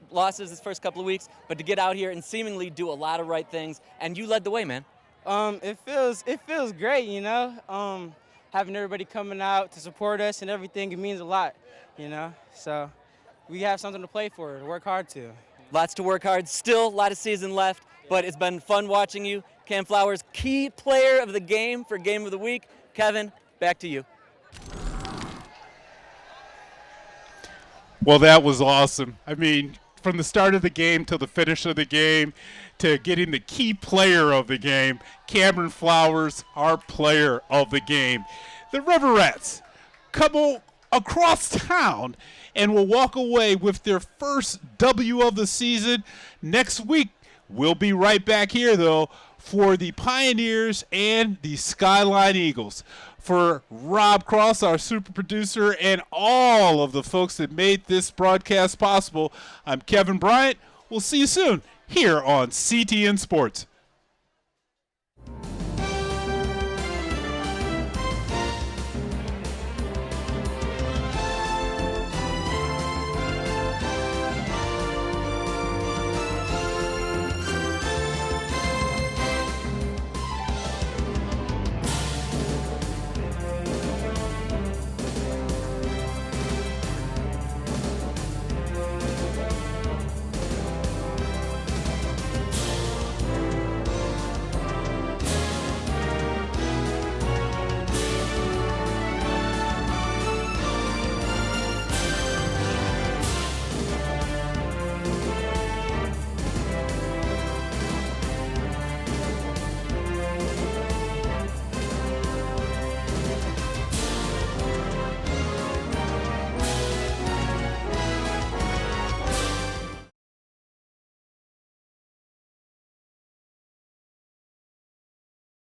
losses, this first couple of weeks, but to get out here and seemingly do a lot of right things, and you led the way, man? It feels great, having everybody coming out to support us and everything, it means a lot, So we have something to play for, to work hard to. Lots to work hard, still a lot of season left, but it's been fun watching you. Cam Flowers, key player of the game for Game of the Week. Kevin, back to you. Well, that was awesome. I mean, from the start of the game till the finish of the game, to getting the key player of the game, Cameron Flowers, our player of the game. The River Rats come across town and will walk away with their first W of the season. Next week, we'll be right back here, though, for the Pioneers and the Skyline Eagles. For Rob Cross, our super producer, and all of the folks that made this broadcast possible, I'm Kevin Bryant. We'll see you soon here on CTN Sports.